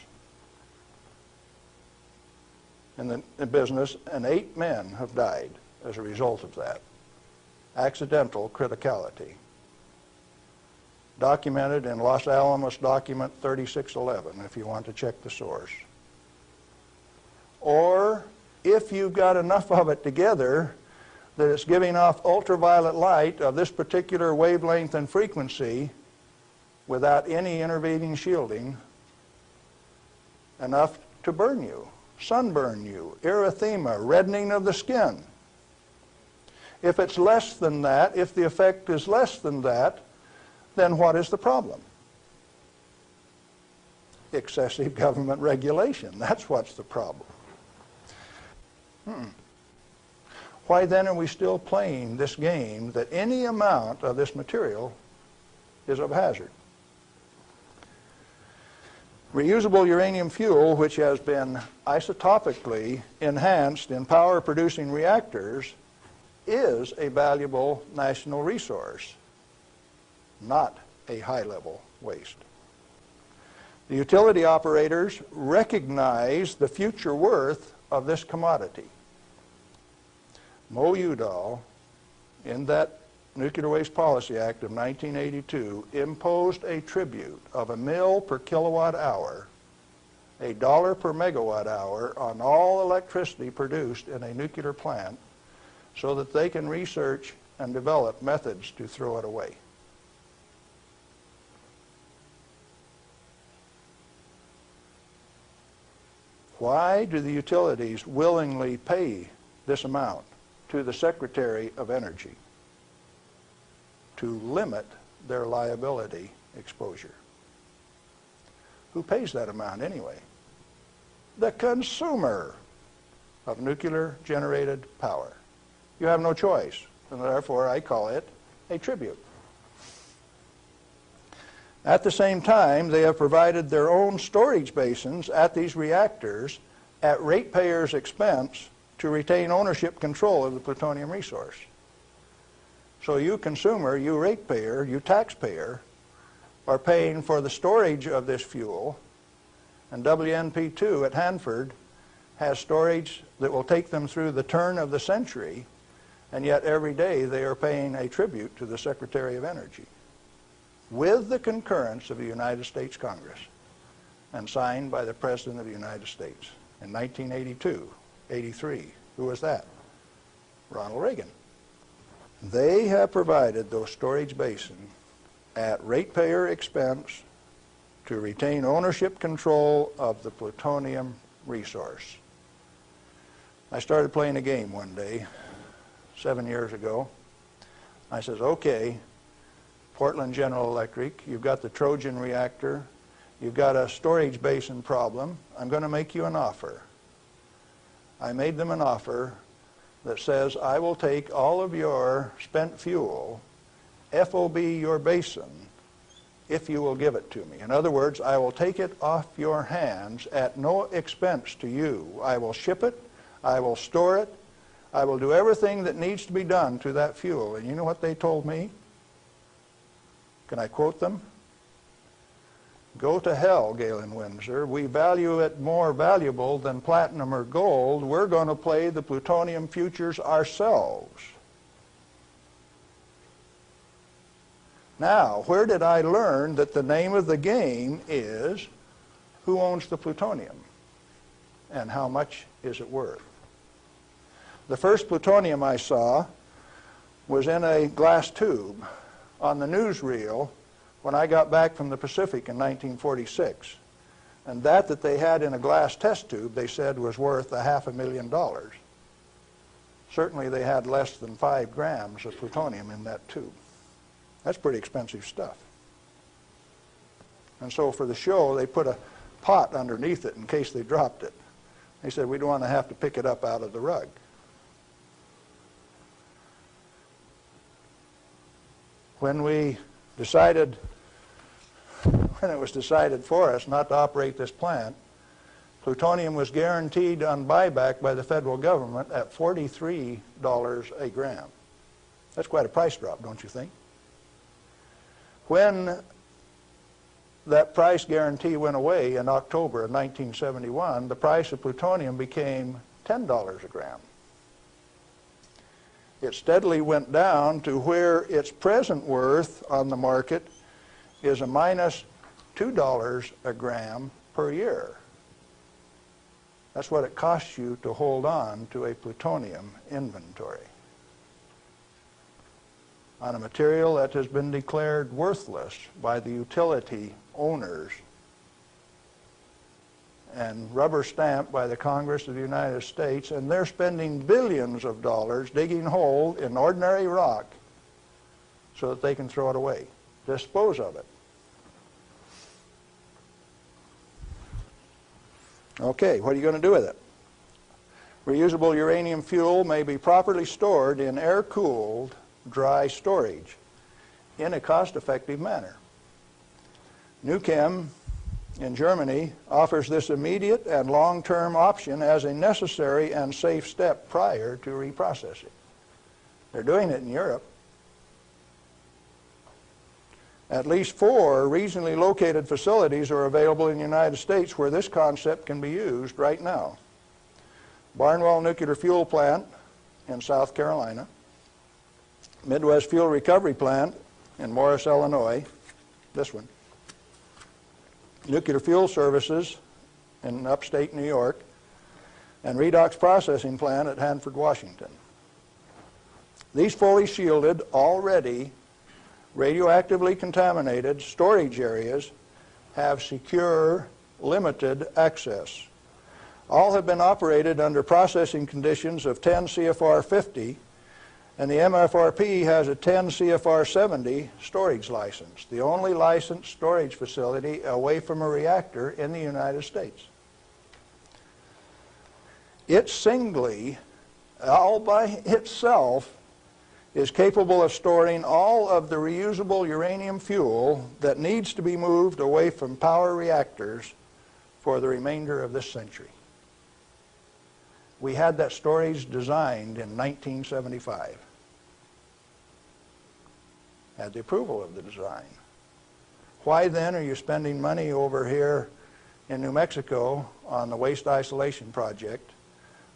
in the business, and 8 men have died as a result of that. Accidental criticality. Documented in Los Alamos document 3611, if you want to check the source. Or if you've got enough of it together that it's giving off ultraviolet light of this particular wavelength and frequency without any intervening shielding, enough to burn you, sunburn you, erythema, reddening of the skin. If it's less than that, if the effect is less than that, then what is the problem? Excessive government regulation. That's what's the problem. Why then are we still playing this game that any amount of this material is of hazard? Reusable uranium fuel, which has been isotopically enhanced in power-producing reactors, is a valuable national resource, not a high-level waste. The utility operators recognize the future worth of this commodity. Mo Udall, in that Nuclear Waste Policy Act of 1982, imposed a tribute of $1 mil per kilowatt hour, $1 per megawatt hour on all electricity produced in a nuclear plant so that they can research and develop methods to throw it away. Why do the utilities willingly pay this amount to the Secretary of Energy to limit their liability exposure? Who pays that amount anyway? The consumer of nuclear-generated power. You have no choice, and therefore I call it a tribute. At the same time, they have provided their own storage basins at these reactors at ratepayers' expense to retain ownership control of the plutonium resource. So you consumer, you ratepayer, you taxpayer, are paying for the storage of this fuel, and WNP2 at Hanford has storage that will take them through the turn of the century, and yet every day they are paying a tribute to the Secretary of Energy, with the concurrence of the United States Congress, and signed by the President of the United States in 1982, 83. Who was that? Ronald Reagan. They have provided those storage basins at ratepayer expense to retain ownership control of the plutonium resource. I started playing a game one day, 7 years ago. I says, okay, Portland General Electric, you've got the Trojan reactor, you've got a storage basin problem, I'm going to make you an offer. I made them an offer that says, I will take all of your spent fuel, FOB your basin, if you will give it to me. In other words, I will take it off your hands at no expense to you. I will ship it, I will store it, I will do everything that needs to be done to that fuel. And you know what they told me? Can I quote them? Go to hell, Galen Windsor. We value it more valuable than platinum or gold. We're going to play the plutonium futures ourselves. Now, where did I learn that the name of the game is who owns the plutonium and how much is it worth? The first plutonium I saw was in a glass tube on the newsreel when I got back from the Pacific in 1946. And that they had in a glass test tube, they said, was worth $500,000. Certainly they had less than 5 grams of plutonium in that tube. That's pretty expensive stuff. And so for the show, they put a pot underneath it in case they dropped it. They said, we don't want to have to pick it up out of the rug. When it was decided for us not to operate this plant, plutonium was guaranteed on buyback by the federal government at $43 a gram. That's quite a price drop, don't you think? When that price guarantee went away in October of 1971, the price of plutonium became $10 a gram. It steadily went down to where its present worth on the market is a minus $2 a gram per year. That's what it costs you to hold on to a plutonium inventory on a material that has been declared worthless by the utility owners and rubber stamped by the Congress of the United States, and they're spending billions of dollars digging holes in ordinary rock so that they can throw it away, dispose of it. Okay, what are you going to do with it? Reusable uranium fuel may be properly stored in air-cooled, dry storage in a cost-effective manner. Nuchem in Germany offers this immediate and long-term option as a necessary and safe step prior to reprocessing. They're doing it in Europe. At least 4 regionally located facilities are available in the United States where this concept can be used right now. Barnwell Nuclear Fuel Plant in South Carolina, Midwest Fuel Recovery Plant in Morris, Illinois, this one, Nuclear Fuel Services in upstate New York, and Redox Processing Plant at Hanford, Washington. These fully shielded, already radioactively contaminated storage areas have secure, limited access. All have been operated under processing conditions of 10 CFR 50, and the MFRP has a 10 CFR 70 storage license, the only licensed storage facility away from a reactor in the United States. It singly, all by itself, is capable of storing all of the reusable uranium fuel that needs to be moved away from power reactors for the remainder of this century. We had that storage designed in 1975. Had the approval of the design. Why then are you spending money over here in New Mexico on the waste isolation project?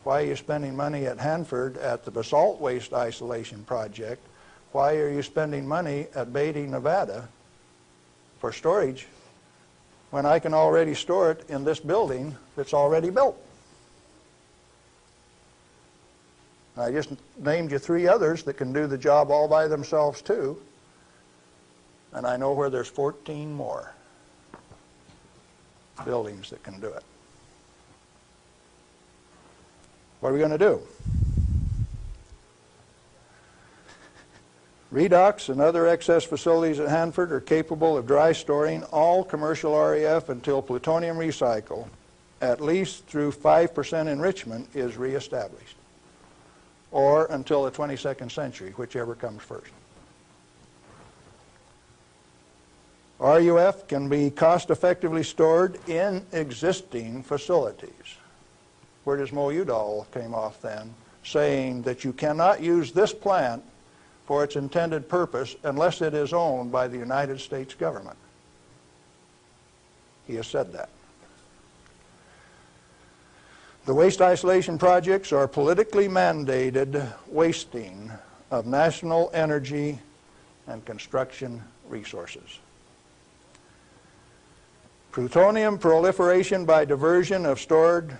Why are you spending money at Hanford at the basalt waste isolation project? Why are you spending money at Beatty, Nevada for storage when I can already store it in this building that's already built? I just named you 3 others that can do the job all by themselves too. And I know where there's 14 more buildings that can do it. What are we going to do? Redox and other excess facilities at Hanford are capable of dry storing all commercial REF until plutonium recycle, at least through 5% enrichment, is reestablished, or until the 22nd century, whichever comes first. RUF can be cost-effectively stored in existing facilities. Where does Mo Udall came off then, saying that you cannot use this plant for its intended purpose unless it is owned by the United States government. He has said that. The waste isolation projects are politically mandated wasting of national energy and construction resources. Plutonium proliferation by diversion of stored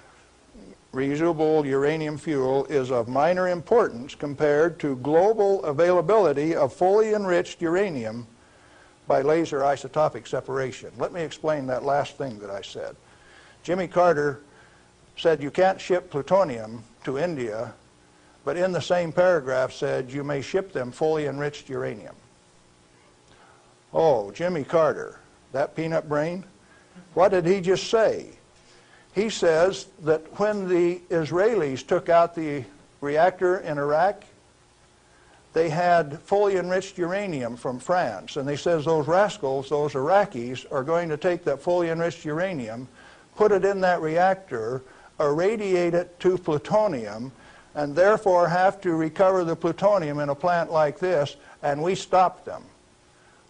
reusable uranium fuel is of minor importance compared to global availability of fully enriched uranium by laser isotopic separation. Let me explain that last thing that I said. Jimmy Carter said you can't ship plutonium to India, but in the same paragraph said you may ship them fully enriched uranium. Oh, Jimmy Carter, that peanut brain? What did he just say? He says that when the Israelis took out the reactor in Iraq, they had fully enriched uranium from France, and they says those rascals, those Iraqis, are going to take that fully enriched uranium, put it in that reactor, irradiate it to plutonium, and therefore have to recover the plutonium in a plant like this, and we stopped them,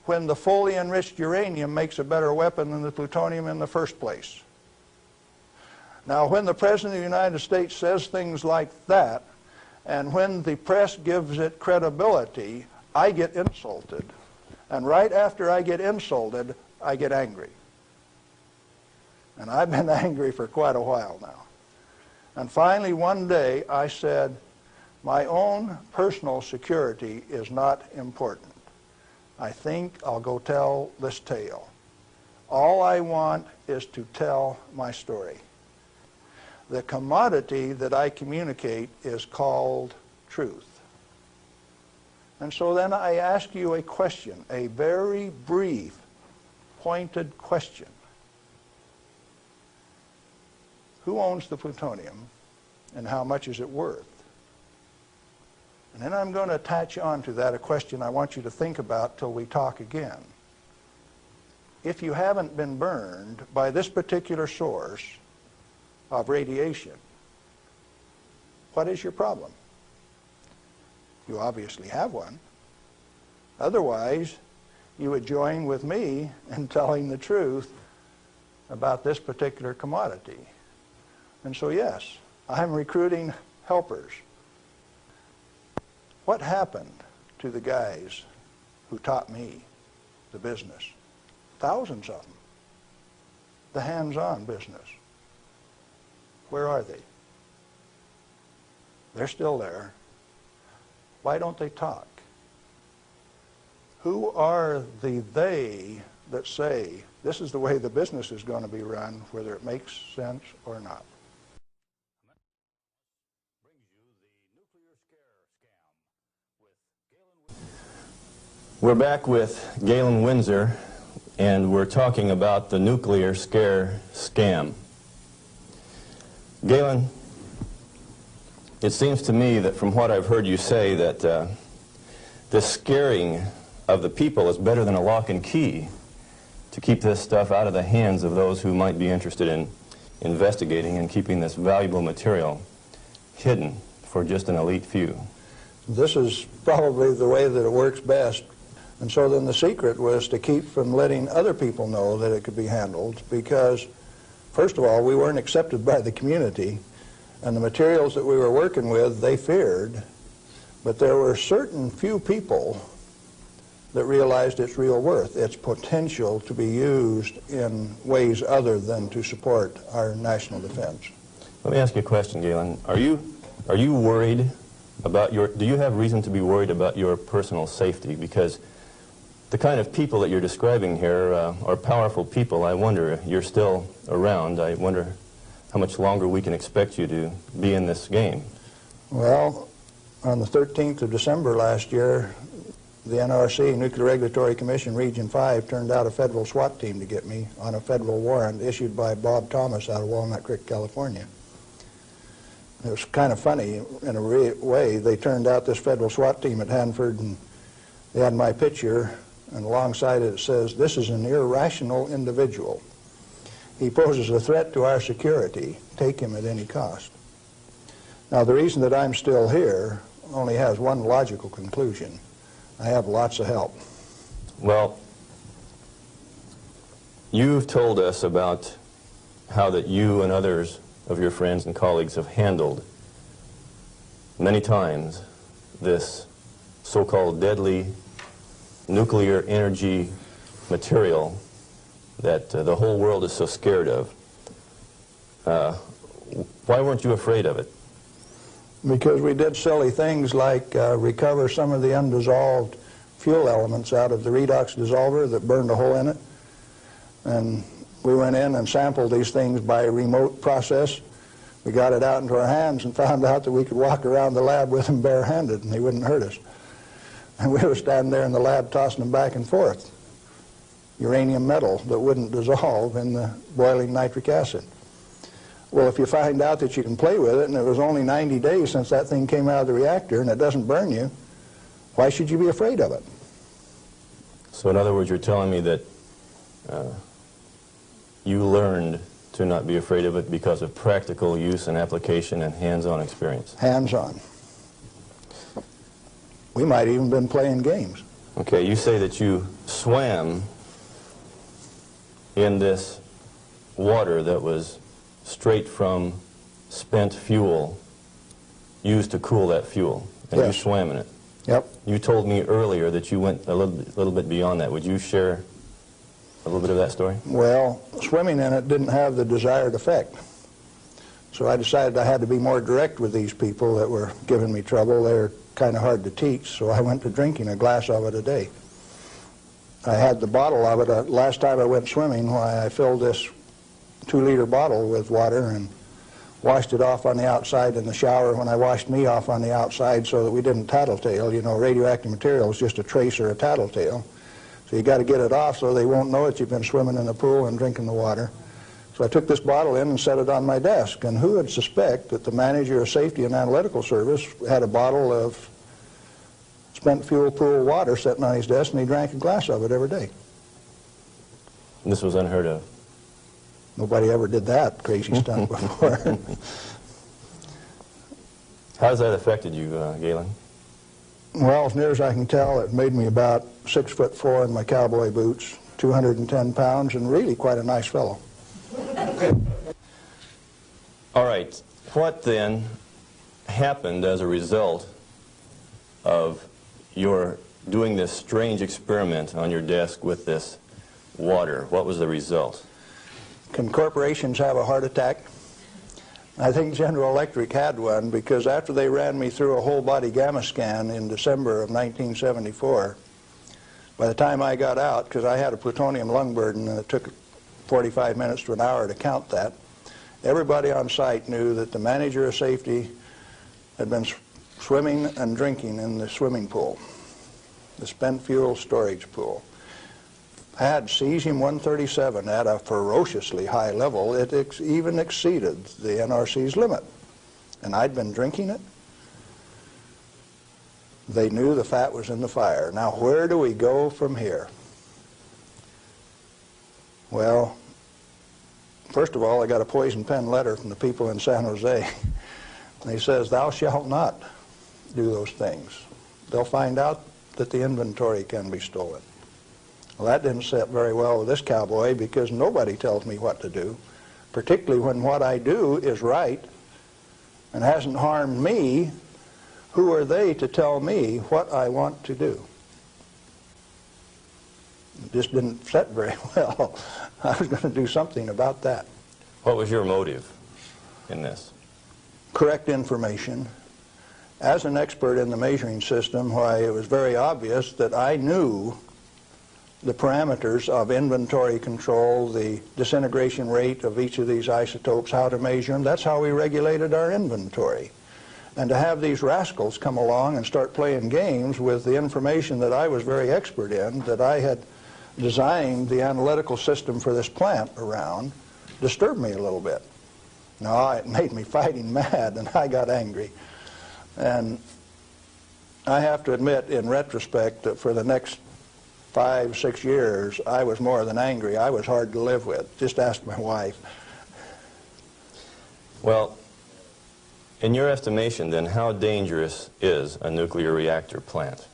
when the fully enriched uranium makes a better weapon than the plutonium in the first place. Now, when the President of the United States says things like that, and when the press gives it credibility, I get insulted. And right after I get insulted, I get angry. And I've been angry for quite a while now. And finally, one day, I said, my own personal security is not important. I think I'll go tell this tale. All I want is to tell my story. The commodity that I communicate is called truth. And so then I ask you a question, a very brief, pointed question. Who owns the plutonium, and how much is it worth? And then I'm going to attach on to that a question I want you to think about till we talk again. If you haven't been burned by this particular source of radiation, what is your problem? You obviously have one. Otherwise, you would join with me in telling the truth about this particular commodity. And so yes, I'm recruiting helpers. What happened to the guys who taught me the business? Thousands of them. The hands-on business. Where are they? They're still there. Why don't they talk? Who are the they that say this is the way the business is going to be run, whether it makes sense or not? We're back with Galen Windsor, and we're talking about the nuclear scare scam. Galen, it seems to me that from what I've heard you say that the scaring of the people is better than a lock and key to keep this stuff out of the hands of those who might be interested in investigating and keeping this valuable material hidden for just an elite few. This is probably the way that it works best. And so then the secret was to keep from letting other people know that it could be handled, because first of all, we weren't accepted by the community, and the materials that we were working with, they feared, but there were certain few people that realized its real worth, its potential to be used in ways other than to support our national defense. Let me ask you a question, Galen. Are you worried about do you have reason to be worried about your personal safety? Because the kind of people that you're describing here are powerful people. I wonder if you're still around. I wonder how much longer we can expect you to be in this game. Well, on the 13th of December last year, the NRC, Nuclear Regulatory Commission, Region 5, turned out a federal SWAT team to get me on a federal warrant issued by Bob Thomas out of Walnut Creek, California. It was kind of funny in a way. They turned out this federal SWAT team at Hanford, and they had my picture, and alongside it says, "This is an irrational individual. He poses a threat to our security. Take him at any cost." Now, the reason that I'm still here only has one logical conclusion. I have lots of help. Well, you've told us about how that you and others of your friends and colleagues have handled many times this so-called deadly nuclear energy material that the whole world is so scared of. Why weren't you afraid of it? Because we did silly things like recover some of the undissolved fuel elements out of the redox dissolver that burned a hole in it. And we went in and sampled these things by remote process. We got it out into our hands and found out that we could walk around the lab with them barehanded and they wouldn't hurt us. And we were standing there in the lab tossing them back and forth. Uranium metal that wouldn't dissolve in the boiling nitric acid. Well, if you find out that you can play with it, and it was only 90 days since that thing came out of the reactor, and it doesn't burn you, Why should you be afraid of it? So in other words, you're telling me that you learned to not be afraid of it because of practical use and application and hands-on experience. Hands-on. We might even been playing games. Okay, you say that you swam in this water that was straight from spent fuel used to cool that fuel, and Yes. you swam in it. Yep. You told me earlier that you went a little bit beyond that. Would you share a little bit of that story? Well, swimming in it didn't have the desired effect. So I decided I had to be more direct with these people that were giving me trouble. They were kind of hard to teach, so I went to drinking a glass of it a day. I had the bottle of it. Last time I went swimming, why I filled this 2-liter bottle with water and washed it off on the outside in the shower when I washed me off on the outside so that we didn't tattletale. You know, radioactive material is just a trace or a tattletale. So you got to get it off so they won't know that you've been swimming in the pool and drinking the water. So I took this bottle in and set it on my desk. And who would suspect that the manager of safety and analytical service had a bottle of spent fuel pool water sitting on his desk, and he drank a glass of it every day. And this was unheard of. Nobody ever did that crazy stunt before. How has that affected you, Galen? Well, as near as I can tell, it made me about 6'4" in my cowboy boots, 210 pounds, and really quite a nice fellow. All right. What then happened as a result of your doing this strange experiment on your desk with this water? What was the result? Can corporations have a heart attack? I think General Electric had one, because after they ran me through a whole body gamma scan in December of 1974, by the time I got out, because I had a plutonium lung burden and it took 45 minutes to an hour to count that, everybody on site knew that the manager of safety had been swimming and drinking in the swimming pool, the spent fuel storage pool. Had cesium-137 at a ferociously high level. It even exceeded the NRC's limit. And I'd been drinking it. They knew the fat was in the fire. Now, where do we go from here? Well, first of all, I got a poison pen letter from the people in San Jose. They says, "Thou shalt not do those things. They'll find out that the inventory can be stolen." Well, that didn't sit very well with this cowboy, because nobody tells me what to do, particularly when what I do is right and hasn't harmed me. Who are they to tell me what I want to do? It just didn't sit very well. I was going to do something about that. What was your motive in this? Correct information. As an expert in the measuring system, why, it was very obvious that I knew the parameters of inventory control, the disintegration rate of each of these isotopes, how to measure them. That's how we regulated our inventory. And to have these rascals come along and start playing games with the information that I was very expert in, that I had designed the analytical system for this plant around, disturbed me a little bit. No, it made me fighting mad, and I got angry. And I have to admit, in retrospect, that for the next 5, 6 years, I was more than angry. I was hard to live with. Just ask my wife. Well, in your estimation, then, how dangerous is a nuclear reactor plant?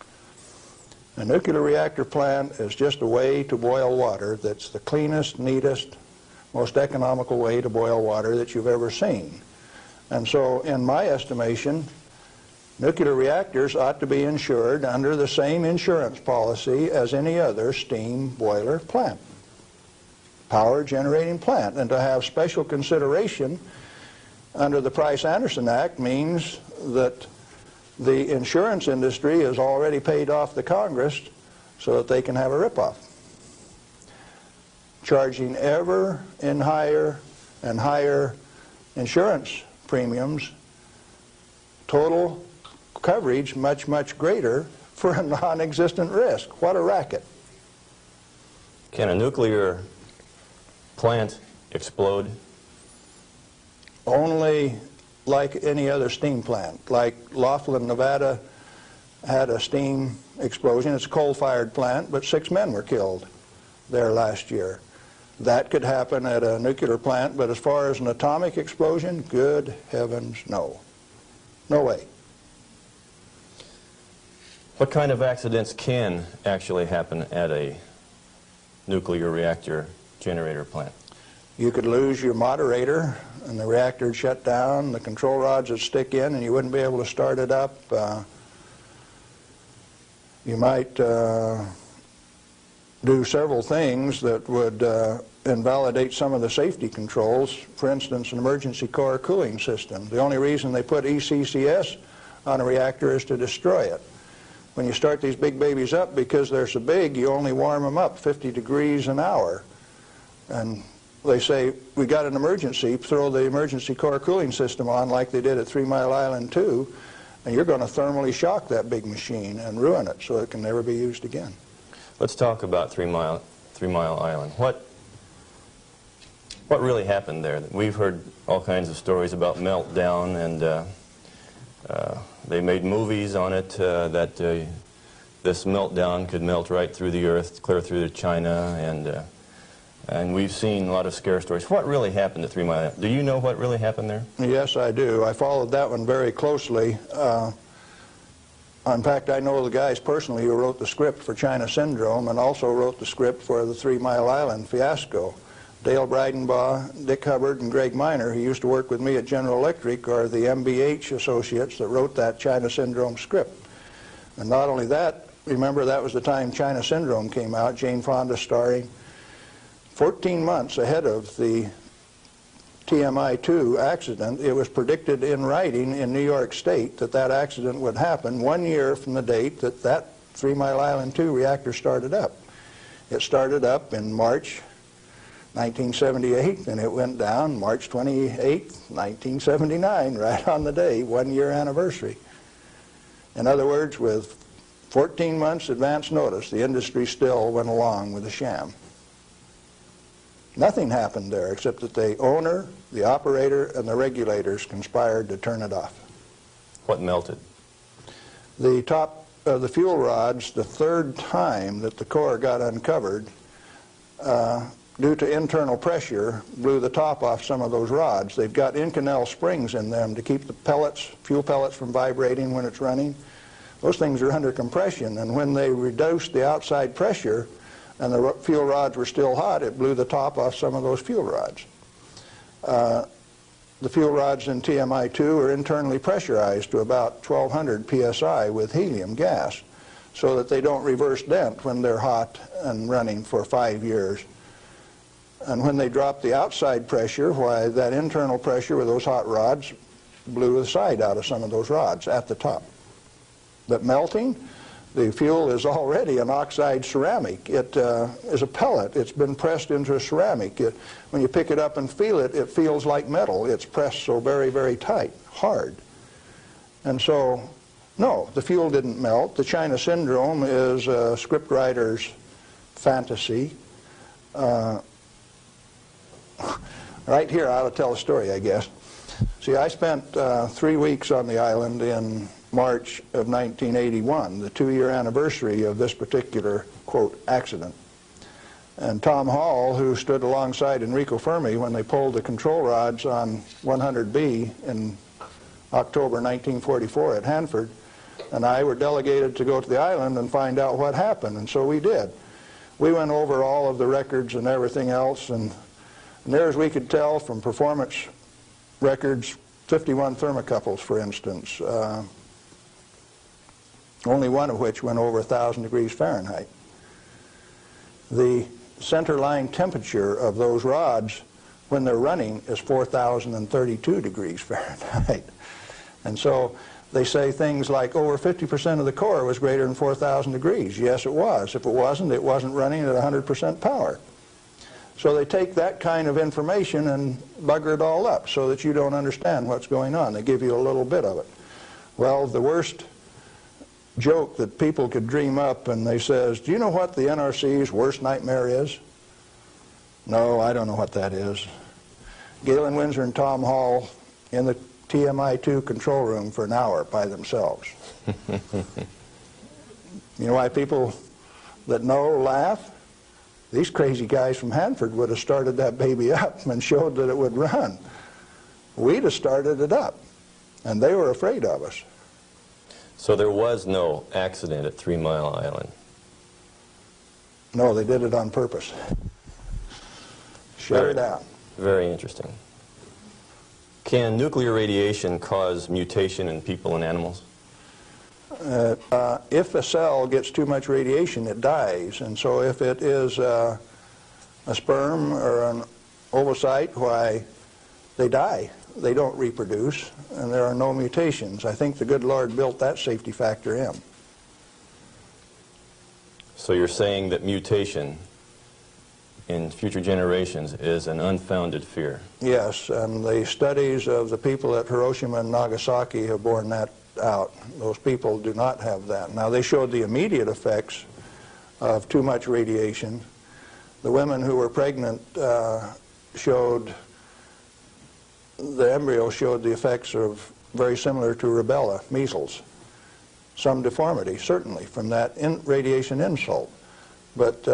A nuclear reactor plant is just a way to boil water that's the cleanest, neatest, most economical way to boil water that you've ever seen. And so, in my estimation, nuclear reactors ought to be insured under the same insurance policy as any other steam boiler plant, power generating plant. And to have special consideration under the Price-Anderson Act means that the insurance industry has already paid off the Congress so that they can have a ripoff, charging ever in higher and higher insurance premiums, total coverage much, much greater for a non-existent risk. What a racket. Can a nuclear plant explode? Only like any other steam plant. Like Laughlin, Nevada, had a steam explosion. It's a coal-fired plant, but 6 men were killed there last year. That could happen at a nuclear plant, but as far as an atomic explosion, good heavens, no. No way. What kind of accidents can actually happen at a nuclear reactor generator plant? You could lose your moderator and the reactor would shut down, the control rods would stick in and you wouldn't be able to start it up. You might do several things that would invalidate some of the safety controls. For instance, an emergency core cooling system. The only reason they put ECCS on a reactor is to destroy it. When you start these big babies up, because they're so big, you only warm them up 50 degrees an hour. And they say, we got an emergency, throw the emergency core cooling system on like they did at 3 Mile Island 2, and you're going to thermally shock that big machine and ruin it so it can never be used again. Let's talk about 3 Mile Island. What really happened there? We've heard all kinds of stories about meltdown, and they made movies on it that this meltdown could melt right through the earth, clear through to China, and we've seen a lot of scare stories. What really happened at 3 Mile Island? Do you know what really happened there? Yes, I do. I followed that one very closely. In fact, I know the guys personally who wrote the script for China Syndrome and also wrote the script for the 3 Mile Island fiasco. Dale Breidenbaugh, Dick Hubbard, and Greg Miner, who used to work with me at General Electric, are the MBH associates that wrote that China Syndrome script. And not only that, remember that was the time China Syndrome came out, Jane Fonda starring. 14 months ahead of the TMI-2 accident, it was predicted in writing in New York State that that accident would happen 1 year from the date that that 3 Mile Island 2 reactor started up. It started up in March 1978, and it went down March 28, 1979, right on the day, 1 year anniversary. In other words, with 14 months advance notice, the industry still went along with the sham. Nothing happened there except that the owner, the operator, and the regulators conspired to turn it off. What melted? The top of the fuel rods, the third time that the core got uncovered, due to internal pressure, blew the top off some of those rods. They've got Inconel springs in them to keep the pellets, fuel pellets, from vibrating when it's running. Those things are under compression, and when they reduced the outside pressure and the fuel rods were still hot, it blew the top off some of those fuel rods. The fuel rods in TMI-2 are internally pressurized to about 1200 psi with helium gas so that they don't reverse dent when they're hot and running for 5 years. And when they drop the outside pressure, why, that internal pressure with those hot rods blew the side out of some of those rods at the top. But melting, the fuel is already an oxide ceramic. It is a pellet. It's been pressed into a ceramic. When you pick it up and feel it, it feels like metal. It's pressed so very, very tight, hard. And so, no, the fuel didn't melt. The China Syndrome is a scriptwriter's fantasy. Right here, I ought to tell a story, I guess. See, I spent 3 weeks on the island in March of 1981, the 2-year anniversary of this particular, quote, accident. And Tom Hall, who stood alongside Enrico Fermi when they pulled the control rods on 100B in October 1944 at Hanford, and I were delegated to go to the island and find out what happened, and so we did. We went over all of the records and everything else, and there, as we could tell from performance records, 51 thermocouples, for instance, only one of which went over 1,000 degrees Fahrenheit. The center line temperature of those rods when they're running is 4,032 degrees Fahrenheit. And so they say things like over 50% of the core was greater than 4,000 degrees. Yes, it was. If it wasn't running at 100% power. So they take that kind of information and bugger it all up so that you don't understand what's going on. They give you a little bit of it. Well, the worst joke that people could dream up, and they says, do you know what the NRC's worst nightmare is? No, I don't know what that is. Galen Windsor and Tom Hall in the TMI-2 control room for an hour by themselves. You know why people that know laugh? These crazy guys from Hanford would have started that baby up and showed that it would run. We'd have started it up, and they were afraid of us. So there was no accident at 3 Mile Island? No, they did it on purpose. Shut her down. Very interesting. Can nuclear radiation cause mutation in people and animals? If a cell gets too much radiation, it dies. And so if it is a sperm or an ovocyte, why, they die. They don't reproduce, and there are no mutations. I think the good Lord built that safety factor in. So you're saying that mutation in future generations is an unfounded fear? Yes, and the studies of the people at Hiroshima and Nagasaki have borne that out. Those people do not have that. Now, they showed the immediate effects of too much radiation. The women who were pregnant showed, the embryo showed the effects of very similar to rubella, measles. Some deformity, certainly, from that radiation insult. But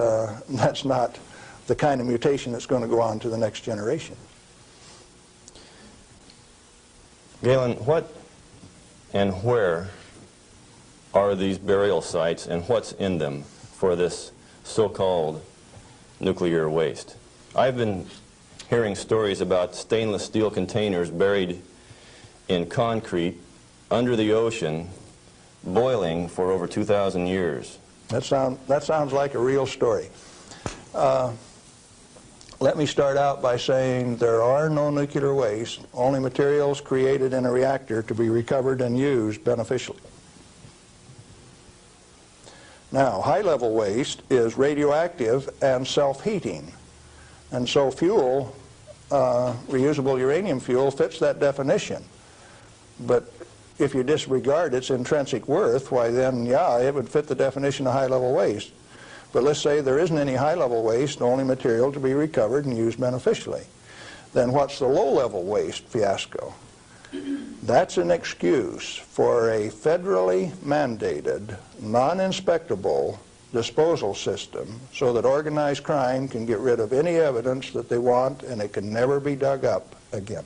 that's not the kind of mutation that's going to go on to the next generation. Galen, what and where are these burial sites, and what's in them for this so-called nuclear waste? I've been hearing stories about stainless steel containers buried in concrete under the ocean, boiling for over 2,000 years. That sounds like a real story. Let me start out by saying there are no nuclear waste, only materials created in a reactor to be recovered and used beneficially. Now, high-level waste is radioactive and self-heating. And so fuel, reusable uranium fuel, fits that definition. But if you disregard its intrinsic worth, why then, yeah, it would fit the definition of high-level waste. But let's say there isn't any high-level waste, only material to be recovered and used beneficially. Then what's the low-level waste fiasco? That's an excuse for a federally mandated, non-inspectable disposal system so that organized crime can get rid of any evidence that they want, and it can never be dug up again.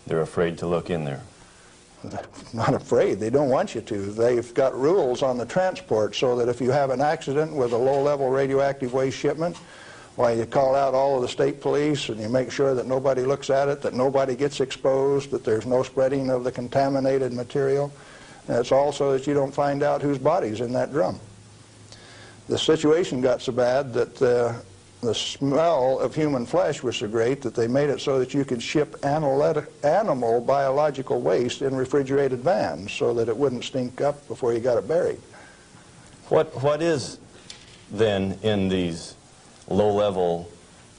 They're afraid to look in there. Not afraid. They don't want you to. They've got rules on the transport so that if you have an accident with a low-level radioactive waste shipment, why, you call out all of the state police and you make sure that nobody looks at it, that nobody gets exposed, that there's no spreading of the contaminated material. And it's also that you don't find out whose body's in that drum. The situation got so bad that the smell of human flesh was so great that they made it so that you could ship animal biological waste in refrigerated vans so that it wouldn't stink up before you got it buried. What is then in these low-level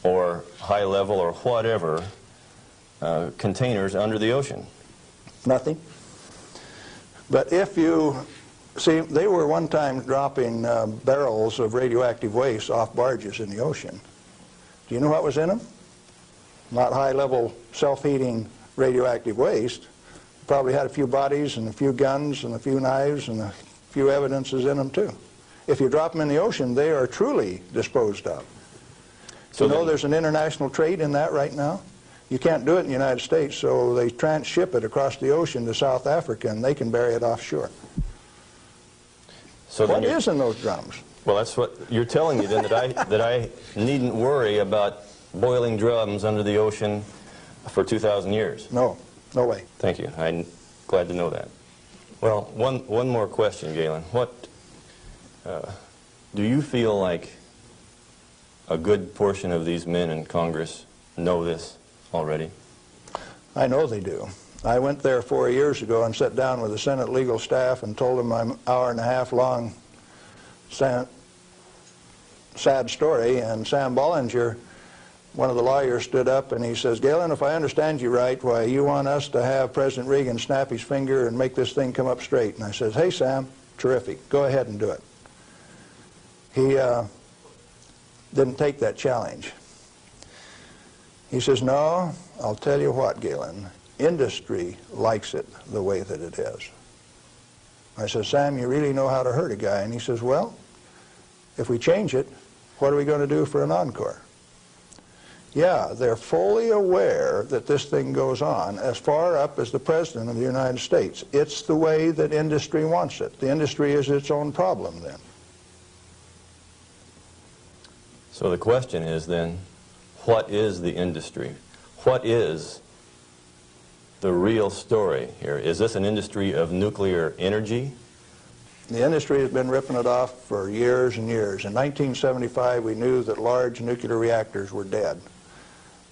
or high-level or whatever containers under the ocean? Nothing. But if you see, they were one time dropping barrels of radioactive waste off barges in the ocean. Do you know what was in them? Not high-level self-heating radioactive waste. Probably had a few bodies and a few guns and a few knives and a few evidences in them too. If you drop them in the ocean, they are truly disposed of. So you know there's an international trade in that right now? You can't do it in the United States, so they transship it across the ocean to South Africa, and they can bury it offshore. So what is in those drums? Well, that's what you're telling me then, that I needn't worry about boiling drums under the ocean for 2,000 years. No, no way. Thank you. I'm glad to know that. Well, one more question, Galen. What do you feel like a good portion of these men in Congress know this already? I know they do. I went there 4 years ago and sat down with the Senate legal staff and told them my hour-and-a-half-long sad story, and Sam Bollinger, one of the lawyers, stood up and he says, "Galen, if I understand you right, why, you want us to have President Reagan snap his finger and make this thing come up straight." And I says, "Hey, Sam, terrific. Go ahead and do it." He didn't take that challenge. He says, "No, I'll tell you what, Galen. Industry likes it the way that it is." I said, Sam, you really know how to hurt a guy? And he says, well, if we change it, what are we going to do for an encore? Yeah, they're fully aware that this thing goes on as far up as the President of the United States. It's the way that industry wants it. The industry is its own problem then. So the question is then, what is the industry? What is the real story here? Is this an industry of nuclear energy? The industry has been ripping it off for years and years. In 1975, we knew that large nuclear reactors were dead,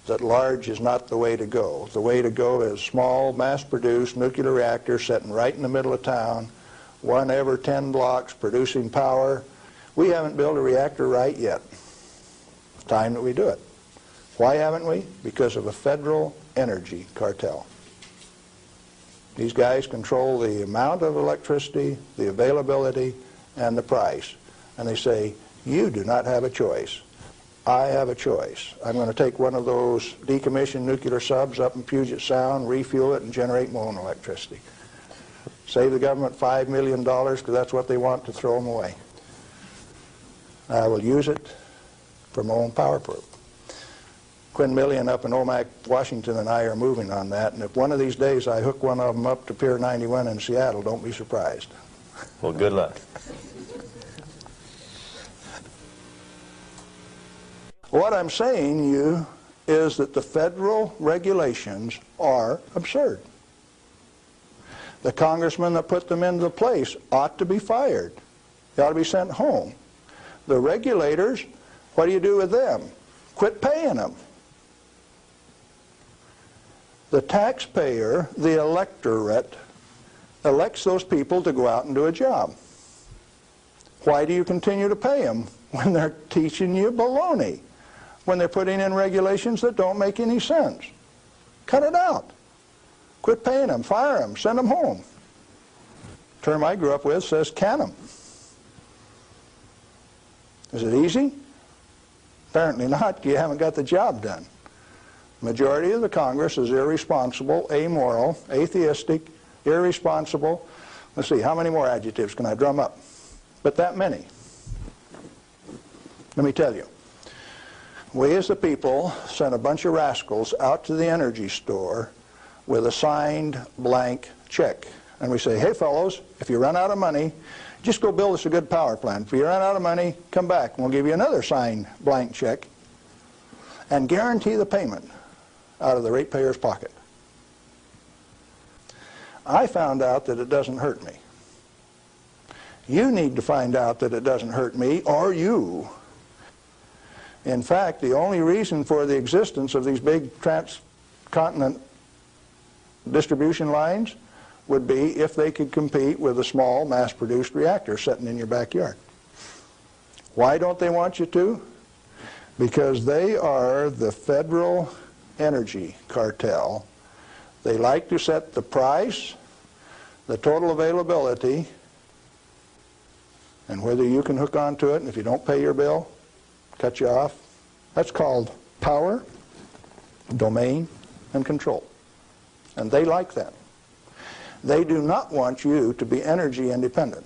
that large is not the way to go. The way to go is small, mass-produced nuclear reactors sitting right in the middle of town, 1 every 10 blocks, producing power. We haven't built a reactor right yet. It's time that we do it. Why haven't we? Because of a federal energy cartel. These guys control the amount of electricity, the availability, and the price. And they say, you do not have a choice. I have a choice. I'm going to take one of those decommissioned nuclear subs up in Puget Sound, refuel it, and generate my own electricity. Save the government $5 million because that's what they want to throw them away. I will use it for my own power plant. Quinn Millian up in Omak, Washington, and I are moving on that, and if one of these days I hook one of them up to Pier 91 in Seattle, don't be surprised. Well, good luck. What I'm saying to you is that the federal regulations are absurd. The congressman that put them into place ought to be fired. They ought to be sent home. The regulators, what do you do with them? Quit paying them. The taxpayer, the electorate, elects those people to go out and do a job. Why do you continue to pay them when they're teaching you baloney? When they're putting in regulations that don't make any sense? Cut it out. Quit paying them, fire them, send them home. The term I grew up with says can them. Is it easy? Apparently not. You haven't got the job done. Majority of the Congress is irresponsible, amoral, atheistic, irresponsible. Let's see, how many more adjectives can I drum up? But that many. Let me tell you. We as the people sent a bunch of rascals out to the energy store with a signed blank check. And we say, hey fellows, if you run out of money, just go build us a good power plant. If you run out of money, come back and we'll give you another signed blank check and guarantee the payment out of the ratepayer's pocket. I found out that it doesn't hurt me. You need to find out that it doesn't hurt me or you. In fact, the only reason for the existence of these big transcontinent distribution lines would be if they could compete with a small mass-produced reactor sitting in your backyard. Why don't they want you to? Because they are the federal energy cartel. They like to set the price, the total availability, and whether you can hook onto it, and if you don't pay your bill, cut you off. That's called power, domain, and control. And they like that. They do not want you to be energy independent.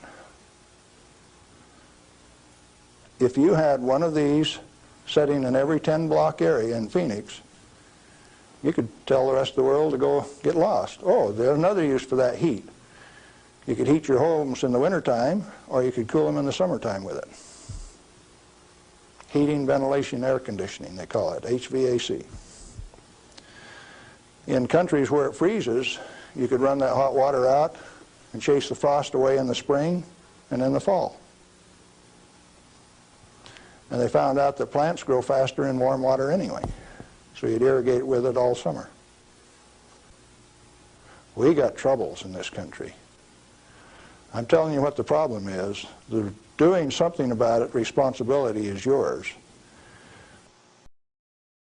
If you had one of these sitting in every 10-block area in Phoenix, you could tell the rest of the world to go get lost. Oh, there's another use for that heat. You could heat your homes in the wintertime, or you could cool them in the summertime with it. Heating, ventilation, air conditioning, they call it, HVAC. In countries where it freezes, you could run that hot water out and chase the frost away in the spring and in the fall. And they found out that plants grow faster in warm water anyway, so you'd irrigate with it all summer. We got troubles in this country. I'm telling you what the problem is. Doing something about it, responsibility is yours.